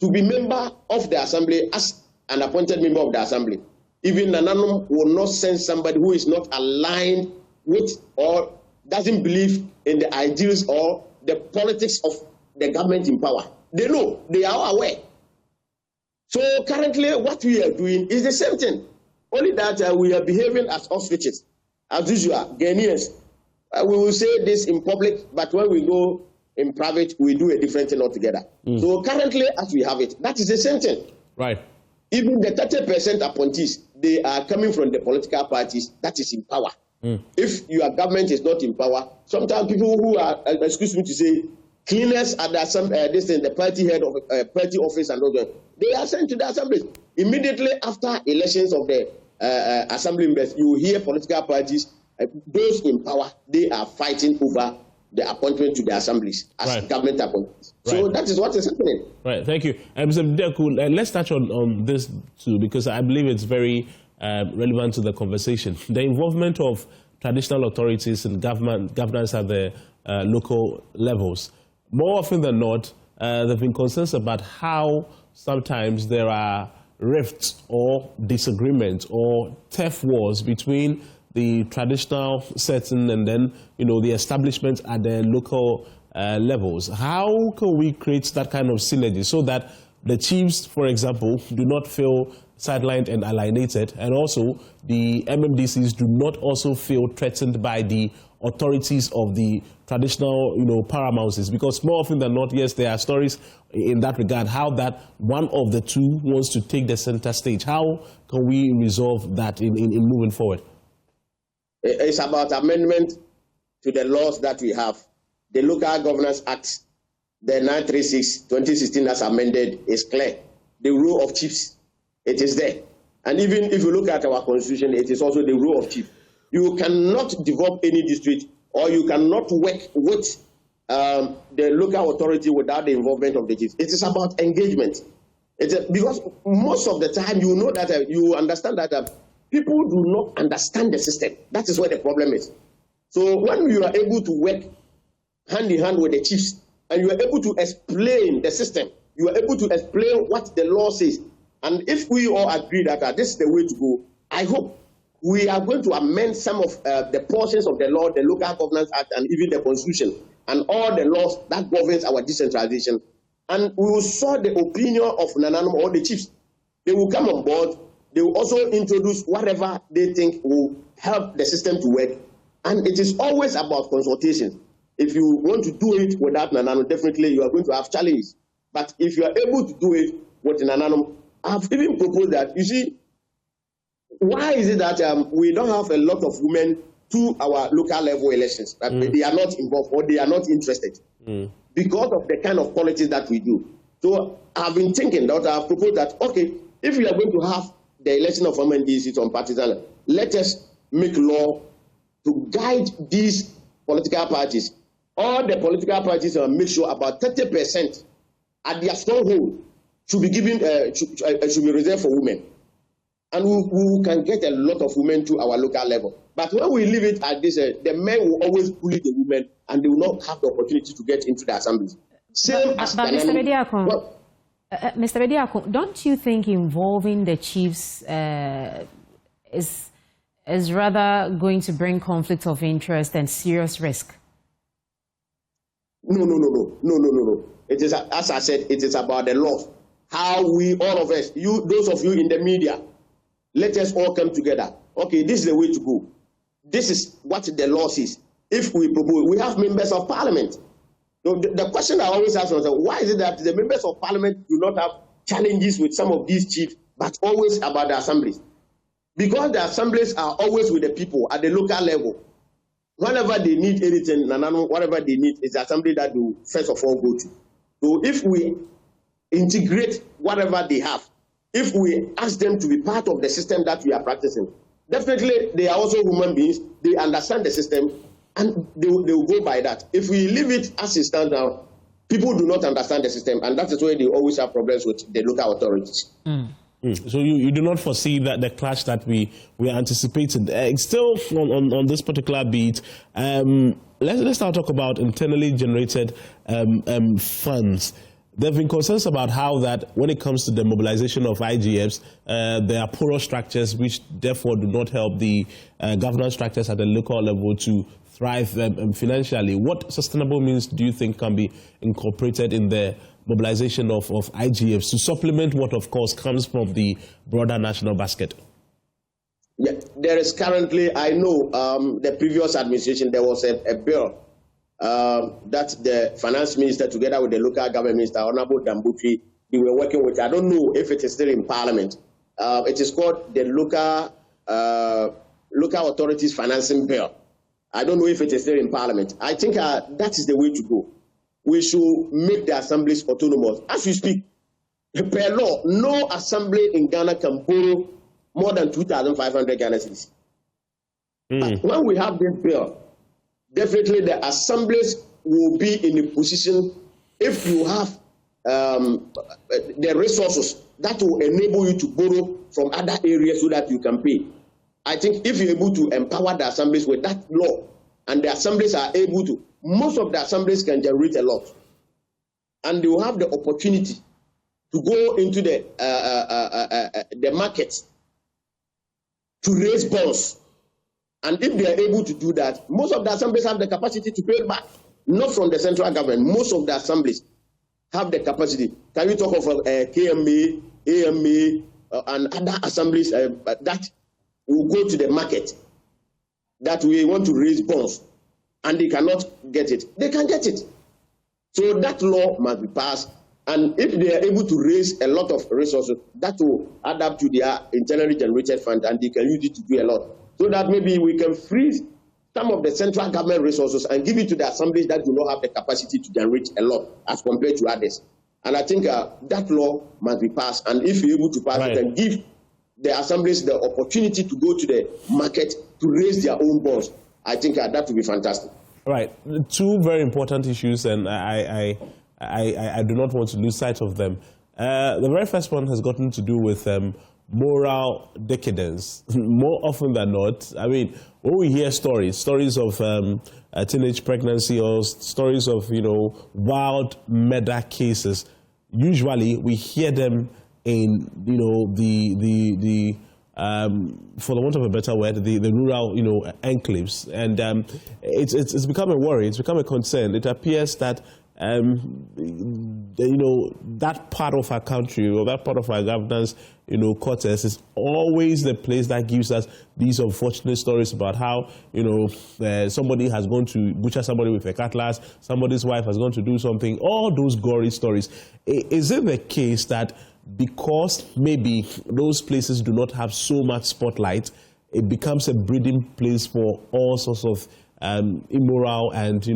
Speaker 17: to be member of the assembly as an appointed member of the assembly. Even Nananum will not send somebody who is not aligned with or doesn't believe in the ideals or the politics of the government in power. They know, they are aware. So currently what we are doing is the same thing, only that we are behaving as ostriches. As usual, Ghanaians, we will say this in public, but when we go in private, we do a different thing altogether. So currently, as we have it, that is the same thing.
Speaker 1: Right.
Speaker 17: Even the 30% appointees, they are coming from the political parties that is in power. If your government is not in power, sometimes people who are, excuse me to say, cleaners at the party head of party office and all that, they are sent to the assemblies. Immediately after elections of the assembly members, you hear political parties, those in power, they are fighting over the appointment to the assemblies as government appointments. So that is what is happening.
Speaker 1: Right, thank you. Mr. Deku, let's touch on this too, because I believe it's very relevant to the conversation. The involvement of traditional authorities and governance at the local levels. More often than not, there have been concerns about how sometimes there are rifts or disagreements or turf wars between the traditional setting and then, the establishment at the local levels. How can we create that kind of synergy so that the chiefs, for example, do not feel sidelined and alienated, and also the MMDCs do not also feel threatened by the authorities of the traditional, paramounts? Because more often than not, yes, there are stories in that regard, how that one of the two wants to take the center stage. How can we resolve that in moving forward?
Speaker 17: It's about amendment to the laws that we have. The Local Governance Act, the 936/2016 as amended, is clear. The rule of chiefs, it is there. And even if you look at our constitution, it is also the rule of chief. You cannot develop any district, or you cannot work with the local authority without the involvement of the chiefs. It is about engagement. Because most of the time, you understand that people do not understand the system. That is where the problem is. So when you are able to work hand in hand with the chiefs, and you are able to explain the system, you are able to explain what the law says, and if we all agree that this is the way to go, I hope we are going to amend some of the portions of the law, the Local Governance Act, and even the Constitution, and all the laws that governs our decentralization. And we will saw the opinion of Nananum or the chiefs. They will come on board. They will also introduce whatever they think will help the system to work. And it is always about consultation. If you want to do it without Nananum, definitely you are going to have challenges. But if you are able to do it with Nananum, I've even proposed that, you see, why is it that we don't have a lot of women to our local level elections? That they are not involved or they are not interested because of the kind of politics that we do. So I've been thinking that I've proposed that, okay, if we are going to have the election of MNDCs on partisan, let us make law to guide these political parties. All the political parties make sure about 30% at their stronghold should be given, should be reserved for women. And we can get a lot of women to our local level. But when we leave it at this, the men will always bully the women, and they will not have the opportunity to get into the assemblies. Same as
Speaker 5: Mr. Bediako, Mr. Bediako, don't you think involving the chiefs is is rather going to bring conflict of interest and serious risk?
Speaker 17: No. It is, as I said, it is about the law. How we, all of us, you, those of you in the media, let us all come together. Okay, this is the way to go. This is what the law says. If we propose, we have members of parliament. So the question I always ask myself, why is it that the members of parliament do not have challenges with some of these chiefs, but always about the assemblies? Because the assemblies are always with the people at the local level. Whenever they need anything, whatever they need is the assembly that they first of all go to. So if we integrate whatever they have, if we ask them to be part of the system that we are practicing, definitely they are also human beings, they understand the system, and they will go by that. If we leave it as it stands now, people do not understand the system, and that is why they always have problems with the local authorities.
Speaker 1: So you do not foresee that the clash that we are anticipating. Still on this particular beat, let's now talk about internally generated funds. There have been concerns about how that when it comes to the mobilization of IGFs, there are porous structures which therefore do not help the governance structures at the local level to thrive financially. What sustainable means do you think can be incorporated in the mobilization of IGFs to supplement what, of course, comes from the broader national basket?
Speaker 17: Yeah, there is currently, I know, the previous administration, there was a bill that the finance minister, together with the local government minister, Honorable Dambuki, they were working with. I don't know if it is still in Parliament. It is called the local authorities financing bill. I don't know if it is still in Parliament. I think that is the way to go. We should make the assemblies autonomous. As we speak, per law, no assembly in Ghana can borrow more than 2,500 Ghana cedis. But when we have this bill, definitely the assemblies will be in a position, if you have the resources that will enable you to borrow from other areas so that you can pay. I think if you're able to empower the assemblies with that law, and the assemblies are able to, most of the assemblies can generate a lot, and they will have the opportunity to go into the market to raise bonds. And if they are able to do that, most of the assemblies have the capacity to pay back, not from the central government. Most of the assemblies have the capacity. Can you talk of KMA, AMA, and other assemblies that will go to the market, that we want to raise bonds, and they cannot get it? They can get it. So that law must be passed, and if they are able to raise a lot of resources, that will add up to their internally generated fund, and they can use it to do a lot. So that maybe we can freeze some of the central government resources and give it to the assemblies that do not have the capacity to generate a lot as compared to others. And I think that law must be passed, and if you're able to pass it and give the assemblies the opportunity to go to the market to raise their own bonds, I think that would be fantastic.
Speaker 1: Right. Two very important issues, and I do not want to lose sight of them. The very first one has gotten to do with moral decadence. More often than not, I mean, when we hear stories of teenage pregnancy or stories of, wild murder cases, usually we hear them in, the for the want of a better word, the rural, enclaves, and it's become a worry. It's become a concern. It appears that that part of our country or that part of our governance, quarters is always the place that gives us these unfortunate stories about how, somebody has gone to butcher somebody with a cutlass, somebody's wife has gone to do something, all those gory stories. Is it the case that because maybe those places do not have so much spotlight, it becomes a breeding place for all sorts of immoral and,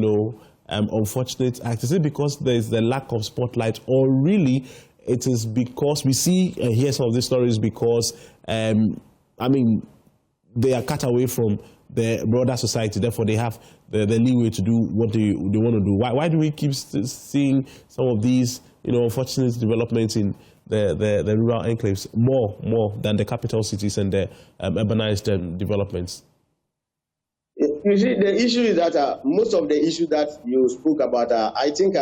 Speaker 1: unfortunate acts? Is it because there is the lack of spotlight, or really it is because we see and hear some of these stories because, they are cut away from the broader society, therefore they have the leeway to do what they want to do? Why do we keep seeing some of these, unfortunate developments in the rural enclaves more than the capital cities and the urbanized developments?
Speaker 17: You see, the issue is that most of the issues that you spoke about, I think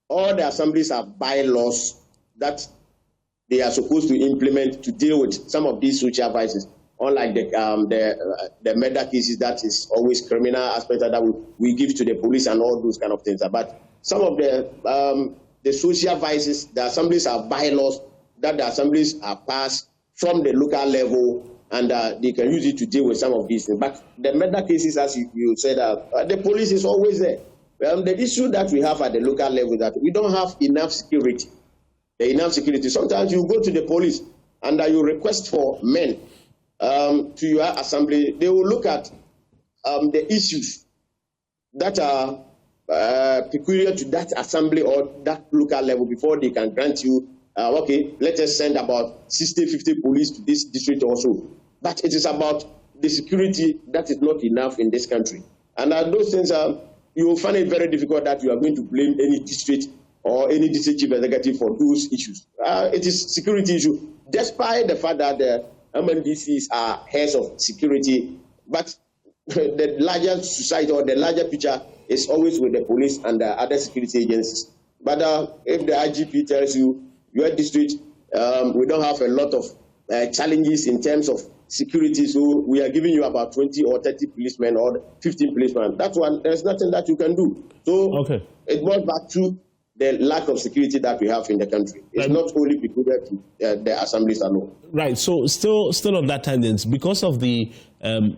Speaker 17: all the assemblies have bylaws that they are supposed to implement to deal with some of these social vices. unlike the murder cases that is always criminal aspect that we give to the police and all those kind of things. But some of the social vices, the assemblies are bylaws that the assemblies are passed from the local level, and they can use it to deal with some of these things. But the murder cases, as you said, the police is always there. The issue that we have at the local level is that we don't have enough security. Sometimes you go to the police and you request for men to your assembly. They will look at the issues that are peculiar to that assembly or that local level before they can grant you, okay, let us send about 60-50 police to this district also. But it is about the security that is not enough in this country. And those things, you will find it very difficult that you are going to blame any district or any district chief executive for those issues. It is security issue, despite the fact that the NDCs are heads of security, but the larger society or the larger picture is always with the police and the other security agencies. But if the IGP tells you, your district, we don't have a lot of challenges in terms of security, so we are giving you about 20 or 30 policemen or 15 policemen. That one, there's nothing that you can do. So it goes back to the lack of security that we have in the country. It's not only peculiar to the assemblies alone.
Speaker 1: Right. So still on that tangent, because of the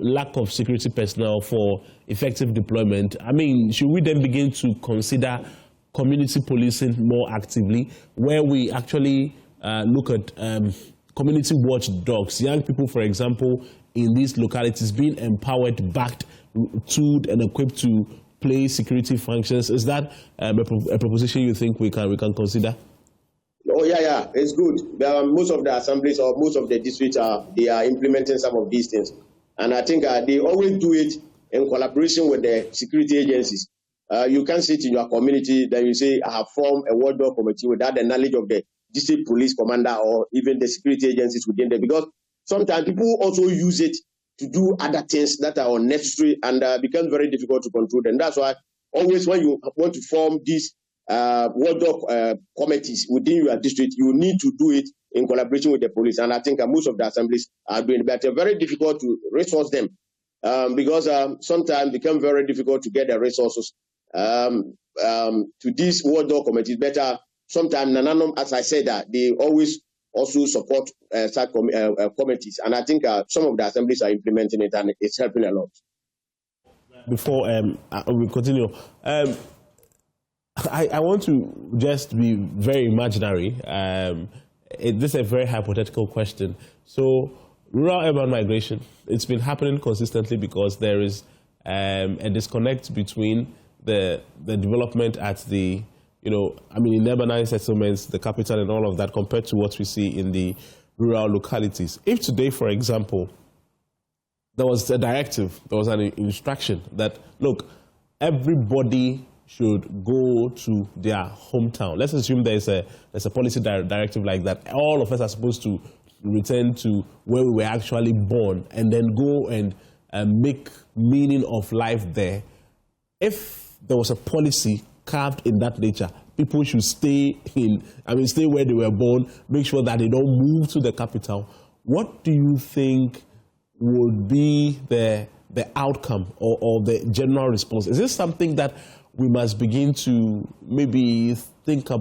Speaker 1: lack of security personnel for effective deployment, I mean, should we then begin to consider community policing more actively, where we actually look at community watchdogs, young people, for example, in these localities being empowered, backed, tooled, and equipped to play security functions? Is that a proposition you think we can consider?
Speaker 17: Oh yeah, it's good. Most of the assemblies or most of the districts they are implementing some of these things, and I think they always do it in collaboration with the security agencies. You can't sit in your community, then you say, I have formed a watchdog committee without the knowledge of the district police commander or even the security agencies within there, because sometimes people also use it to do other things that are unnecessary and become very difficult to control. And that's why always when you want to form these watchdog committees within your district, you need to do it in collaboration with the police. And I think most of the assemblies are doing it, but it's very difficult to resource them because sometimes it becomes very difficult to get the resources to these watchdog committees. Better sometimes, as I said, that they always also support such committees, and I think some of the assemblies are implementing it, and it's helping a lot.
Speaker 1: Before we continue, I want to just be very imaginary. This is a very hypothetical question. So, rural-urban migration, it's been happening consistently because there is a disconnect between the development at the, in urbanized settlements, the capital and all of that, compared to what we see in the rural localities. If today, for example, there was a directive, there was an instruction that, look, everybody should go to their hometown. Let's assume there's a policy directive like that. All of us are supposed to return to where we were actually born and then go and make meaning of life there. If there was a policy carved in that nature, people should stay where they were born, make sure that they don't move to the capital. What do you think would be the outcome or the general response? Is this something that we must begin to maybe tinker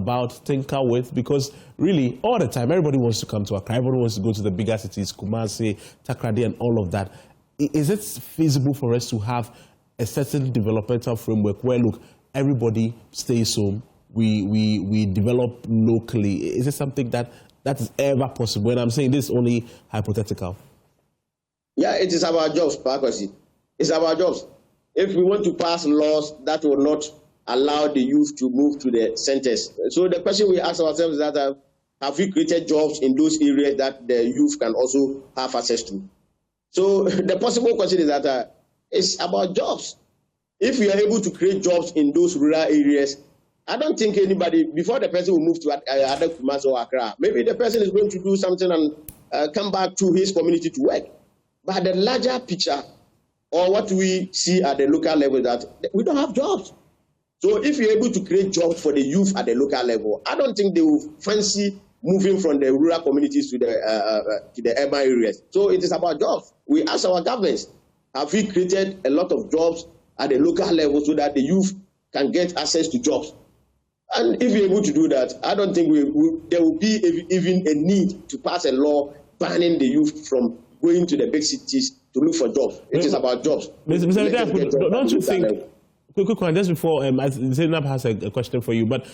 Speaker 1: with? Because really, all the time, everybody wants to come to Accra, everybody wants to go to the bigger cities, Kumasi, Takoradi, and all of that. Is it feasible for us to have a certain developmental framework where, look, everybody stays home, we develop locally? Is it something that is ever possible? And I'm saying this is only hypothetical.
Speaker 17: Yeah, it is our jobs, Pakwasi. It's our jobs. If we want to pass laws that will not allow the youth to move to the centers. So the question we ask ourselves is that have we created jobs in those areas that the youth can also have access to? So the possible question is that it's about jobs. If we are able to create jobs in those rural areas, I don't think anybody, before the person will move to other Kumasi or Accra, maybe the person is going to do something and come back to his community to work. But the larger picture, or what we see at the local level, that we don't have jobs. So if you're able to create jobs for the youth at the local level, I don't think they will fancy moving from the rural communities to the urban areas. So it is about jobs. We ask our governments, have we created a lot of jobs at the local level so that the youth can get access to jobs? And if we're able to do that, I don't think there will be even a need to pass a law banning the youth from going to the big cities to look for jobs. It is about jobs.
Speaker 1: Mr. Don't you think, quick one, just before Zainab has a question for you, but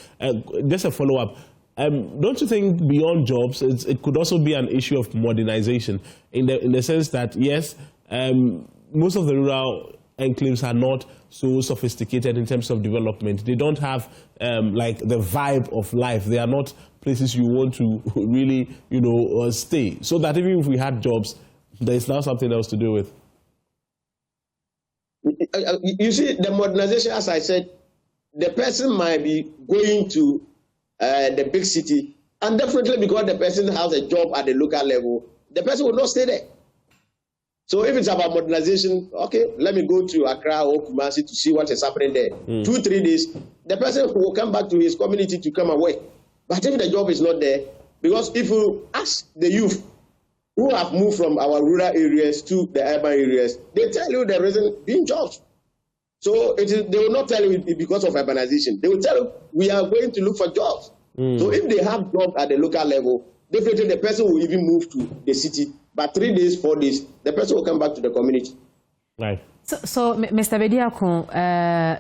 Speaker 1: just a follow-up. Don't you think beyond jobs, it could also be an issue of modernization in the sense that, yes, most of the rural enclaves are not so sophisticated in terms of development. They don't have like the vibe of life. They are not places you want to really, stay. So that even if we had jobs, there is now something else to do with.
Speaker 17: You see, the modernization, as I said, the person might be going to the big city, and definitely because the person has a job at the local level, the person will not stay there. So if it's about modernization, okay, let me go to Accra or Kumasi to see what is happening there. 2-3 days, the person will come back to his community to come and work. But if the job is not there, because if you ask the youth who have moved from our rural areas to the urban areas, they tell you there isn't being jobs. So they will not tell you it because of urbanization. They will tell you we are going to look for jobs. So if they have jobs at the local level, definitely the person will even move to the city. But 3 days, 4 days, the person will come back to the community.
Speaker 1: Right.
Speaker 5: So Mr. Bediako,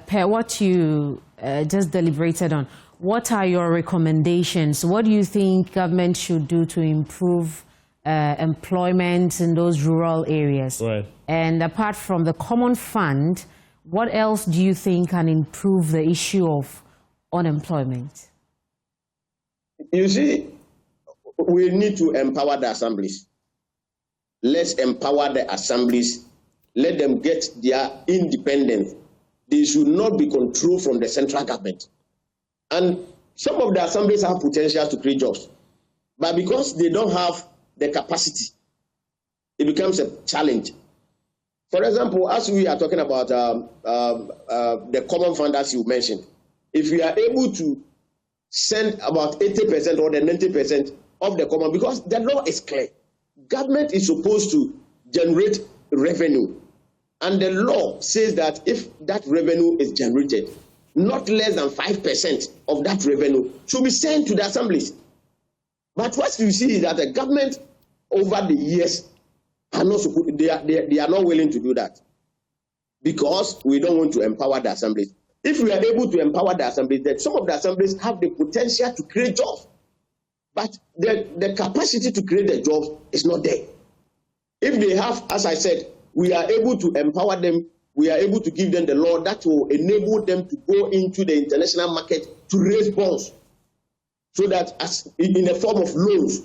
Speaker 5: per what you just deliberated on, what are your recommendations? What do you think government should do to improve employment in those rural areas?
Speaker 1: Right.
Speaker 5: And apart from the common fund, what else do you think can improve the issue of unemployment?
Speaker 17: You see, we need to empower the assemblies. Let's empower the assemblies. Let them get their independence. They should not be controlled from the central government. And some of the assemblies have potential to create jobs. But because they don't have the capacity, it becomes a challenge. For example, as we are talking about the common fund, as you mentioned, if we are able to send about 80% or the 90% of the common, because the law is clear. Government is supposed to generate revenue. And the law says that if that revenue is generated, not less than 5% of that revenue should be sent to the assemblies. But what you see is that the government over the years are not supposed, they are not willing to do that because we don't want to empower the assemblies. If we are able to empower the assemblies, then some of the assemblies have the potential to create jobs. But the capacity to create the jobs is not there. If they have, as I said, we are able to empower them, we are able to give them the law that will enable them to go into the international market to raise bonds so that as in the form of loans,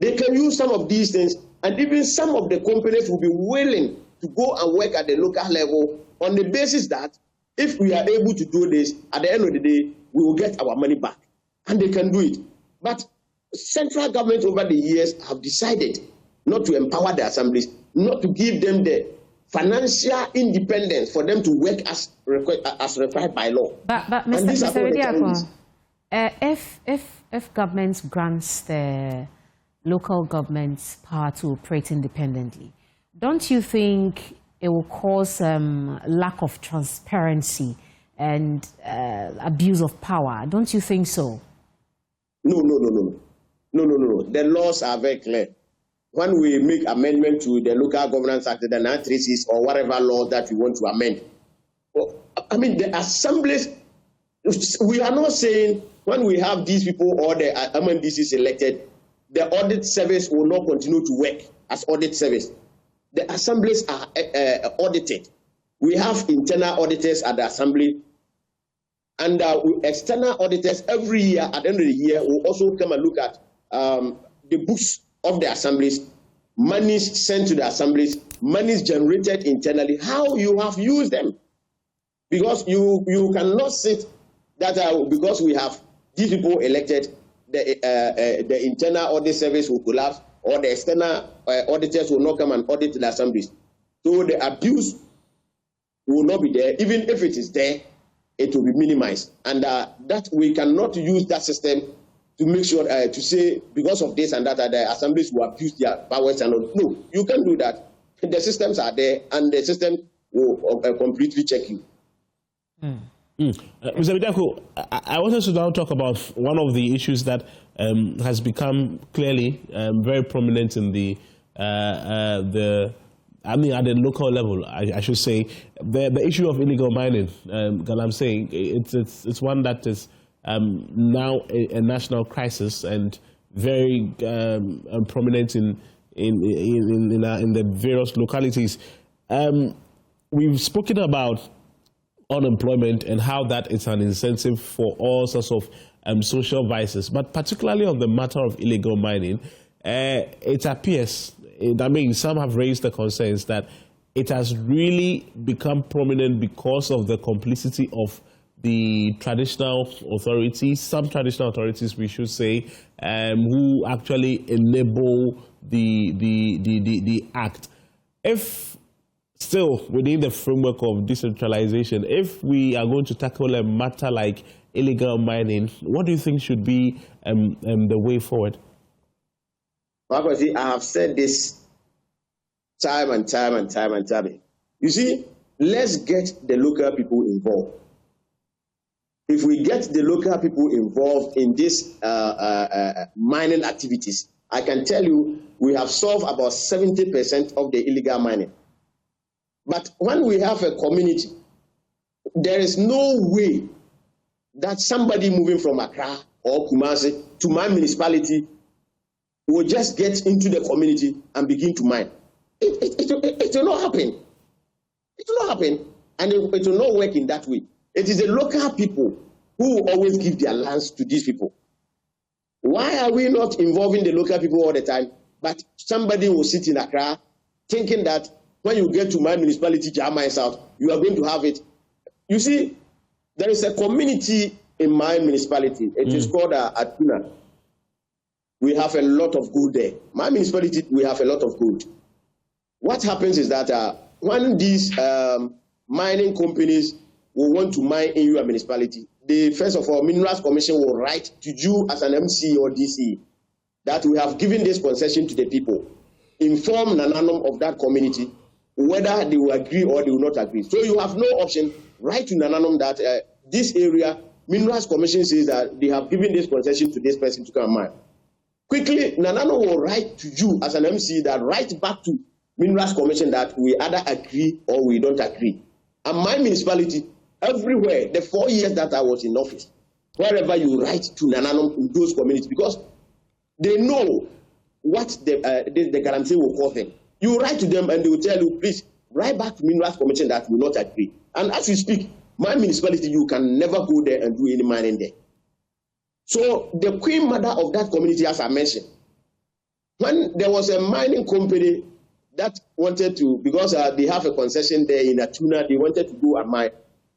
Speaker 17: they can use some of these things, and even some of the companies will be willing to go and work at the local level on the basis that if we are able to do this, at the end of the day, we will get our money back, and they can do it. But central government over the years have decided not to empower the assemblies, not to give them the financial independence for them to work as required by law.
Speaker 5: But Mr. Bediako, if government grants the local government's power to operate independently, don't you think it will cause lack of transparency and abuse of power? Don't you think so?
Speaker 17: No. The laws are very clear. When we make amendment to the Local Governance Act, the 936 or whatever law that we want to amend, well, I mean, the assemblies, we are not saying when we have these people or the NDC elected, the audit service will not continue to work as audit service. The assemblies are audited. We have internal auditors at the assembly, and external auditors every year at the end of the year will also come and look at the books of the assemblies, monies sent to the assemblies, monies generated internally, how you have used them. Because you cannot sit that because we have these people elected, the internal audit service will collapse, or the external auditors will not come and audit the assemblies. So the abuse will not be there. Even if it is there, it will be minimized. And that we cannot use that system to make sure, to say because of this and that, the assemblies will abuse their powers and all. No, you can't do that. The systems are there, and the system will completely check you.
Speaker 1: Mr. Bidako, I wanted to now talk about one of the issues that has become clearly very prominent in at the local level, I should say, the issue of illegal mining. I'm saying it's one that is now a national crisis and very prominent in the various localities. We've spoken about unemployment and how that is an incentive for all sorts of social vices, but particularly on the matter of illegal mining, it appears, some have raised the concerns that it has really become prominent because of the complicity of the traditional authorities, some traditional authorities, we should say, who actually enable the act. If still within the framework of decentralization, if we are going to tackle a matter like illegal mining, what do you think should be the way forward?
Speaker 17: I have said this time and time and time and time. You see, let's get the local people involved. If we get the local people involved in this mining activities, I can tell you we have solved about 70% of the illegal mining. But when we have a community, there is no way that somebody moving from Accra or Kumasi to my municipality will just get into the community and begin to mine. It will not happen. It will not happen, and it will not work in that way. It is the local people who will always give their lands to these people. Why are we not involving the local people all the time? But somebody will sit in Accra thinking that when you get to my municipality, Jamai South, you are going to have it. You see, there is a community in my municipality. It is called Atuna. We have a lot of gold there. My municipality, we have a lot of gold. What happens is that when these mining companies will want to mine in your municipality, first of all, Minerals Commission will write to you as an MC or DC that we have given this concession to the people. Inform Nananum of that community whether they will agree or they will not agree. So you have no option. Write to Nananum that this area, Minerals Commission says that they have given this concession to this person to come mine. Quickly, Nananum will write to you as an MC that write back to Minerals Commission that we either agree or we don't agree. And my municipality, everywhere, the 4 years that I was in office, wherever you write to Nananum in those communities, because they know what the guarantee will cause them. You write to them and they will tell you, please, write back to Minerals Commission that we will not agree. And as we speak, my municipality, you can never go there and do any mining there. So the queen mother of that community, as I mentioned, when there was a mining company that wanted to, because they have a concession there in Atuna, they wanted to go and mine.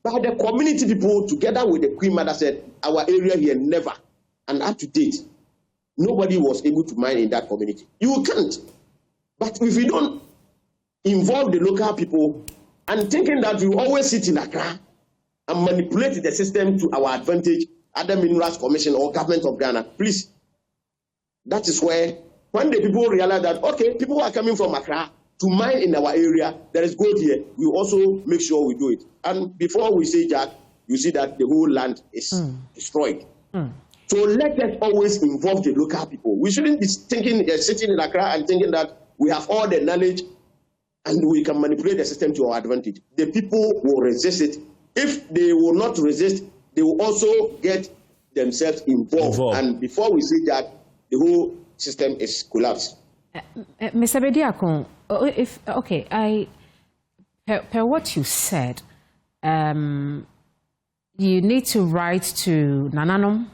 Speaker 17: But the community people, together with the queen mother, said, our area here never, and up to date, nobody was able to mine in that community. You can't. But if you don't involve the local people and thinking that you always sit in Accra and manipulate the system to our advantage, other Minerals Commission or government of Ghana, please. That is where, when the people realize that, okay, people are coming from Accra to mine in our area, there is gold here, we also make sure we do it. And before we say that, you see that the whole land is destroyed. So let us always involve the local people. We shouldn't be thinking, sitting in Accra and thinking that we have all the knowledge and we can manipulate the system to our advantage. The people will resist it. If they will not resist, they will also get themselves involved. And before we say that, the whole system is collapsed.
Speaker 5: Mr. Bediakon, per what you said, you need to write to Nananum,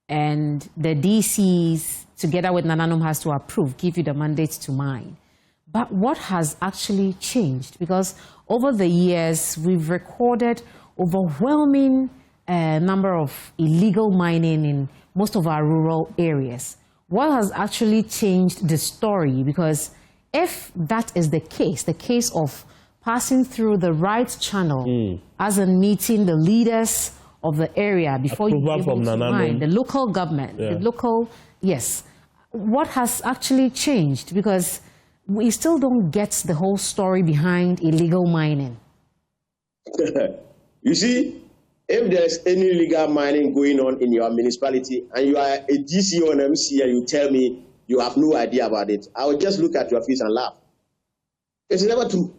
Speaker 5: and the DCs, together with Nananum, has to approve, give you the mandate to mine. But what has actually changed? Because over the years, we've recorded overwhelming number of illegal mining in most of our rural areas. What has actually changed the story? Because if that is the case of passing through the right channel, as in meeting the leaders of the area before you be able to mine. The local government, the local, yes. What has actually changed? Because we still don't get the whole story behind illegal mining.
Speaker 17: You see, if there's any illegal mining going on in your municipality and you are a DC or an MC and you tell me you have no idea about it, I will just look at your face and laugh. It's never true.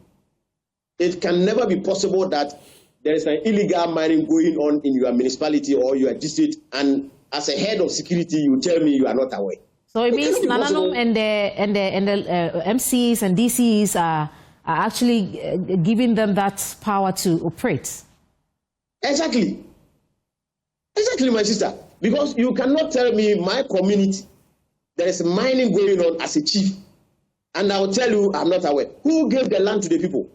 Speaker 17: It can never be possible that there is an illegal mining going on in your municipality or your district, and as a head of security, you tell me you are not aware.
Speaker 5: So it means Nananum and the MCs and DCs are actually giving them that power to operate.
Speaker 17: Exactly. Exactly, my sister. Because you cannot tell me my community there is mining going on as a chief, and I will tell you I'm not aware. Who gave the land to the people?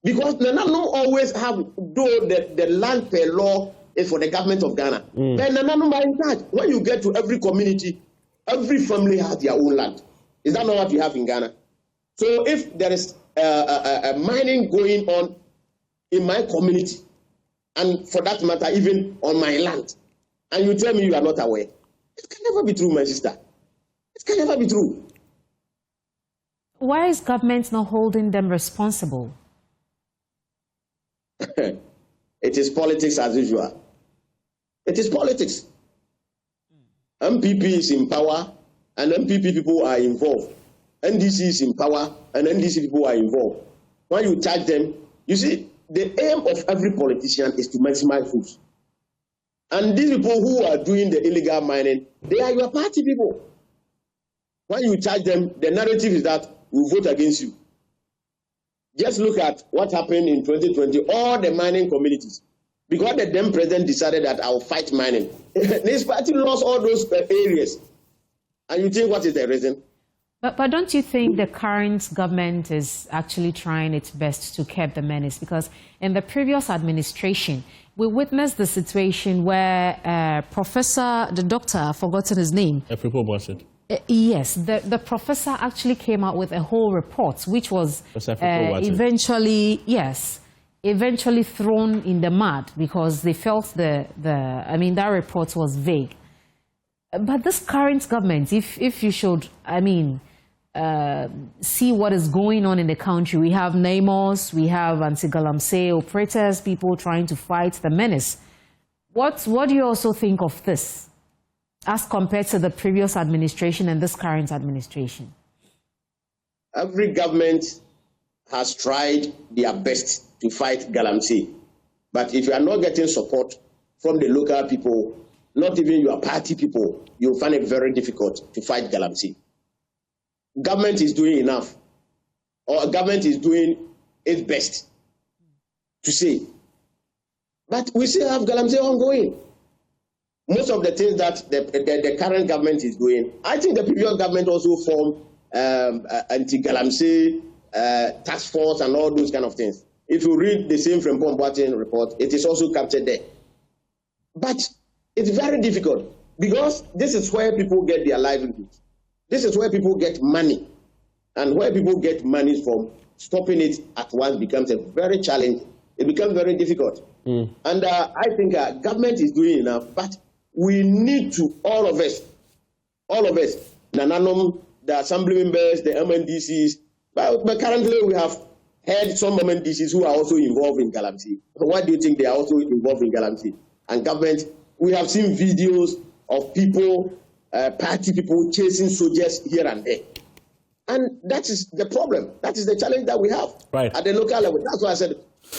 Speaker 17: Because Nananum always have, though the land per law is for the government of Ghana, but Nananum are in charge. When you get to every community, every family has their own land. Is that not what you have in Ghana? So if there is a mining going on in my community, and for that matter, even on my land, and you tell me you are not aware, it can never be true, my sister. It can never be true.
Speaker 5: Why is government not holding them responsible?
Speaker 17: It is politics as usual. It is politics. MPP is in power, and MPP people are involved. NDC is in power, and NDC people are involved. When you charge them, you see, the aim of every politician is to maximize votes. And these people who are doing the illegal mining, they are your party people. When you charge them, the narrative is that we vote against you. Just look at what happened in 2020, all the mining communities. Because the then president decided that I will fight mining. This party lost all those areas. And you think what is the reason?
Speaker 5: But don't you think the current government is actually trying its best to curb the menace? Because in the previous administration, we witnessed the situation where the doctor, I've forgotten his name. Yes, the professor actually came out with a whole report, which was eventually thrown in the mud because they felt that report was vague. But this current government, if you should, see what is going on in the country, we have NAMOS, we have anti-galamsey operators, people trying to fight the menace. What do you also think of this, as compared to the previous administration and this current administration?
Speaker 17: Every government has tried their best to fight galamsey. But if you are not getting support from the local people, not even your party people, you'll find it very difficult to fight galamsey. Government is doing enough, or government is doing its best to say. But we still have galamsey ongoing. Most of the things that the current government is doing, I think the previous government also formed anti-galamsey task force and all those kind of things. If you read the same from Bombarding report, it is also captured there. But it's very difficult because this is where people get their livelihood. This is where people get money. And where people get money from, stopping it at once becomes a very challenge. It becomes very difficult. And I think government is doing enough, but we need to, all of us, Nananum, the assembly members, the MNDCs, but currently we have heard some MNDCs who are also involved in galamsey. Why do you think they are also involved in galamsey? And government, we have seen videos of people, party people chasing soldiers here and there. And that is the problem. That is the challenge that we have at the local level. That's why I said,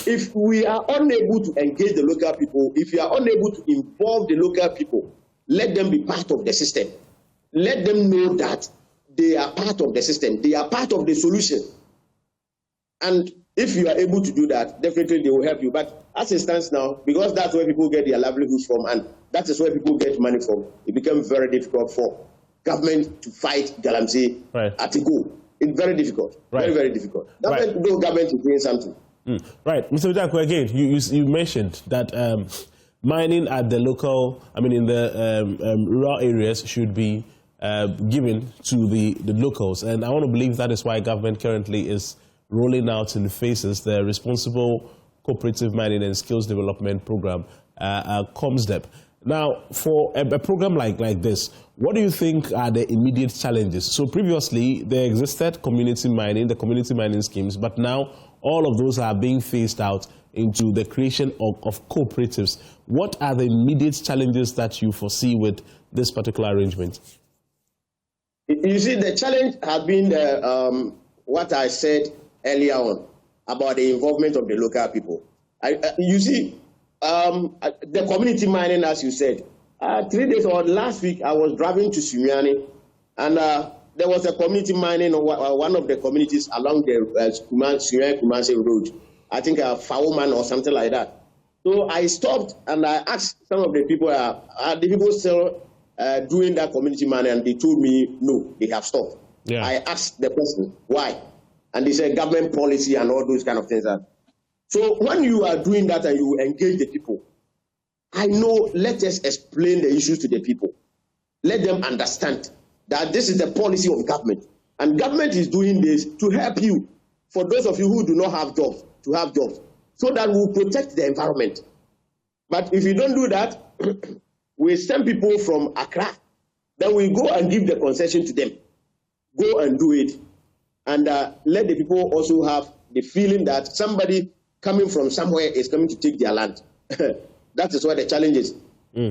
Speaker 17: if we are unable to engage the local people, if we are unable to involve the local people, let them be part of the system. Let them know that they are part of the system. They are part of the solution. And if you are able to do that, definitely they will help you. But as it stands now, because that's where people get their livelihoods from, and that is where people get money from, it becomes very difficult for government to fight galamsey at a go. It's very difficult. Very, very difficult. Government is doing something.
Speaker 1: Right. Mr. Ujako, again, you mentioned that mining at the local, in the rural areas should be given to the locals. And I want to believe that is why government currently is rolling out in phases the Responsible Cooperative Mining and Skills Development Program COMSDEP. Now, for a program like this, what do you think are the immediate challenges? So previously, there existed community mining, the community mining schemes, but now all of those are being phased out into the creation of cooperatives. What are the immediate challenges that you foresee with this particular arrangement?
Speaker 17: You see, the challenge has been what I said earlier on about the involvement of the local people. You see, the community mining, as you said, 3 days or last week, I was driving to Sumiani, and there was a community mining on one of the communities along the Sumiani-Kumasi road. I think Fawoman or something like that. So I stopped and I asked some of the people, are the people still doing that community mining? And they told me, no, they have stopped. Yeah. I asked the person, why? And they said government policy and all those kind of things. So when you are doing that and you engage the people, I know, let us explain the issues to the people. Let them understand that this is the policy of government. And government is doing this to help you, for those of you who do not have jobs, to have jobs, so that we'll protect the environment. But if you don't do that, we send people from Accra, then we go and give the concession to them. Go and do it. And let the people also have the feeling that somebody coming from somewhere is coming to take their land. That is what the challenge is.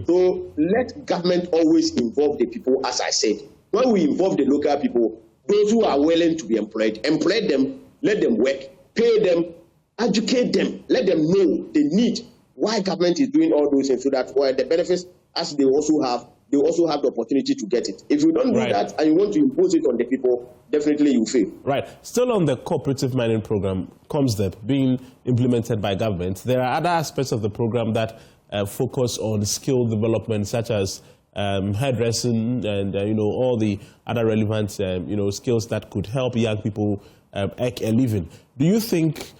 Speaker 17: So let government always involve the people, as I said. When we involve the local people, those who are willing to be employ them, let them work, pay them, educate them, let them know the need, why government is doing all those things, so that the benefits, as they also have the opportunity to get it. If you don't do that and you want to impose it on the people, definitely you fail. Right.
Speaker 1: Still on the cooperative mining program, COMSDEP, being implemented by government, there are other aspects of the program that focus on skill development, such as hairdressing and all the other relevant skills that could help young people make a living. Do you think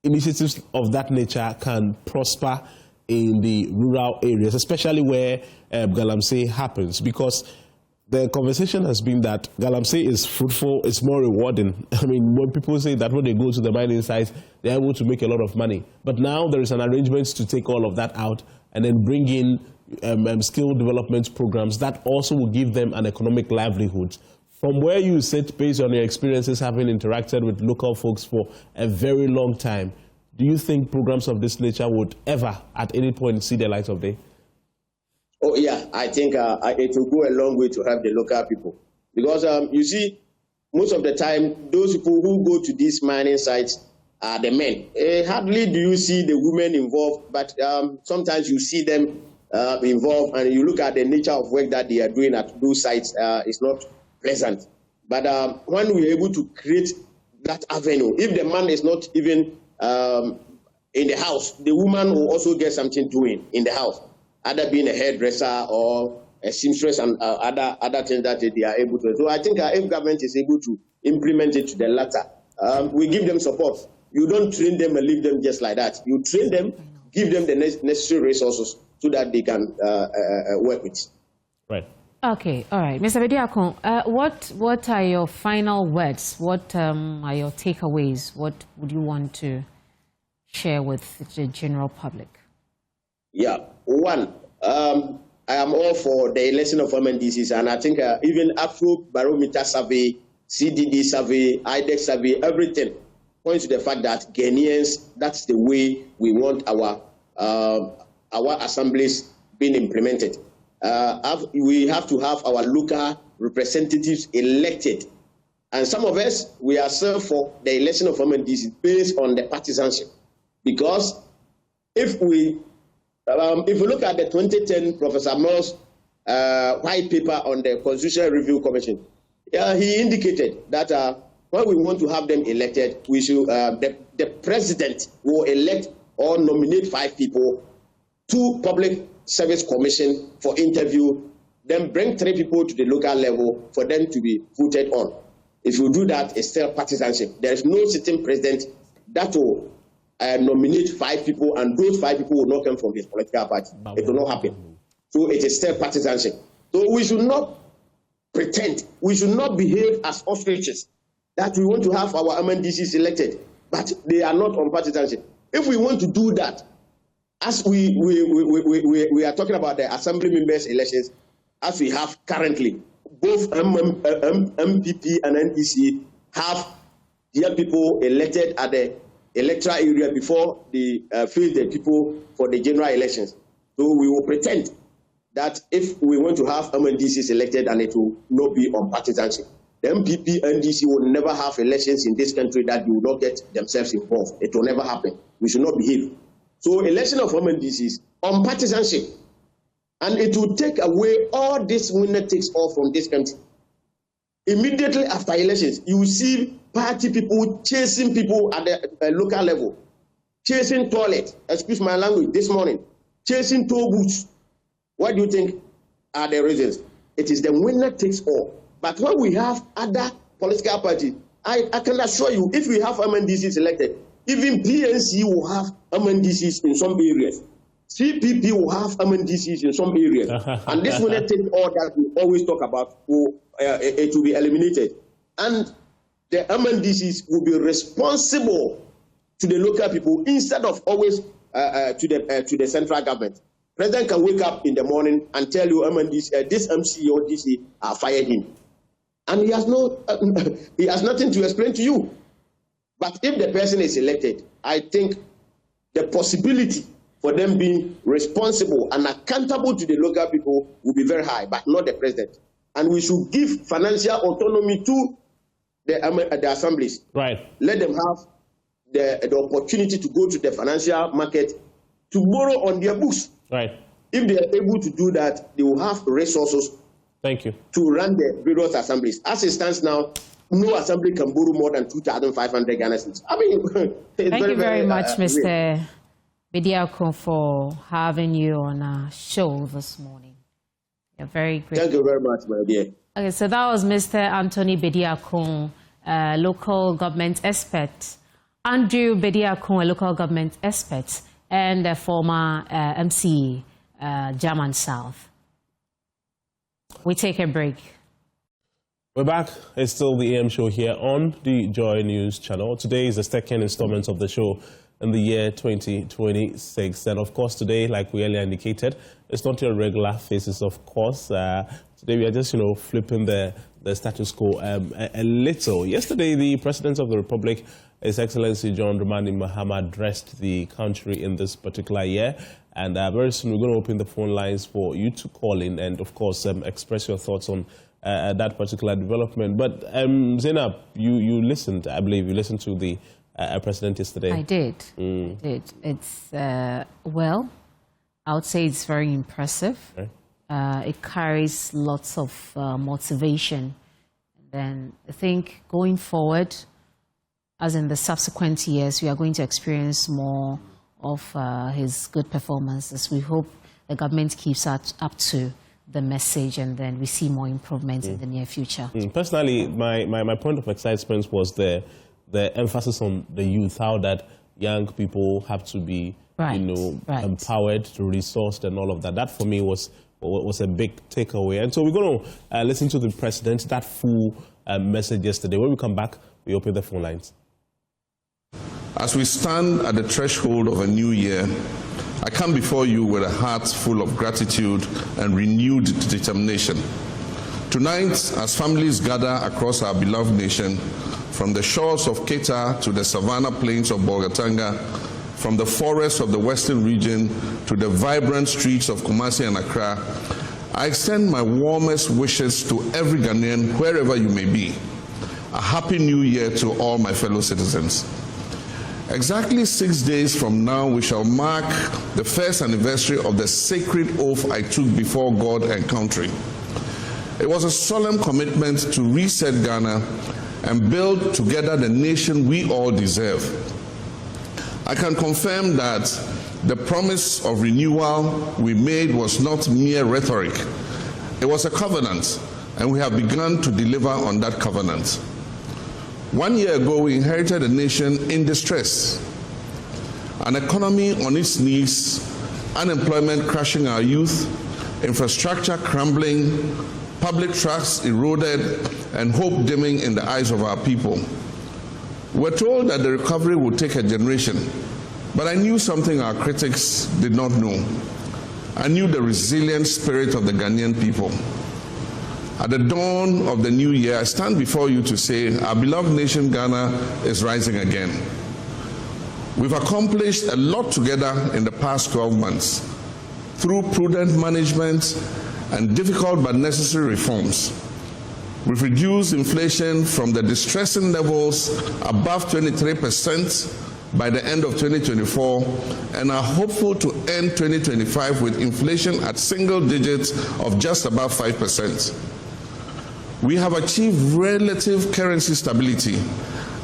Speaker 1: initiatives of that nature can prosper in the rural areas, especially where Galamsey happens? Because the conversation has been that Galamsey is fruitful, it's more rewarding. I mean, when people say that when they go to the mining sites, they're able to make a lot of money. But now there is an arrangement to take all of that out and then bring in skill development programs that also will give them an economic livelihood. From where you sit, based on your experiences having interacted with local folks for a very long time, do you think programs of this nature would ever, at any point, see the light of day?
Speaker 17: Oh, yeah. I think it will go a long way to help the local people. Because, you see, most of the time, those people who go to these mining sites are the men. Hardly do you see the women involved, but sometimes you see them involved, and you look at the nature of work that they are doing at those sites, it's not pleasant. But when we're able to create that avenue, if the man is not even in the house, the woman will also get something doing in the house, either being a hairdresser or a seamstress and other things that they are able to. So I think if government is able to implement it to the latter, we give them support. You don't train them and leave them just like that. You train them, give them the necessary resources so that they can work with.
Speaker 1: Right.
Speaker 5: Okay, all right. Mr. Bediakon, what are your final words? What are your takeaways? What would you want to share with the general public?
Speaker 17: Yeah, one, I am all for the election of NDCs, and I think even Afro Barometer survey, CDD survey, IDEX survey, everything points to the fact that Ghanaians, that's the way we want our assemblies being implemented. We have to have our local representatives elected. And some of us, we are served for the election of NDC based on the partisanship. Because if we look at the 2010 Professor Moore's white paper on the Constitutional Review Commission, he indicated that when we want to have them elected, we should the president will elect or nominate 5 people to Public Service Commission for interview, then bring 3 people to the local level for them to be voted on. If you do that, it's still partisanship. There is no sitting president that will nominate 5 people, and those 5 people will not come from his political party. It will not happen. So it is still partisanship. So we should not pretend, we should not behave as ostriches that we want to have our MNDCs elected, but they are not on partisanship. If we want to do that, as we are talking about the assembly members' elections, as we have currently, both MPP and NDC have their people elected at the electoral area before they face the people for the general elections. So we will pretend that if we want to have NDCs elected, and it will not be on partisanship. The MPP and NDC will never have elections in this country that they will not get themselves involved. It will never happen. We should not behave. So election of NDCs on partisanship, and it will take away all this winner takes all from this country. Immediately after elections, you will see party people chasing people at the local level, chasing toilet, excuse my language, this morning, chasing toll booths. What do you think are the reasons? It is the winner takes all. But when we have other political parties, I can assure you, if we have MNDCs elected, even PNC will have MNDCs in some areas. CPP will have MNDCs in some areas. And this winner takes all that we always talk about, it will be eliminated. And the MNDCs will be responsible to the local people instead of always to the central government. President can wake up in the morning and tell you MNDC, this MC or DC are fired him. And he has nothing to explain to you. But if the person is elected, I think the possibility for them being responsible and accountable to the local people will be very high, but not the president. And we should give financial autonomy to the assemblies.
Speaker 1: Right.
Speaker 17: Let them have the opportunity to go to the financial market to borrow on their books.
Speaker 1: Right.
Speaker 17: If they are able to do that, they will have resources.
Speaker 1: Thank you.
Speaker 17: To run the various assemblies. As it stands now, no assembly can borrow more than 2,500 Ghana cedis. I mean,
Speaker 5: thank you very much, Mr. Bediako, for having you on our show this morning. You're very grateful.
Speaker 17: Thank you very much, my dear.
Speaker 5: Okay, so that was Mr. Anthony Bediako, local government expert. Andrew Bediako, a local government expert, and a former MC, German South. We take a break.
Speaker 1: We're back. It's still the AM show here on the Joy News channel. Today is the second installment of the show in the year 2026. And of course, today, like we earlier indicated, it's not your regular faces, of course. Today, we are just, flipping the status quo a little. Yesterday, the President of the Republic, His Excellency John Dramani Mahama, addressed the country in this particular year. And very soon, we're going to open the phone lines for you to call in and, of course, express your thoughts on that particular development. But Zainab, you listened, I believe, you listened to the President yesterday.
Speaker 5: I did. I did. It's, well, I would say it's very impressive. Right. It carries lots of motivation. And then I think going forward, as in the subsequent years, we are going to experience more of his good performances. We hope the government keeps up to the message, and then we see more improvements in the near future.
Speaker 1: Personally, my point of excitement was the emphasis on the youth, how that young people have to be, empowered, resourced, and all of that. That for me was a big takeaway. And so we're going to listen to the President, that full message yesterday. When we come back, we open the phone lines.
Speaker 15: As we stand at the threshold of a new year, I come before you with a heart full of gratitude and renewed determination. Tonight, as families gather across our beloved nation, from the shores of Keita to the savannah plains of Bolgatanga, from the forests of the western region to the vibrant streets of Kumasi and Accra, I extend my warmest wishes to every Ghanaian, wherever you may be. A happy new year to all my fellow citizens. Exactly 6 days from now, we shall mark the first anniversary of the sacred oath I took before God and country. It was a solemn commitment to reset Ghana and build together the nation we all deserve. I can confirm that the promise of renewal we made was not mere rhetoric. It was a covenant, and we have begun to deliver on that covenant. 1 year ago, we inherited a nation in distress, an economy on its knees, unemployment crushing our youth, infrastructure crumbling, public trust eroded, and hope dimming in the eyes of our people. We're told that the recovery will take a generation, But I knew something our critics did not know. I knew the resilient spirit of the Ghanaian people. At the dawn of the new year, I stand before you to say our beloved nation Ghana is rising again. We've accomplished a lot together in the past 12 months through prudent management and difficult but necessary reforms. We've reduced inflation from the distressing levels above 23% by the end of 2024 and are hopeful to end 2025 with inflation at single digits of just above 5%. We have achieved relative currency stability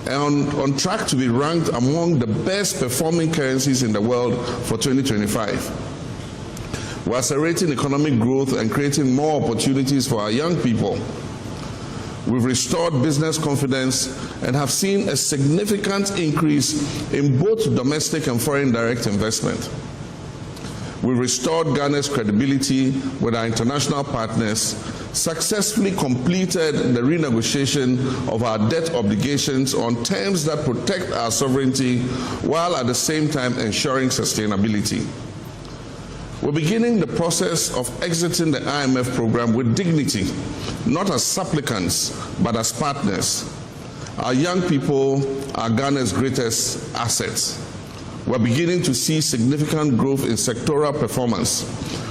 Speaker 15: and on track to be ranked among the best performing currencies in the world for 2025. We're accelerating economic growth and creating more opportunities for our young people. We've restored business confidence and have seen a significant increase in both domestic and foreign direct investment. We've restored Ghana's credibility with our international partners, successfully completed the renegotiation of our debt obligations on terms that protect our sovereignty while at the same time ensuring sustainability. We're beginning the process of exiting the IMF program with dignity, not as supplicants, but as partners. Our young people are Ghana's greatest assets. We're beginning to see significant growth in sectoral performance.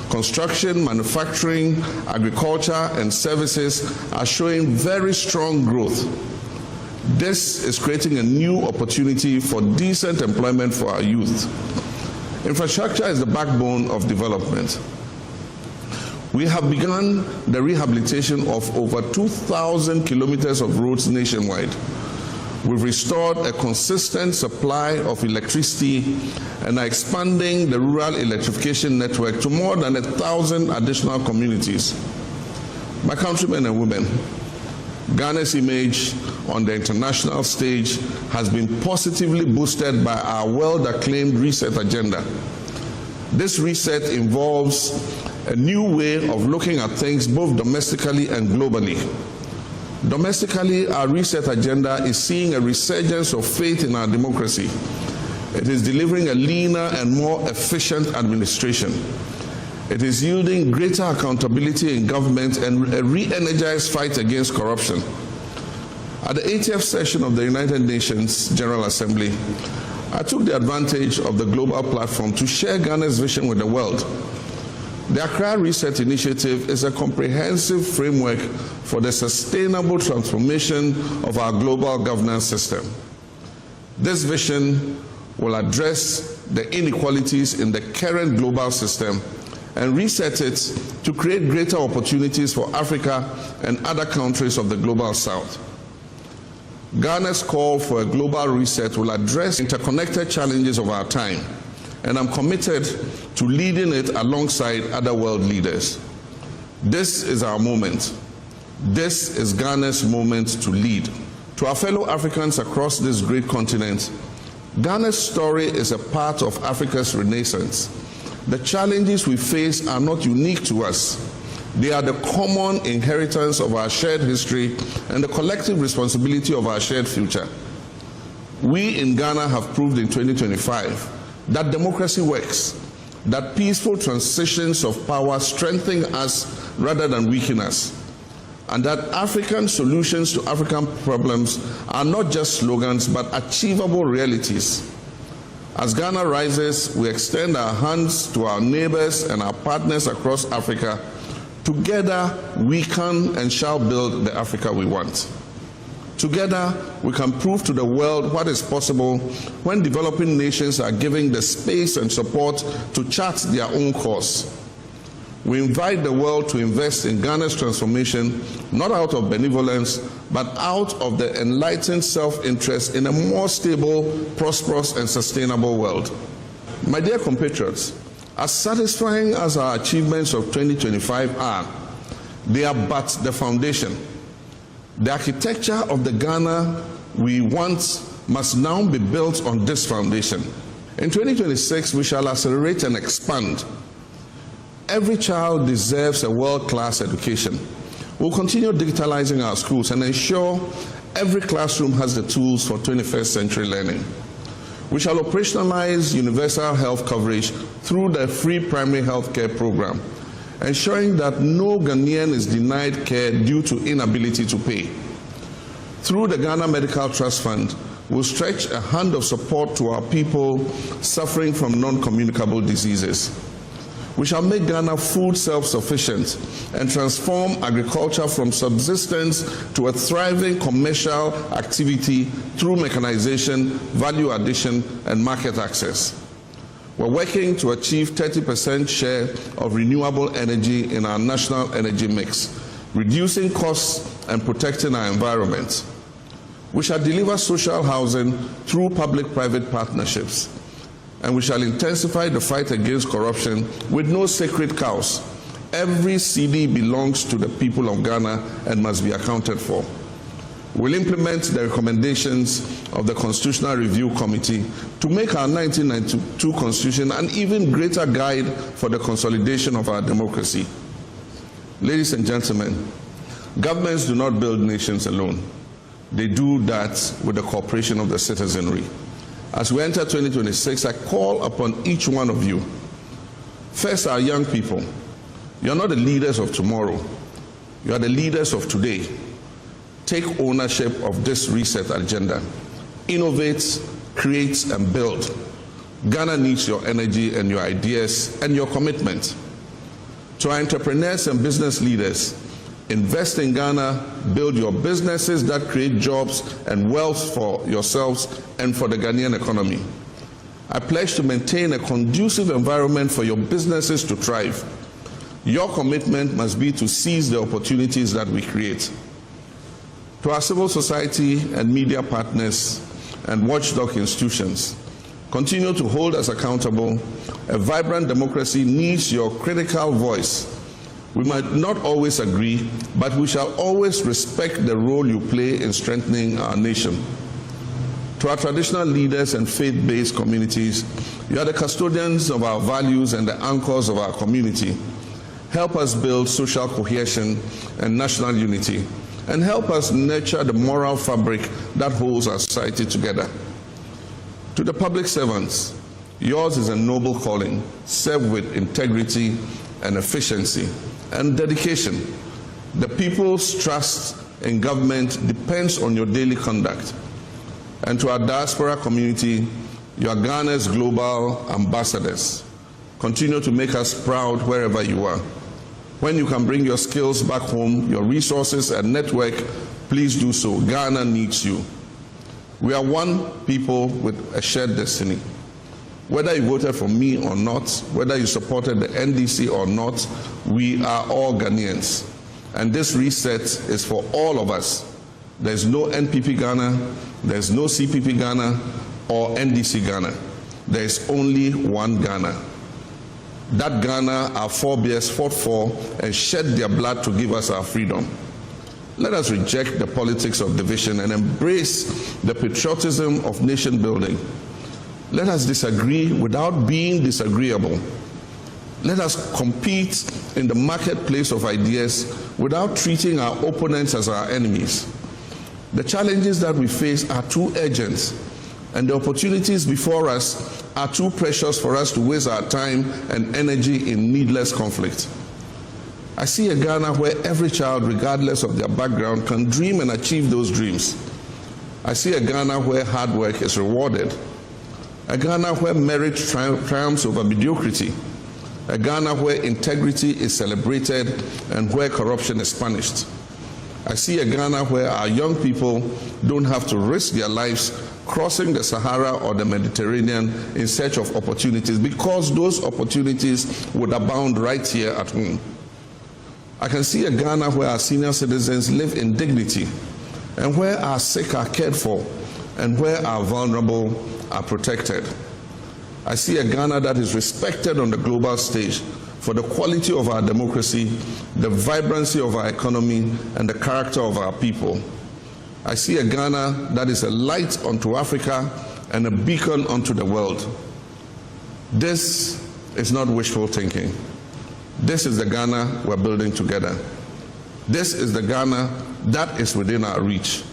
Speaker 15: Construction, manufacturing, agriculture, and services are showing very strong growth. This is creating a new opportunity for decent employment for our youth. Infrastructure is the backbone of development. We have begun the rehabilitation of over 2,000 kilometers of roads nationwide. We've restored a consistent supply of electricity and are expanding the rural electrification network to more than 1,000 additional communities. My countrymen and women, Ghana's image on the international stage has been positively boosted by our well-acclaimed reset agenda. This reset involves a new way of looking at things both domestically and globally. Domestically, our reset agenda is seeing a resurgence of faith in our democracy. It is delivering a leaner and more efficient administration. It is yielding greater accountability in government and a re-energized fight against corruption. At the 80th session of the United Nations General Assembly, I took the advantage of the global platform to share Ghana's vision with the world. The Accra Reset Initiative is a comprehensive framework for the sustainable transformation of our global governance system. This vision will address the inequalities in the current global system and reset it to create greater opportunities for Africa and other countries of the global south. Ghana's call for a global reset will address interconnected challenges of our time, and I'm committed to leading it alongside other world leaders. This is our moment. This is Ghana's moment to lead. To our fellow Africans across this great continent, Ghana's story is a part of Africa's renaissance. The challenges we face are not unique to us. They are the common inheritance of our shared history and the collective responsibility of our shared future. We in Ghana have proved in 2025 that democracy works, that peaceful transitions of power strengthen us rather than weaken us, and that African solutions to African problems are not just slogans but achievable realities. As Ghana rises, we extend our hands to our neighbors and our partners across Africa. Together, we can and shall build the Africa we want. Together, we can prove to the world what is possible when developing nations are given the space and support to chart their own course. We invite the world to invest in Ghana's transformation, not out of benevolence, but out of the enlightened self-interest in a more stable, prosperous, and sustainable world. My dear compatriots, as satisfying as our achievements of 2025 are, they are but the foundation. The architecture of the Ghana we want must now be built on this foundation. In 2026, we shall accelerate and expand. Every child deserves a world-class education. We'll continue digitalizing our schools and ensure every classroom has the tools for 21st century learning. We shall operationalize universal health coverage through the free primary health care program, ensuring that no Ghanaian is denied care due to inability to pay. Through the Ghana Medical Trust Fund, we'll stretch a hand of support to our people suffering from non-communicable diseases. We shall make Ghana food self-sufficient and transform agriculture from subsistence to a thriving commercial activity through mechanization, value addition, and market access. We're working to achieve 30% share of renewable energy in our national energy mix, reducing costs and protecting our environment. We shall deliver social housing through public-private partnerships, and we shall intensify the fight against corruption with no sacred cows. Every CD belongs to the people of Ghana and must be accounted for. We'll implement the recommendations of the Constitutional Review Committee to make our 1992 Constitution an even greater guide for the consolidation of our democracy. Ladies and gentlemen, governments do not build nations alone. They do that with the cooperation of the citizenry. As we enter 2026, I call upon each one of you. First, our young people. You're not the leaders of tomorrow. You are the leaders of today. Take ownership of this reset agenda. Innovate, create, and build. Ghana needs your energy and your ideas and your commitment. To our entrepreneurs and business leaders, invest in Ghana, build your businesses that create jobs and wealth for yourselves and for the Ghanaian economy. I pledge to maintain a conducive environment for your businesses to thrive. Your commitment must be to seize the opportunities that we create. To our civil society and media partners and watchdog institutions, continue to hold us accountable. A vibrant democracy needs your critical voice. We might not always agree, but we shall always respect the role you play in strengthening our nation. To our traditional leaders and faith-based communities, you are the custodians of our values and the anchors of our community. Help us build social cohesion and national unity, and help us nurture the moral fabric that holds our society together. To the public servants, yours is a noble calling. Serve with integrity and efficiency and dedication. The people's trust in government depends on your daily conduct. And to our diaspora community, you are Ghana's global ambassadors. Continue to make us proud wherever you are. When you can bring your skills back home, your resources and network, please do so. Ghana needs you. We are one people with a shared destiny. Whether you voted for me or not, whether you supported the NDC or not, we are all Ghanaians. And this reset is for all of us. There's no NPP Ghana, there's no CPP Ghana, or NDC Ghana. There's only one Ghana. That Ghana our forebears fought for and shed their blood to give us our freedom. Let us reject the politics of division and embrace the patriotism of nation building. Let us disagree without being disagreeable. Let us compete in the marketplace of ideas without treating our opponents as our enemies. The challenges that we face are too urgent, and the opportunities before us are too precious for us to waste our time and energy in needless conflict. I see a Ghana where every child, regardless of their background, can dream and achieve those dreams. I see a Ghana where hard work is rewarded. A Ghana where merit triumphs over mediocrity. A Ghana where integrity is celebrated and where corruption is punished. I see a Ghana where our young people don't have to risk their lives crossing the Sahara or the Mediterranean in search of opportunities, because those opportunities would abound right here at home. I can see a Ghana where our senior citizens live in dignity, and where our sick are cared for, and where our vulnerable are protected. I see a Ghana that is respected on the global stage for the quality of our democracy, the vibrancy of our economy, and the character of our people. I see a Ghana that is a light unto Africa and a beacon unto the world. This is not wishful thinking. This is the Ghana we're building together. This is the Ghana that is within our reach.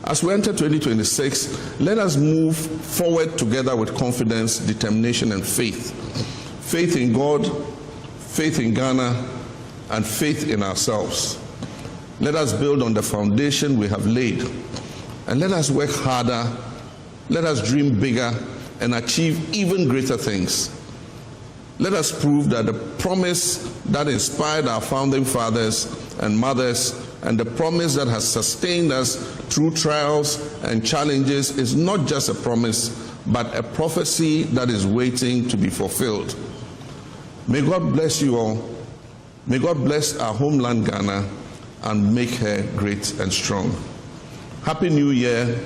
Speaker 15: As we enter 2026, let us move forward together with confidence, determination, and faith. Faith in God, faith in Ghana, and faith in ourselves. Let us build on the foundation we have laid, and let us work harder, let us dream bigger, and achieve even greater things. Let us prove that the promise that inspired our founding fathers and mothers, and the promise that has sustained us through trials and challenges is not just a promise, but a prophecy that is waiting to be fulfilled. May God bless you all. May God bless our homeland Ghana and make her great and strong. Happy New Year,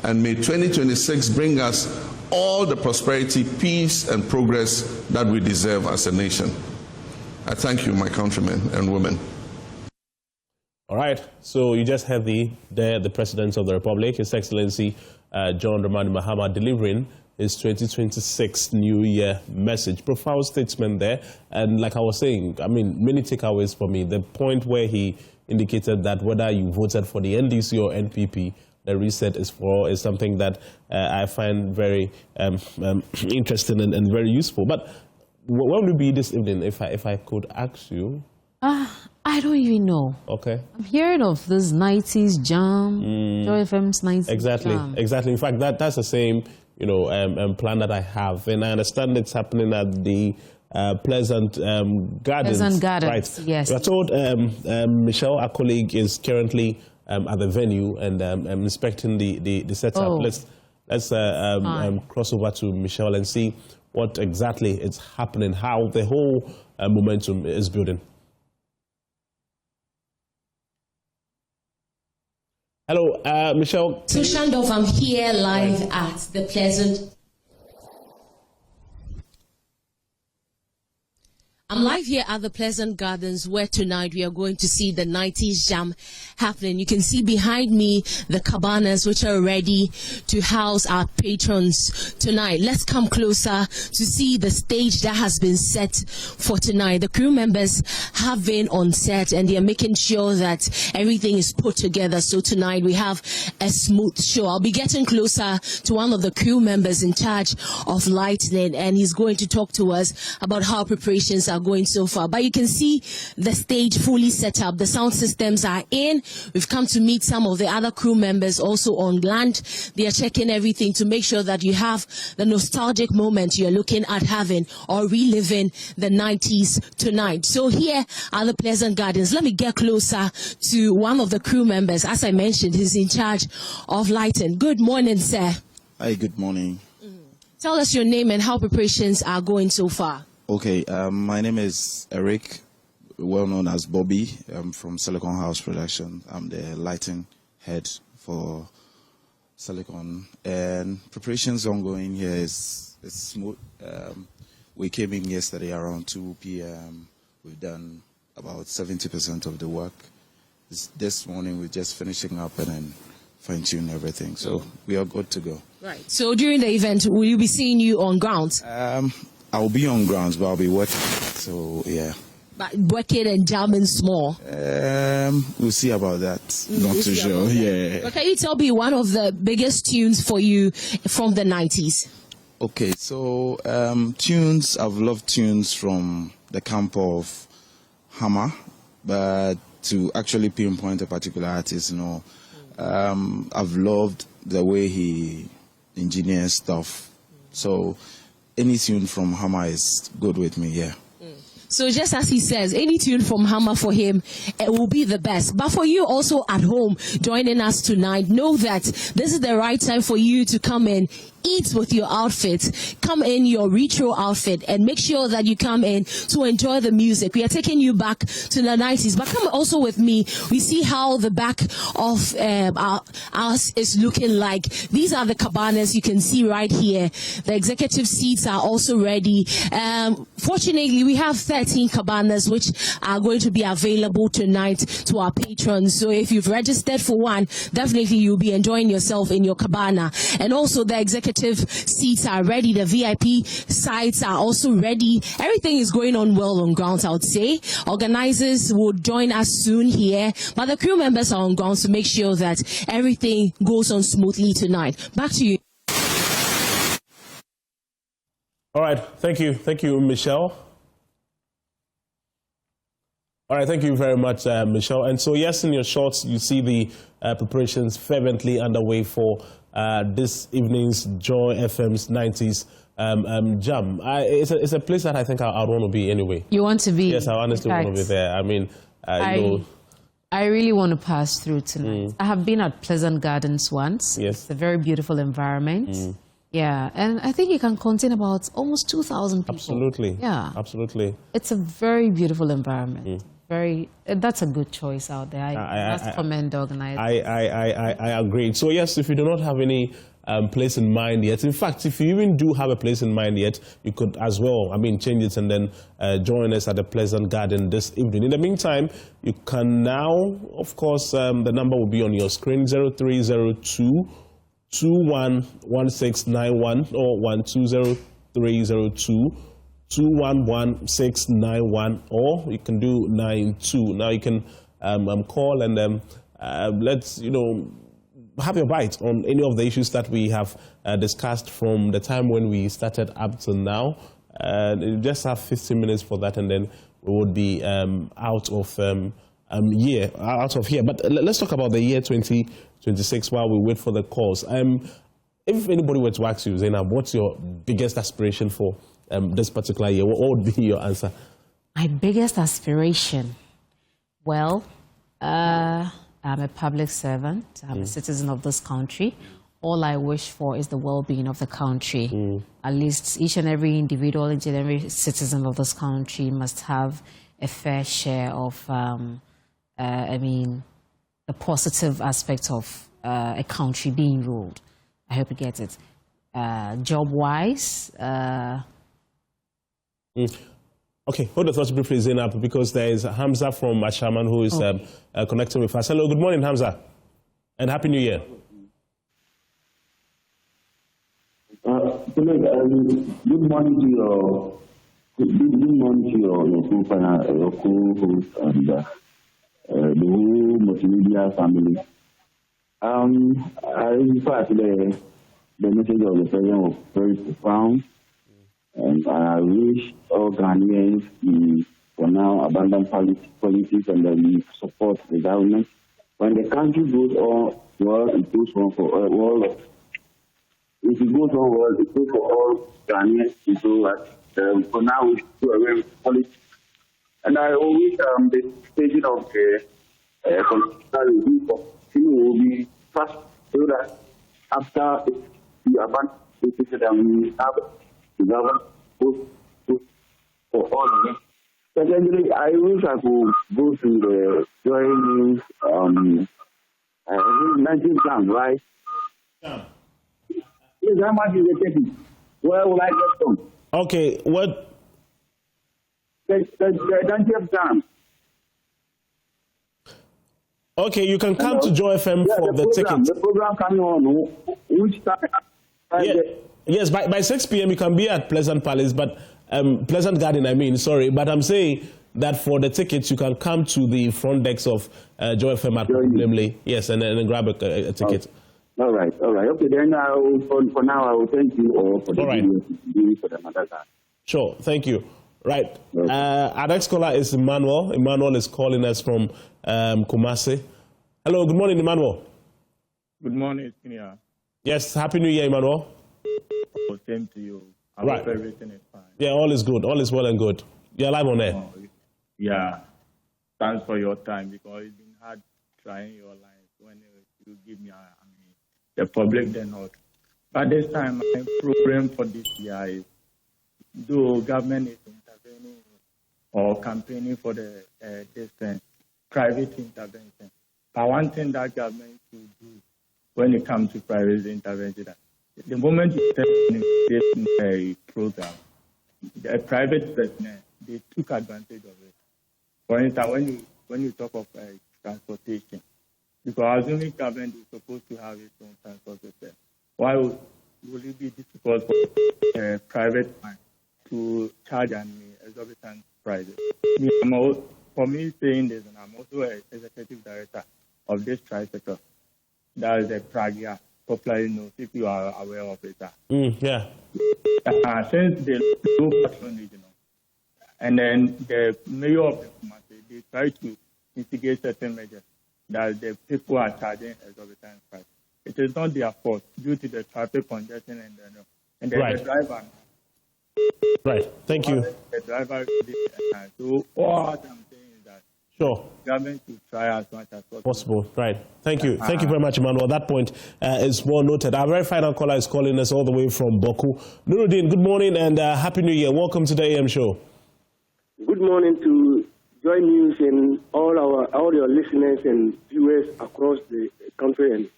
Speaker 15: and may 2026 bring us all the prosperity, peace, and progress that we deserve as a nation. I thank you, my countrymen and women.
Speaker 1: All right, so you just heard the President of the Republic, His Excellency John Dramani Mahama, delivering his 2026 New Year message. Profound statement there, and like I was saying, I mean, many takeaways for me. The point where he indicated that whether you voted for the NDC or NPP, the reset is something that I find very interesting and very useful. But what will be this evening, if I could ask you?
Speaker 5: I don't even know.
Speaker 1: Okay.
Speaker 5: I'm hearing of this 90s jam, Joy FM's 90s jam.
Speaker 1: Exactly. In fact, that's the same, plan that I have, and I understand it's happening at the Pleasant Gardens.
Speaker 5: Pleasant Gardens,
Speaker 1: right.
Speaker 5: yes.
Speaker 1: We are told Michelle, our colleague, is currently at the venue and inspecting the setup.
Speaker 5: Oh.
Speaker 1: Let's cross over to Michelle and see what exactly is happening, how the whole momentum is building. Hello, Michelle.
Speaker 18: So Shandov, I'm here live at the Pleasant. I'm live here at the Pleasant Gardens, where tonight we are going to see the 90s jam happening. You can see behind me the cabanas, which are ready to house our patrons tonight. Let's come closer to see the stage that has been set for tonight. The crew members have been on set and they are making sure that everything is put together. So tonight we have a smooth show. I'll be getting closer to one of the crew members in charge of lighting, and he's going to talk to us about how preparations are going so far. But you can see the stage fully set up. The sound systems are in. We've come to meet some of the other crew members also on land. They are checking everything to make sure that you have the nostalgic moment you're looking at having or reliving the 90s tonight. So here are the Pleasant Gardens. Let me get closer to one of the crew members. As I mentioned, he's in charge of lighting. Good morning, sir.
Speaker 19: Hi, good morning.
Speaker 18: Tell us your name and how preparations are going so far.
Speaker 19: Okay, my name is Eric, well known as Bobby. I'm from Silicon House Production. I'm the lighting head for Silicon, and preparations ongoing here is smooth. We came in yesterday around 2 p.m. We've done about 70% of the work. This morning we're just finishing up and then fine-tune everything. So we are good to go.
Speaker 18: Right. So during the event, will you be seeing you on ground?
Speaker 19: I'll be on grounds, but I'll be working. So, yeah.
Speaker 18: But working and jamming small?
Speaker 19: We'll see about that. Not too sure. Yeah.
Speaker 18: But can you tell me one of the biggest tunes for you from the 90s?
Speaker 19: Okay, so tunes, I've loved tunes from the camp of Hammer, but to actually pinpoint a particular artist, I've loved the way he engineers stuff. So any tune from Hammer is good with me, yeah.
Speaker 18: So just as he says, any tune from Hammer for him, it will be the best. But for you also at home joining us tonight, know that this is the right time for you to come in, eat with your outfit, come in your retro outfit, and make sure that you come in to enjoy the music. We are taking you back to the 90s, but come also with me. We see how the back of ours is looking like. These are the cabanas you can see right here. The executive seats are also ready. Fortunately, we have 13 cabanas which are going to be available tonight to our patrons. So if you've registered for one, definitely you'll be enjoying yourself in your cabana. And also the executive executive seats are ready. The VIP sites are also ready. Everything is going on well on ground, I would say. Organizers will join us soon here, but the crew members are on ground to make sure that everything goes on smoothly tonight. Back to you.
Speaker 1: All right, thank you, Michelle. All right, thank you very much, Michelle. And so, yes, in your shorts, you see the preparations fervently underway for this evening's Joy FM's 90s jam. It's a place that I think I'd want to be anyway.
Speaker 5: You want to be?
Speaker 1: Yes, I honestly want to be there. I mean,
Speaker 5: I really want to pass through tonight. I have been at Pleasant Gardens once.
Speaker 1: Yes.
Speaker 5: It's a very beautiful environment. Yeah, and I think it can contain about almost 2,000 people.
Speaker 1: Absolutely.
Speaker 5: Yeah.
Speaker 1: Absolutely.
Speaker 5: It's a very beautiful environment. That's a good choice out there. I must commend the organizers.
Speaker 1: I agree. So yes, if you do not have any place in mind yet, in fact, if you even do have a place in mind yet, you could as well, change it and then join us at the Pleasant Garden this evening. In the meantime, you can now, of course, the number will be on your screen, 0302 211691 or 120302 211691, or you can do 92. Now you can call and let's have your bite on any of the issues that we have discussed from the time when we started up to now. You just have 15 minutes for that, and then we would be out of here. But let's talk about the year 2026 while we wait for the calls. If anybody were to ask you, Zainab, what's your biggest aspiration for this particular year? What would be your answer?
Speaker 5: My biggest aspiration? Well, I'm a public servant. I'm a citizen of this country. All I wish for is the well-being of the country. At least each and every individual, each and every citizen of this country must have a fair share of, the positive aspect of a country being ruled. I hope you get it. Job-wise,
Speaker 1: Okay, hold the thoughts briefly, Zainab, because there is Hamza from Ashaman who is connecting with us. Hello, good morning, Hamza, and Happy New Year.
Speaker 20: Good morning to your co-host and the whole multimedia family. In fact, the message of the president was very profound. And I wish all Ghanaians for now abandon politics and then support the government. When the country goes on well, it goes on for all. If it goes on well, it goes for all Ghanaians. So for now, we should go away with politics. And I always the staging of the political review will be fast, so that after we abandon politics, then we have the government for all of them. Secondly, I wish I could go to the JoyNews 19 plans, right?
Speaker 1: Yeah.
Speaker 20: Yes, how much is the ticket? Where will I get from?
Speaker 1: Okay, what?
Speaker 20: The 20th plan.
Speaker 1: Okay, you can come to Joy FM for the ticket.
Speaker 20: The program coming on, which time?
Speaker 1: Yes, by 6 p.m. you can be at Pleasant Palace, but Pleasant Garden, but I'm saying that for the tickets you can come to the front decks of Joy FM at Limley, yes, and then grab a ticket.
Speaker 20: All right. Okay, then for now I will thank you all for the video for the matter.
Speaker 1: Sure, thank you. Right, our next caller is Emmanuel. Emmanuel is calling us from Kumasi. Hello, good morning, Emmanuel.
Speaker 21: Good morning, Kenya.
Speaker 1: Yes, Happy New Year, Emmanuel.
Speaker 21: Same to you. I hope everything is fine.
Speaker 1: Yeah, all is good. All is well and good. You're live on air.
Speaker 21: Yeah. Thanks for your time, because it's been hard trying your lines when you give me the public they're not. But this time, my program for this year is, though government is intervening or campaigning for the private intervention, but one thing that government should do when it comes to private intervention, the moment you step in a program, the private personnel, they took advantage of it. For instance, when you talk of transportation, because assuming government is supposed to have its own transport system, why will it be difficult for a private bank to charge an exorbitant prices? For me saying this, and I'm also an executive director of this tri-sector, that is a Pragia, popularly known, if you are aware of it.
Speaker 1: Yeah.
Speaker 21: Since the low patronage, and then the mayor of the Kumasi, they try to mitigate certain measures that the people are charging exorbitant price. It is not their fault due to the traffic congestion and the driver.
Speaker 1: Right. Thank you.
Speaker 21: The driver. So all I'm saying is that government should try as much as
Speaker 1: possible. Right. Thank you. Thank you very much, Emmanuel. That point is well noted. Our very final caller is calling us all the way from Boku. Nuruddin, good morning and Happy New Year. Welcome to the AM show.
Speaker 3: Good morning to JoyNews and all your listeners and viewers across the country and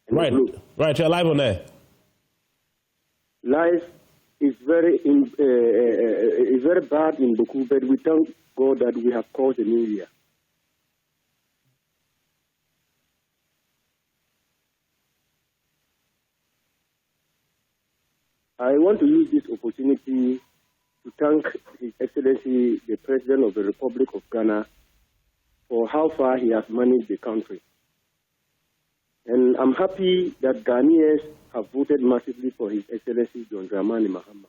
Speaker 1: right.
Speaker 3: the globe.
Speaker 1: Right. You're live on air.
Speaker 3: Life is very bad in Boku, but we thank God that we have caused a new year. I want to use this opportunity to thank His Excellency, the President of the Republic of Ghana, for how far he has managed the country. And I'm happy that Ghanaians have voted massively for His Excellency John Dramani Mahama.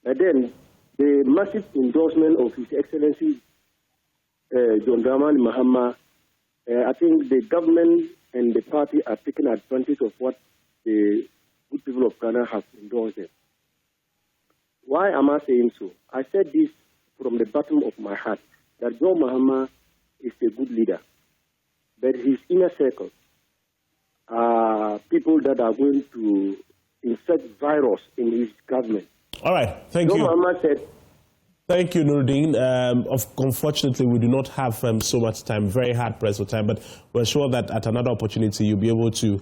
Speaker 3: And then the massive endorsement of His Excellency John Dramani Mahama, I think the government and the party are taking advantage of what the good people of Ghana have endorsed them. Why am I saying so? I said this from the bottom of my heart, that John Mahama is a good leader, but his inner circle are people that are going to insert virus in his government.
Speaker 1: All right, thank you.
Speaker 3: John Mahama said,
Speaker 1: thank you, Nuruddin. Unfortunately, we do not have so much time, very hard pressed for time, but we're sure that at another opportunity you'll be able to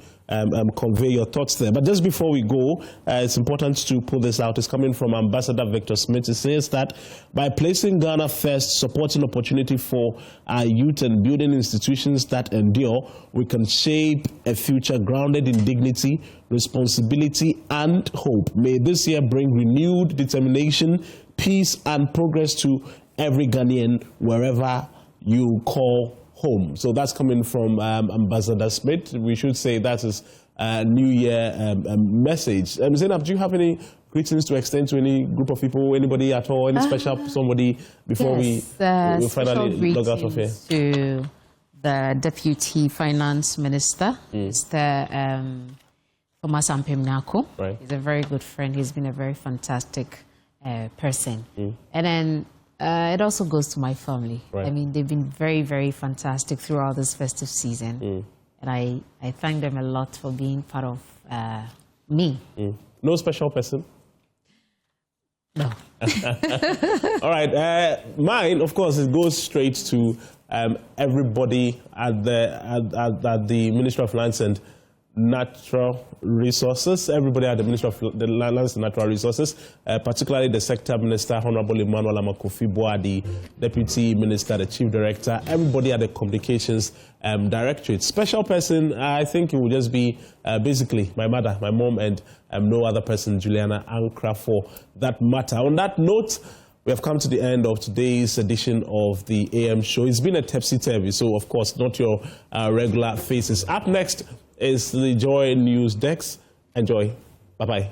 Speaker 1: convey your thoughts there. But just before we go, it's important to pull this out. It's coming from Ambassador Victor Smith. It says that by placing Ghana first, supporting opportunity for our youth and building institutions that endure, we can shape a future grounded in dignity, responsibility, and hope. May this year bring renewed determination, peace and progress to every Ghanaian wherever you call home. So that's coming from Ambassador Smith. We should say that is a New Year message. Zainab, do you have any greetings to extend to any group of people, anybody at all, any special somebody before we finally log out of here?
Speaker 5: To the Deputy Finance Minister, Mr. Thomas Ampemnako.
Speaker 1: Right.
Speaker 5: He's a very good friend. He's been a very fantastic person. And then it also goes to my family.
Speaker 1: Right.
Speaker 5: I mean, they've been very, very fantastic throughout this festive season. And I thank them a lot for being part of me.
Speaker 1: No special person?
Speaker 5: No.
Speaker 1: All right. Mine, of course, it goes straight to everybody at the Ministry of Lands and Natural Resources, everybody at the Ministry of the Lands and Natural Resources, particularly the Sector Minister, Honorable Emmanuel Amakofi-Boa, the Deputy Minister, the Chief Director, everybody at the Communications Directorate. Special person, I think it would just be basically my mother, my mom, and no other person, Juliana Ankra, for that matter. On that note, we have come to the end of today's edition of the AM show. It's been a topsy-turvy, so of course not your regular faces. Up next is the Joy News Desk. Enjoy. Bye-bye.